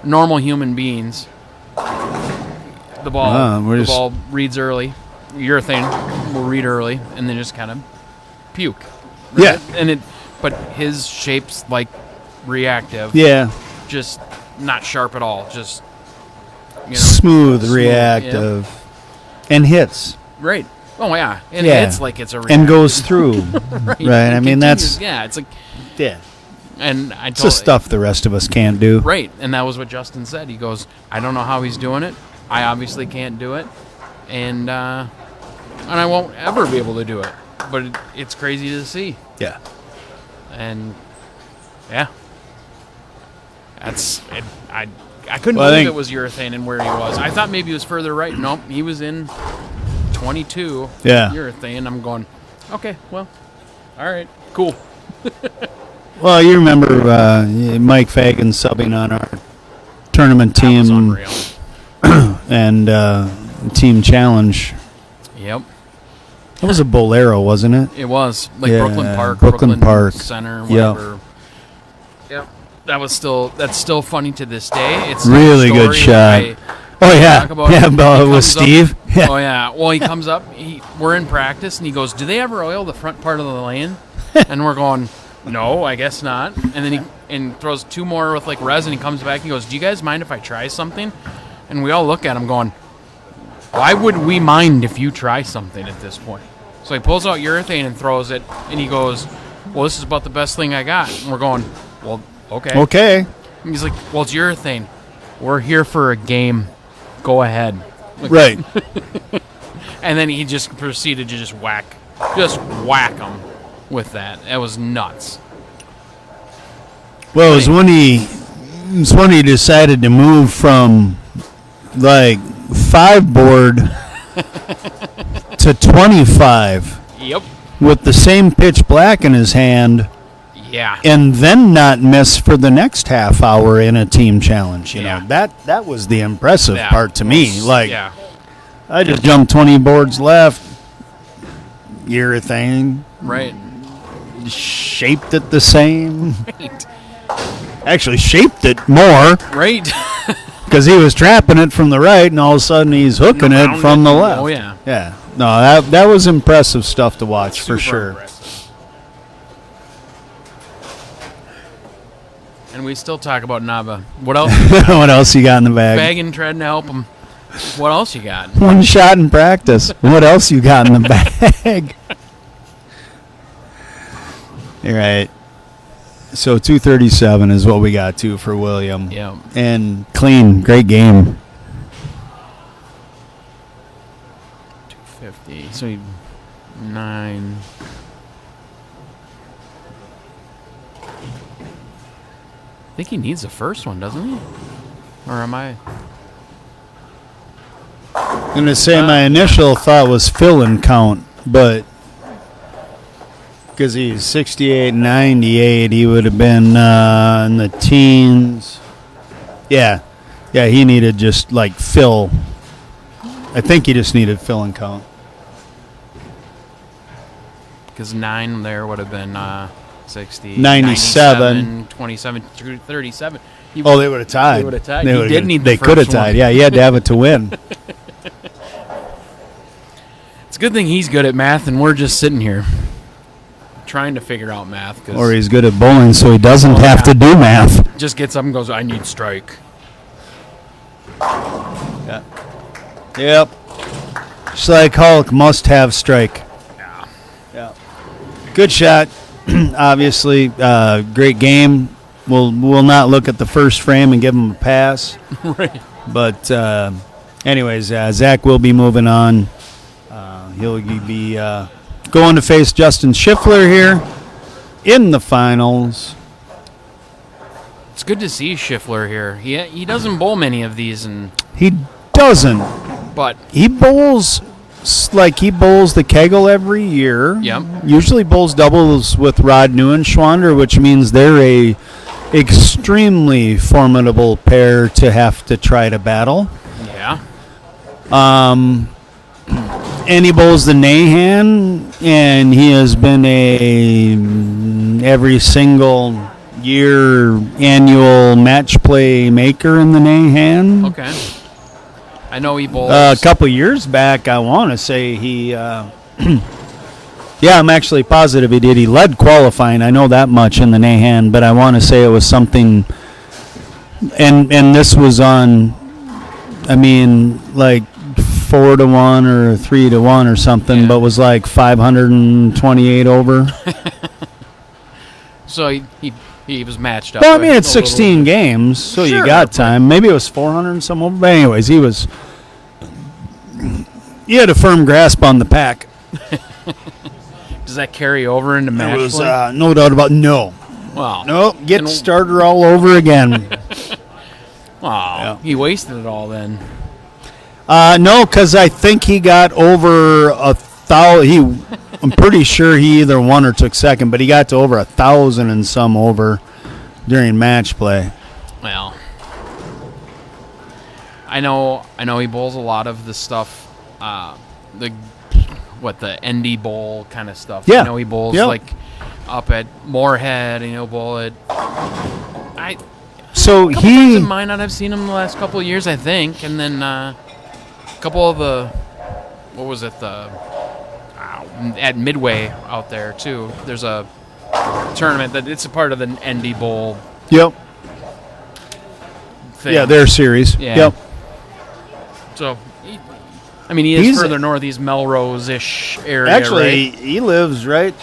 normal human beings? The ball
we're
the
just-
ball reads early. Urethane will read early, and then just kind of puke.
Yeah.
But his shape's like reactive.
Yeah.
Just not sharp at all. Just
Smooth,
smooth,
reactive, and hits.
right. Oh yeah, and
Yeah.
it's like it's a
And
reactive.
goes through.
right.
Right. I
It
mean,
continues. It's like,
yeah.
and I
It's
told
the stuff the rest of us can't do.
right, and that was what Justin said. He goes, I don't know how he's doing it. I obviously can't do it, and I won't ever be able to do it. But it's crazy to see.
Yeah.
And yeah, that's it. I couldn't
Well, I
believe
think-
it was urethane and where he was. I thought maybe he was further right. Nope, he was in 22.
Yeah.
urethane. I'm going, okay, well, all right, cool.
Well, you remember Mike Fagan subbing on our tournament
That was
team
unreal.
and team challenge.
Yep,
It was a Bolero, wasn't it?
it was like
Yeah,
Brooklyn Park,
Brooklyn Park.
Center,
Yep.
whatever. Yep. that's still funny to this day. It's
Really
a
good
story
shot. Oh yeah,
talk about.
yeah,
He
but with
comes up-
Steve. Yeah.
Oh yeah. Well, he comes up. We're in practice, and he goes, "Do they ever oil the front part of the lane?" And we're going, "No, I guess not." And then he throws 2 more with like resin. He comes back. And he goes, "Do you guys mind if I try something?" And we all look at him, going, "Why would we mind if you try something at this point?" So he pulls out urethane and throws it, and he goes, "Well, this is about the best thing I got." And we're going, "Well, okay."
Okay.
And he's like, "Well, it's urethane. We're here for a game. Go ahead."
Right.
And then he just proceeded to just whack him with that. That was nuts.
Well, it was when he decided to move from like 5 board to 25
Yep.
with the same pitch black in his hand,
Yeah.
and then not miss for the next half hour in a team challenge. You
Yeah.
know, that was the impressive
Yeah.
part to me. Like,
yeah.
I just jumped 20 boards left, urethane,
Right.
shaped it the same.
Right.
Actually, shaped it more
Right.
because he was trapping it from the right, and all of a sudden he's hooking it
Round
from the
it.
left.
Oh, yeah.
Yeah. No, that was impressive stuff to watch for
Super
sure.
impressive. And we still talk about Nava. What else?
What else you got in the bag?
Begging, trying to help him. What else you got?
One shot in practice. What else you got in the bag? All right. So 237 is what we got to for William.
Yeah.
And clean, great game.
250. So 9. I think he needs the first one, doesn't he? Or am I?
I'm going to say my initial thought was fill and count, but because he's 68, 98, he would have been in the teens. Yeah. Yeah, he needed just like fill. I think he just needed fill and count.
Because 9 there would have been 60.
97.
27, 37.
Oh, they would have tied.
They would have tied.
They
He
would've
did
been-
need the
They could have
first one.
tied. Yeah, he had to have it to win.
It's a good thing he's good at math and we're just sitting here trying to figure out math. Cause
Or he's good at bowling, so he doesn't have to do math.
just gets up and goes, "I need strike."
Yeah. Yep. Just like Hulk, must have strike. Yeah. Good shot. Obviously, great game. We'll not look at the first frame and give him a pass.
Right.
But anyways, Zach will be moving on. He'll be going to face Justin Schiffler here in the finals.
It's good to see Schiffler here. He doesn't bowl many of these,
He doesn't.
but
He bowls like he bowls the Kegel every year.
Yep.
Usually bowls doubles with Rod Neuenschwander, which means they're a extremely formidable pair to have to try to battle.
yeah,
And he bowls the Nahan, and he has been every single year annual match play maker in the Nahan.
okay. I know he bowls.
A couple years back, I want to say he. Yeah, I'm actually positive he did. He led qualifying. I know that much in the Nahan, but I want to say it was something. And this was on. I mean, like 4-1 or 3-1 or something,
Yeah.
but was like 528 over.
So he was matched up.
Well, I
with
mean, it's
a little-
16 games, so you
Sure,
got
but-
time. Maybe it was 400 and some over. But anyways, he had a firm grasp on the pack.
Does that carry over into match
There was
play?
no doubt about
Well,
Nope, get
And-
starter all over again.
He wasted it all then.
No, because I think he got over 1,000. I'm pretty sure he either won or took second, but he got to over 1,000 and some over during match play.
Well, I know he bowls a lot of the stuff, the ND bowl kind of stuff.
Yeah.
I know he bowls
Yep.
like up at Moorhead, and he'll bowl it. I
So
Friends
he,
of mine that I've seen him the last couple of years, I think, and then a couple of the, what was it, at Midway out there too. There's a tournament that it's a part of the ND Bowl
yep,
thing.
yeah, their series.
Yeah.
Yep.
So, he is
He's-
further north. He's Melrose-ish area,
Actually,
right?
he lives right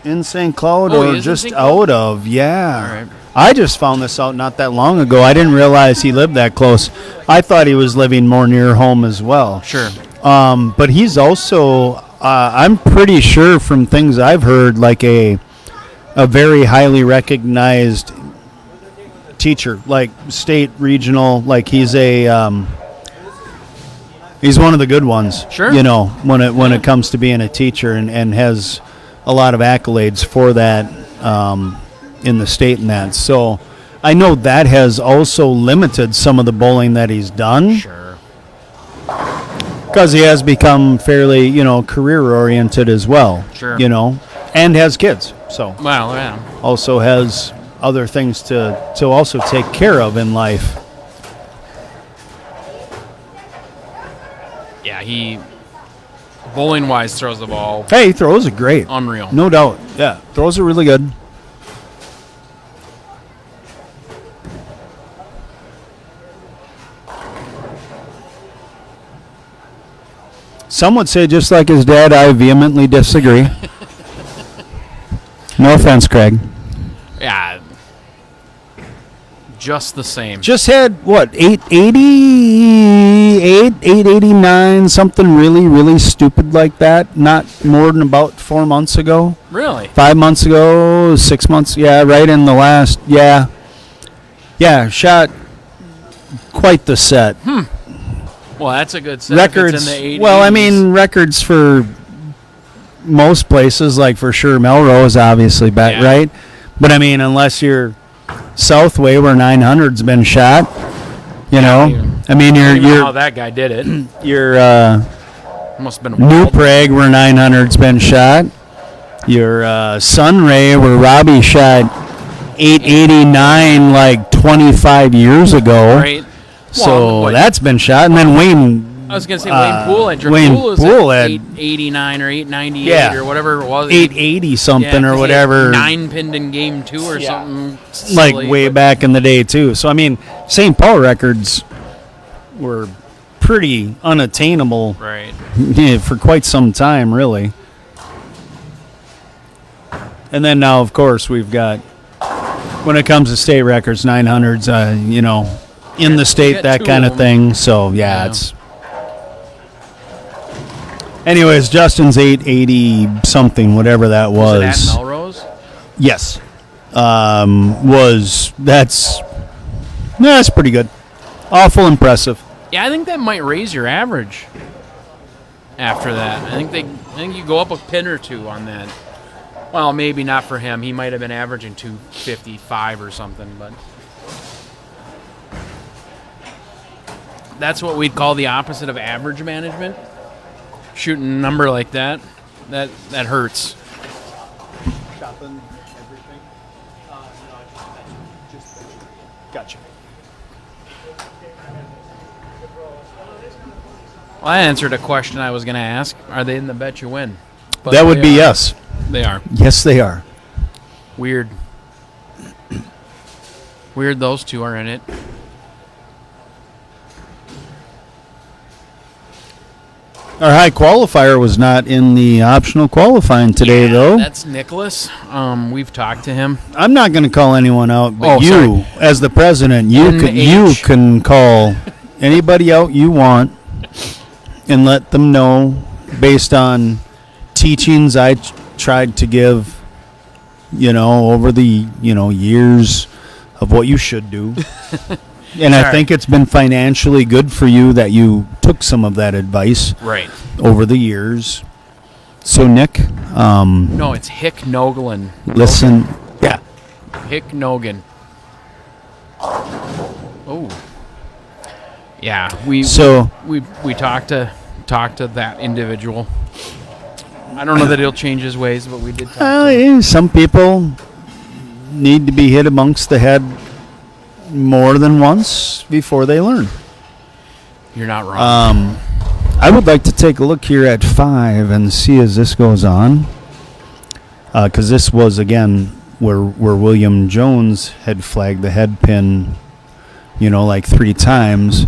in St. Cloud
Oh, he
or
is in
just
St. Cloud?
out of. Yeah.
All right.
I just found this out not that long ago. I didn't realize he lived that close. I thought he was living more near home as well.
Sure.
But he's also, I'm pretty sure from things I've heard, like a very highly recognized teacher, like state, regional. Like he's he's one of the good ones.
Sure.
When it comes to being a teacher, and has a lot of accolades for that in the state and that. So I know that has also limited some of the bowling that he's done.
Sure.
Because he has become fairly, career-oriented as well.
Sure.
And has kids. So
Well, yeah.
also has other things to also take care of in life.
Yeah, he, bowling-wise, throws the ball
Hey, throws are great.
unreal.
No doubt. Yeah, throws are really good. Some would say, just like his dad, I vehemently disagree. No offense, Craig.
Yeah. Just the same.
Just had, 888, 889, something really, really stupid like that, not more than about 4 months ago.
Really?
5 months ago, 6 months, yeah, right in the last, yeah. Yeah, shot quite the set.
Well, that's a good set. If
Records,
it's in the 80s.
well, records for most places, like for sure Melrose, obviously,
Yeah.
right? But unless you're Southway where 900's been shot,
even- I don't even know how
you're
that guy did it.
New
Must have been wild.
Prague where 900's been shot. Your Sunray where Robbie shot 889 like 25 years ago.
Right.
So
Well,
that's been shot. And then Wayne.
I was going to say Wayne Poole had
Wayne Poole
at
had
889 or 898
Yeah.
or whatever it was.
880 something or
'cause he had
whatever.
9 pinned in game 2 or
Yeah.
something.
Like
silly,
way
but-
back in the day too. So St. Paul records were pretty unattainable
Right.
for quite some time, really. And then now, of course, we've got, when it comes to state records, 900s, in the state,
got
that
two
kind
of
of
them.
thing. So, yeah,
Yeah.
it's. Anyways, Justin's 880 something, whatever that
Was it
was.
at Melrose?
Yes. That's pretty good. Awful impressive.
Yeah, I think that might raise your average after that. I think you go up a pin or two on that. Well, maybe not for him. He might have been averaging 255 or something, but that's what we'd call the opposite of average management. Shooting a number like that hurts.
Shopping, everything. Gotcha.
Well, I answered a question I was going to ask. Are they in the Bet You Win? But
That would
they
be
are.
yes.
They are.
Yes, they are.
Weird. Weird those two are in it.
Our high qualifier was not in the optional qualifying today,
Yeah,
though.
That's Nicholas. We've talked to him.
I'm not going to call anyone out, but
Oh,
you,
sorry.
as the president, you
NH.
can call anybody out you want and let them know based on teachings I tried to give, over the years of what you should do. And I
Sorry.
think it's been financially good for you that you took some of that advice
Right.
over the years. So, Nick,
No, it's Hick Noglin.
listen. Yeah.
Hick Nogan. Oh. Yeah, we talked to that individual. I don't know that he'll change his ways, but we did talk to him.
Some people need to be hit amongst the head more than once before they learn.
You're not wrong.
I would like to take a look here at 5 and see as this goes on. Because this was, again, where William Jones had flagged the head pin, like 3 times.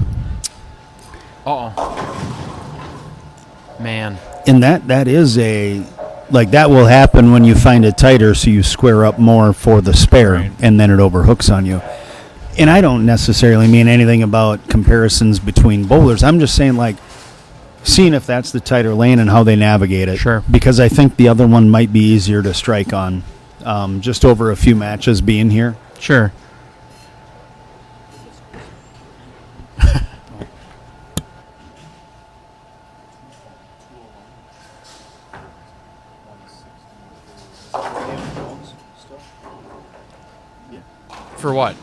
Man.
And that is that will happen when you find it tighter, so you square up more for the spare,
Right.
and then it overhooks on you. And I don't necessarily mean anything about comparisons between bowlers. I'm just saying, seeing if that's the tighter lane and how they navigate it.
Sure.
Because I think the other one might be easier to strike on, just over a few matches being here.
Sure. For what?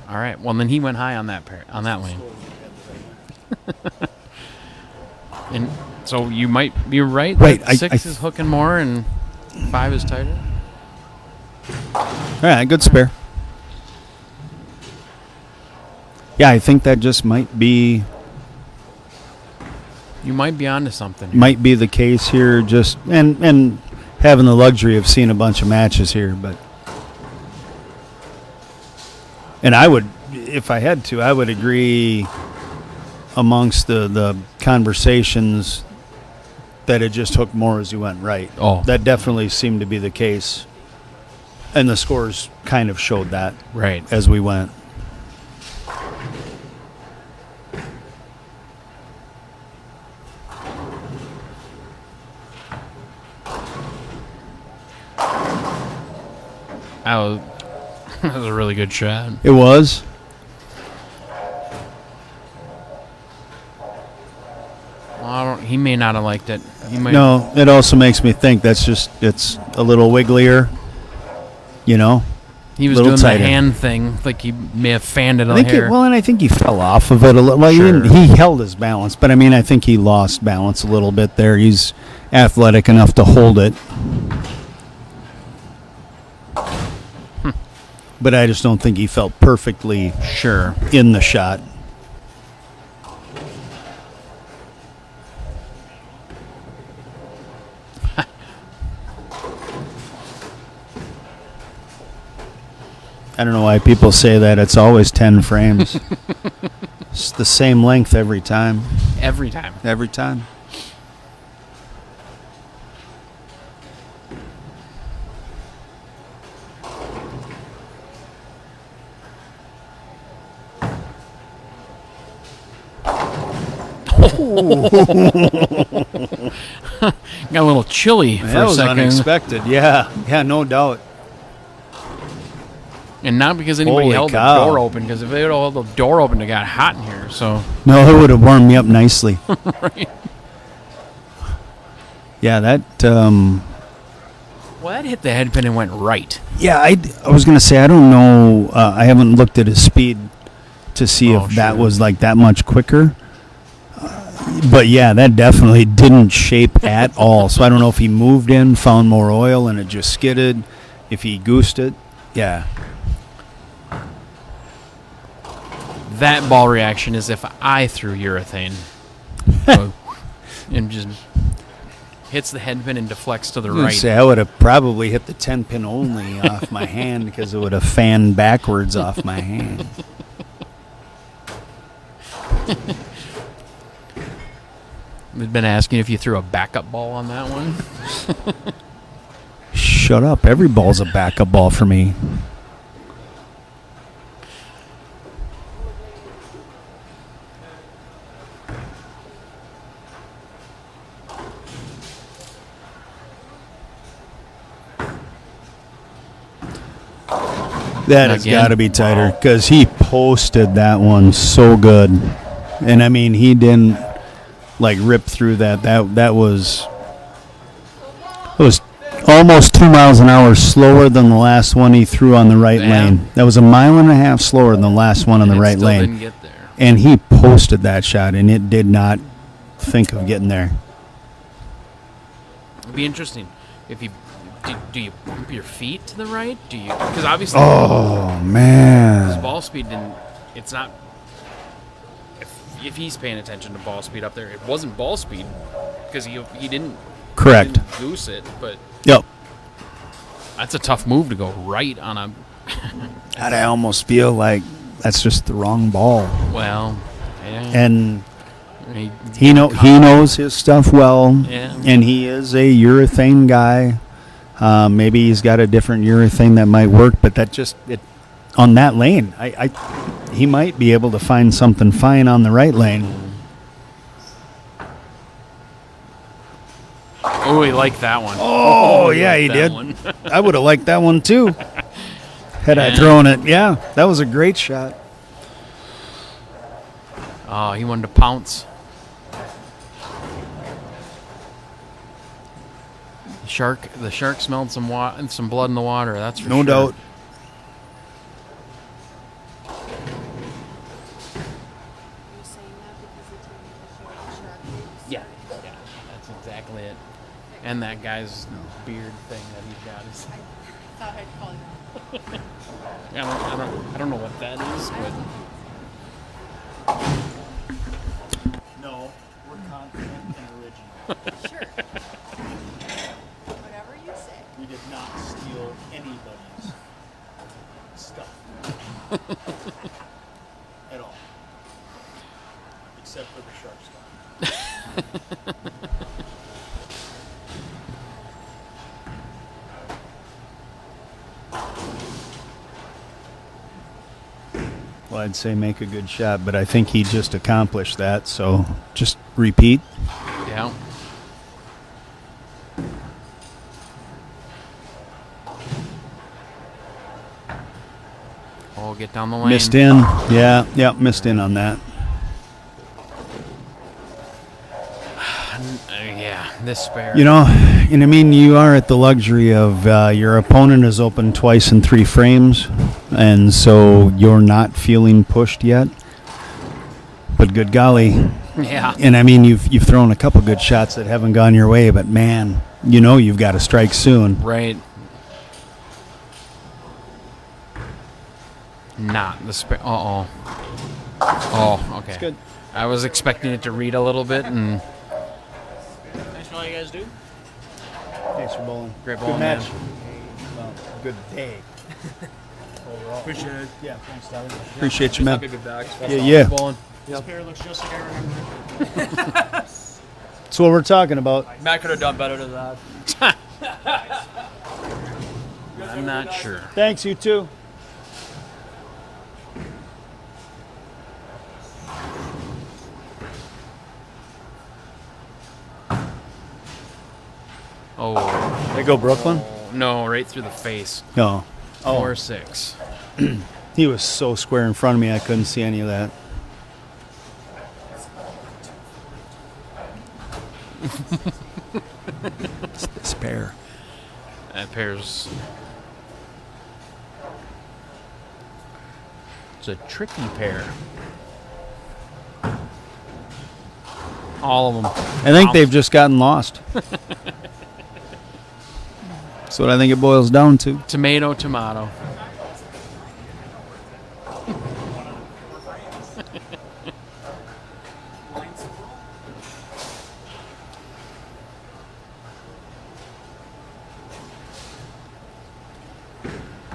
All right. Well, then he went high on that lane. And so you might be right.
Wait,
that 6 is hooking more and 5 is tighter.
All right, good spare. Yeah, I think that just might be
You might be onto something.
might be the case here. Just and having the luxury of seeing a bunch of matches here, but and I would, if I had to, I would agree amongst the conversations that it just hooked more as you went right.
Oh.
That definitely seemed to be the case, and the scores kind of showed that
Right.
as we went.
That was a really good shot.
It was.
Well, he may not have liked it. He might.
No, it also makes me think it's a little wigglier,
He was
little
doing
tighter.
the hand thing, like he may have fanned it
I
on
think
here.
and I think he fell off of it a little. Well,
Sure.
he held his balance, but I mean, I think he lost balance a little bit there. He's athletic enough to hold it. But I just don't think he felt perfectly
Sure.
in the shot. I don't know why people say that. It's always 10 frames. It's the same length every time.
Every time.
Every time.
Got a little chilly for
That
a
was
second.
unexpected. Yeah, no doubt.
And not because anybody
Holy
held
cow.
the door open, because if they would have held the door open, it got hot in here. So,
No, it would have warmed me up nicely.
right.
Yeah, that.
Well, that hit the head pin and went right.
Yeah, I was gonna say I don't know. I haven't looked at his speed to see
Oh,
if that
sure.
was like that much quicker. But yeah, that definitely didn't shape at all. So I don't know if he moved in, found more oil, and it just skidded. If he goosed it, yeah.
That ball reaction is if I threw urethane. So, and just hits the head pin and deflects to the
I was gonna
right.
say I would have probably hit the 10 pin only off my hand because it would have fanned backwards off my hand.
We've been asking if you threw a backup ball on that one.
Shut up! Every ball's a backup ball for me. That has
Again?
got to be tighter
Wow.
because he posted that one so good, and I mean he didn't like rip through that. That was almost 2 miles an hour slower than the last one he threw on the right
Yeah.
lane. That was a mile and a half slower than the last one on the
And it
right
still
lane.
didn't get there.
And he posted that shot, and it did not think of getting there.
It'd be interesting if you do you bump your feet to the right? Do you? Because obviously,
Oh,
his
man.
ball speed didn't. It's not. If he's paying attention to ball speed up there, it wasn't ball speed because he didn't.
Correct.
He didn't goose it, but
Yep.
that's a tough move to go right on a.
And I almost feel like that's just the wrong ball.
Well, yeah.
And
he
he knows his stuff well,
Yeah.
and he is a urethane guy. Maybe he's got a different urethane that might work, but that just on that lane, he might be able to find something fine on the right lane.
Oh, he liked that one.
Oh, yeah, he
liked
did.
that one.
I would have liked that one too. Had I
Yeah.
thrown it, yeah, that was a great shot.
Oh, he wanted to pounce. The shark smelled some blood in the water. That's for
No
sure.
doubt.
Are you saying that because he told me to show the shark moves?
Yeah, that's exactly it. And that guy's beard thing that he's got is.
I thought I'd call you.
I don't know what that is, but
No, we're confident and original.
Sure. Whatever you say.
We did not steal anybody's stuff. At all. Except for the shark stuff. Well, I'd say make a good shot, but I think he just accomplished that, so just repeat.
yeah. Oh, get down the lane.
Missed in. Yeah, missed in on that.
Yeah, this spare.
You know, and I mean, you are at the luxury of your opponent is open twice in 3 frames, and so you're not feeling pushed yet. But good golly,
Yeah.
and I mean, you've thrown a couple good shots that haven't gone your way, but man, you know you've got to strike soon.
Right. Not the spare. Uh-oh. Oh, okay.
good.
I was expecting it to read a little bit, and
Thanks for all you guys do.
Thanks for bowling.
Great
Good
bowling,
match.
man.
Well, good day.
Appreciate it.
Yeah, thanks, Tyler. Appreciate you, man.
Happy to be back.
Yeah.
bowling.
This pair looks just like I remember.
That's what we're talking about.
Matt could have done better than that.
I'm not sure.
Thanks, you too.
Oh,
There go Brooklyn.
no, right through the face.
No.
4-6.
He was so square in front of me, I couldn't see any of that. It's this pair.
That pair's. It's a tricky pair. All of them.
I think they've just gotten lost. That's what I think it boils down to.
Tomato, tomato.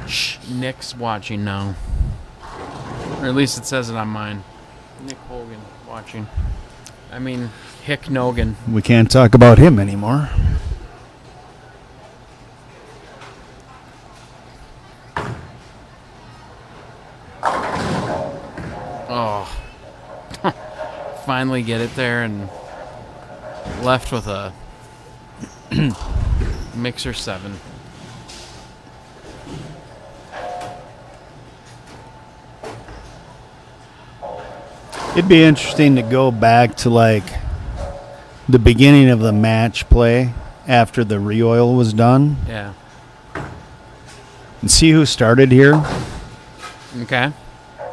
Shh, Nick's watching now. Or at least it says it on mine. Nick Hogan watching. I mean, Hick Nogan.
We can't talk about him anymore.
Oh. Finally get it there and left with a mixer 7.
It'd be interesting to go back to like the beginning of the match play after the re-oil was done
Yeah.
and see who started here,
Okay.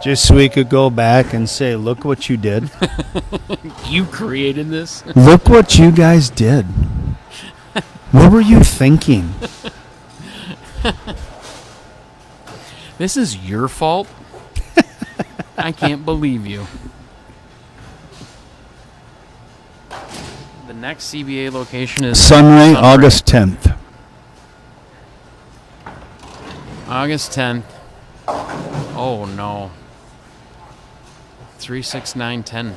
just so we could go back and say, look what you did.
You created this?
Look what you guys did. What were you thinking?
This is your fault? I can't believe you. The next CBA location is
Sunray,
Sunray.
August 10th.
August 10th. Oh no. 36910.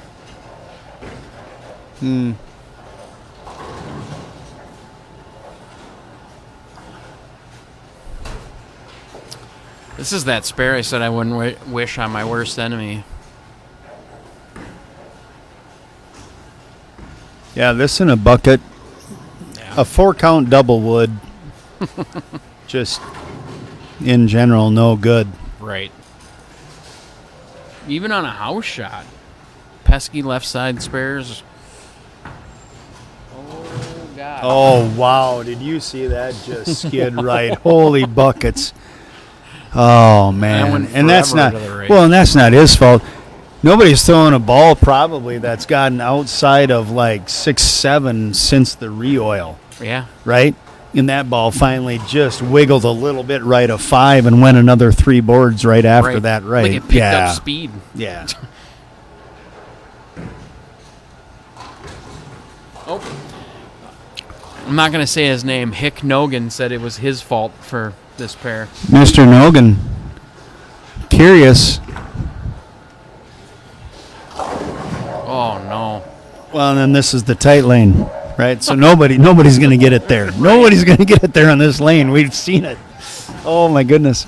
This is that spare I said I wouldn't wish on my worst enemy.
Yeah, this in a bucket.
Yeah.
A 4-count double wood. Just in general, no good.
Right. Even on a house shot. Pesky left side spares. Oh, God.
Oh, wow. Did you see that just skid right? Holy buckets. Oh, man.
went
And that's
forever
not,
to the right.
well, and that's not his fault. Nobody's throwing a ball probably that's gotten outside of like 6-7 since the re-oil,
Yeah.
right? And that ball finally just wiggled a little bit right of 5 and went another 3 boards right after that, right?
Like it picked up speed.
Yeah.
Oh. I'm not going to say his name. Hick Nogan said it was his fault for this pair.
Mr. Nogan, curious.
Oh, no.
Well, and then this is the tight lane, right? So nobody's going to get it there. Nobody's going to get it there on this lane. We've seen it. Oh, my goodness.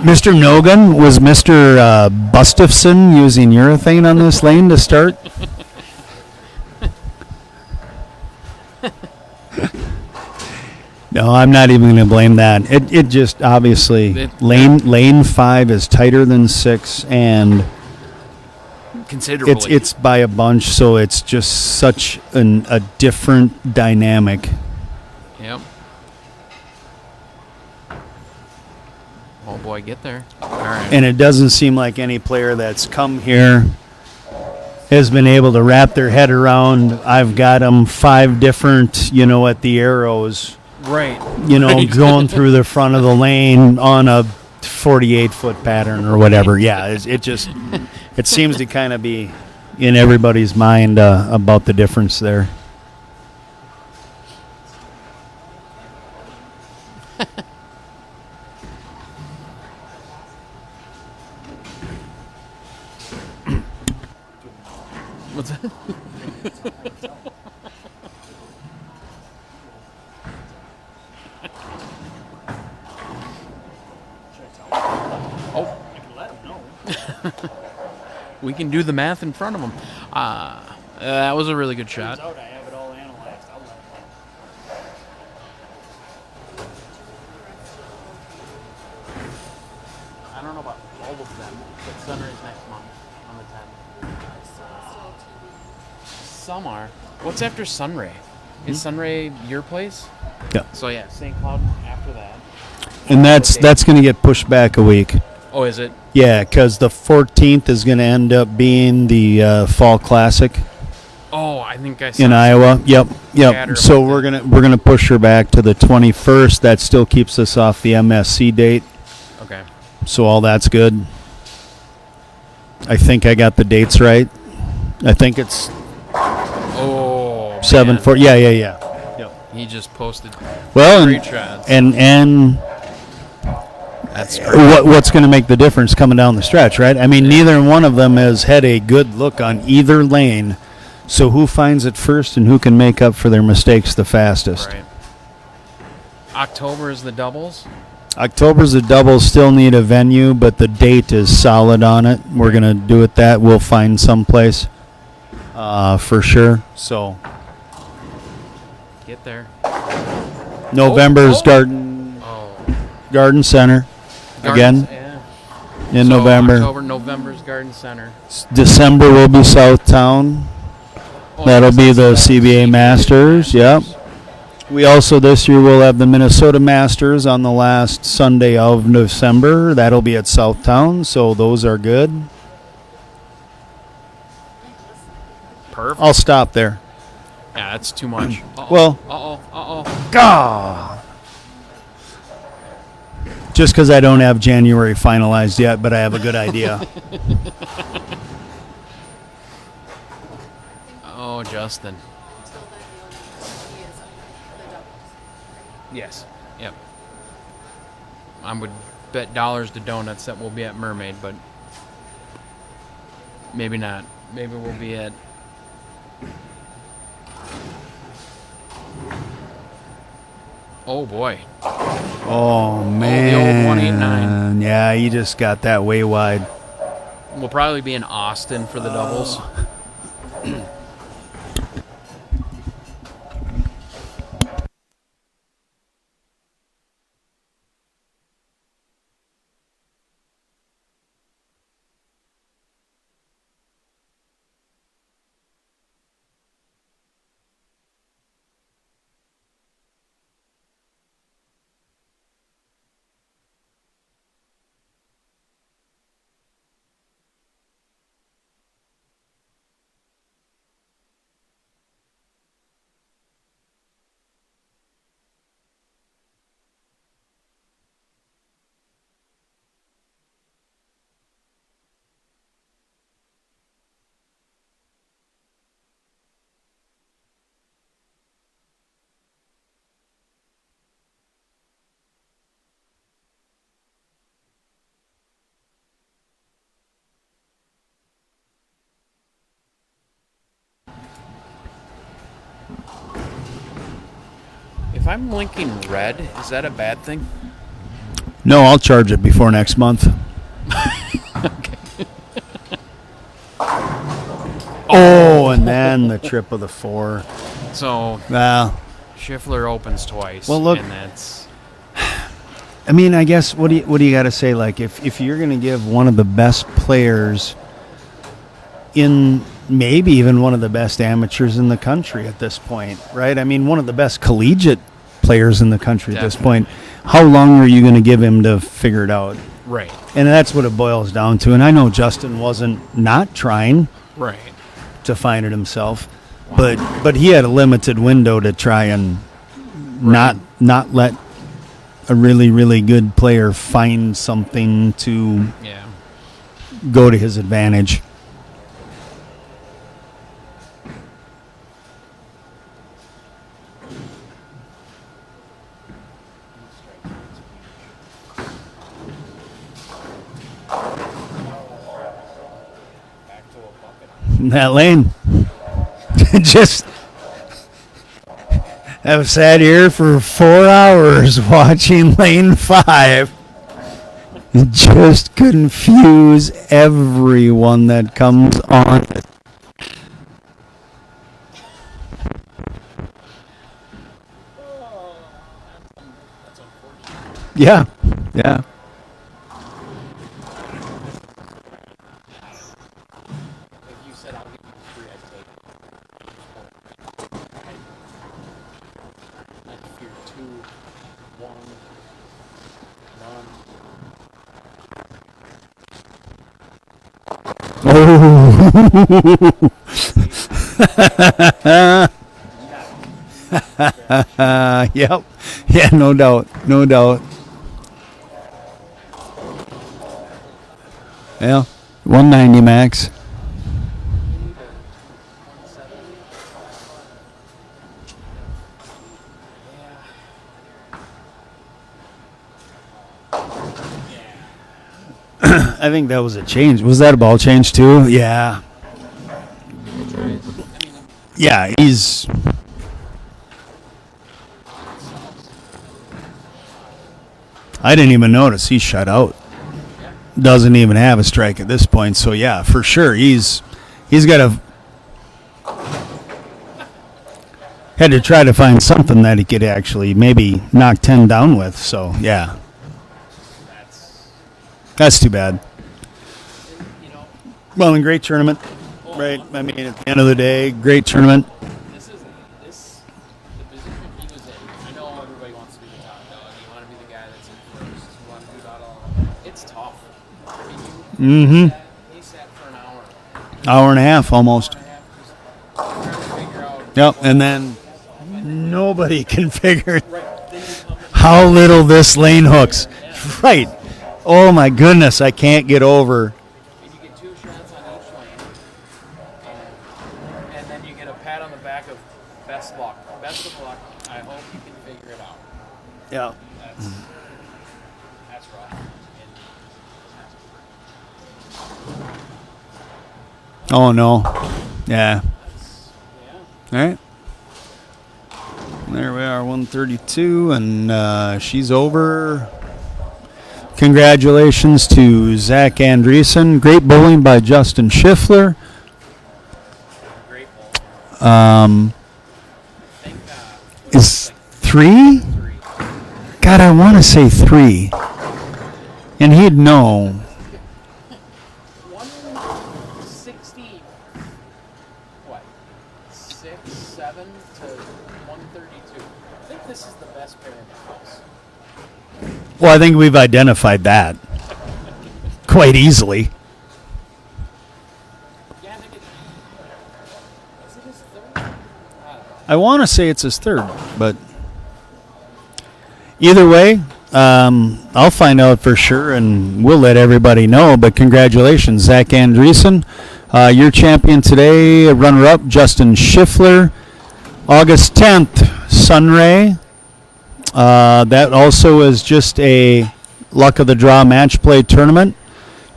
Mr. Nogan, was Mr. Bustafson using urethane on this lane to start? No, I'm not even going to blame that. It just obviously lane 5 is tighter than 6, and
Considerably.
it's by a bunch, so it's just such a different dynamic.
Yep. Oh, boy, get there. All right.
And it doesn't seem like any player that's come here has been able to wrap their head around, I've got them 5 different, at the arrows,
Right.
right. Going through the front of the lane on a 48-foot pattern or whatever. Yeah, it seems to kind of be in everybody's mind about the difference there.
What's that? Oh. We can do the math in front of them. That was a really good shot.
I have it all analyzed.
I don't know about all of them, but Sunray's next month on the 10th. Some are. What's after Sunray? Is Sunray your place?
Yeah.
So yeah, St. Cloud after that.
And that's going to get pushed back a week.
Oh, is it?
Yeah, because the 14th is going to end up being the Fall Classic
Oh, I think I saw
in Iowa. Yep.
chatter
So
about
we're gonna push her back to the 21st. That still keeps us off the MSC date.
Okay.
So all that's good. I think I got the dates right. I think it's
Oh,
7-4.
man.
Yeah.
He just posted
Well,
great shots.
and
That's great.
what's going to make the difference coming down the stretch, right? I mean, neither one of them has had a good look on either lane. So who finds it first and who can make up for their mistakes the fastest?
Right. October is the doubles.
October's the doubles, still need a venue, but the date is solid on it. We're going to do it that. We'll find someplace for sure. So
Get there.
November's
Oh.
Garden Center again
Yeah.
in
So
November.
November's Garden Center.
December will be Southtown.
Oh,
That'll be
that's
the CBA Masters. Yep. We also this year will have the Minnesota Masters on the last Sunday of December. That'll be at Southtown, so those are good.
Perfect.
I'll stop there.
Yeah, that's too much. Uh-oh.
Well-
Uh-oh.
God. Just because I don't have January finalized yet, but I have a good idea.
Oh, Justin.
Until then, the only is the doubles.
Yes. Yep. I would bet dollars to donuts that we'll be at Mermaid, but maybe not. Maybe we'll be at... Oh, boy.
Oh, man.
the old 189.
Yeah, you just got that way wide.
We'll probably be in Austin for the doubles. If I'm linking red, is that a bad thing?
No, I'll charge it before next month. Oh, and then the trip of the 4.
So,
Well,
Schiffler opens twice.
Well, look-
And that's...
I mean, I guess what do you got to say? Like, if you're going to give one of the best players in maybe even one of the best amateurs in the country at this point, right? I mean, one of the best collegiate players in the country at this point. How long are you going to give him to figure it out?
Right.
And that's what it boils down to. And I know Justin wasn't not trying
Right.
to find it himself, but he had a limited window to try and not let a really, really good player find something to
Yeah.
go to his advantage. That lane. Just I've sat here for 4 hours watching lane 5. Just confuse everyone that comes on. Yeah, yeah.
If you said I'll give you 3, I'd take it. I'd fear 2, 1,
Oh. Yep. Yeah, no doubt. No doubt. Yeah. 190 max. I think that was a change. Was that a ball change too? Yeah. Yeah, he's... I didn't even notice he shut out. Doesn't even have a strike at this point. So yeah, for sure he's got a... Had to try to find something that he could actually maybe knock 10 down with. So yeah. That's too bad. Well, and great tournament, right? I mean, at the end of the day, great tournament.
the position he was in It's tough. I mean, he sat for an
Hour and a half almost.
and a half just trying to figure out.
Yep, and then nobody can figure
Right. Then you come in,
how little this lane hooks. Right. Oh my goodness, I can't get over.
and you get 2 shots on each lane. And then you get a pat on the back of best luck. Best of luck. I hope you can figure it out.
Yeah.
That's rough.
Oh no. Yeah.
Yeah.
All right. There we are, 132, and she's over. Congratulations to Zach Andresen. Great bowling by Justin Schiffler.
Great ball.
Is 3? God, I want to say 3. And he'd know.
160. What? 6, 7 to 132. I think this is the best pair in the house.
Well, I think we've identified that quite easily.
Yeah, I think is it his third? I don't know.
I want to say it's his 3rd, but either way, I'll find out for sure, and we'll let everybody know. But congratulations, Zach Andresen. Your champion today, runner-up, Justin Schiffler. August 10th, Sunray. That also is just a luck of the draw match play tournament.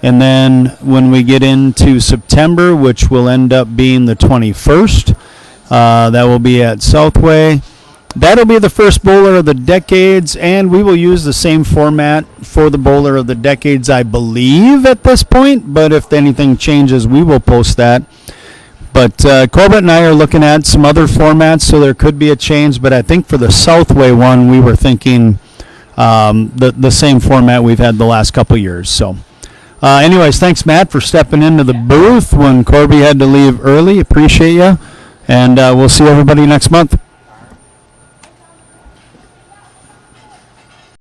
And then when we get into September, which will end up being the 21st, that will be at Southway. That'll be the first Bowler of the Decades, and we will use the same format for the Bowler of the Decades, I believe, at this point. But if anything changes, we will post that. But Corbett and I are looking at some other formats, so there could be a change. But I think for the Southway one, we were thinking the same format we've had the last couple years. So anyways, thanks, Matt, for stepping into the booth when Corby had to leave early. Appreciate you. And we'll see everybody next month.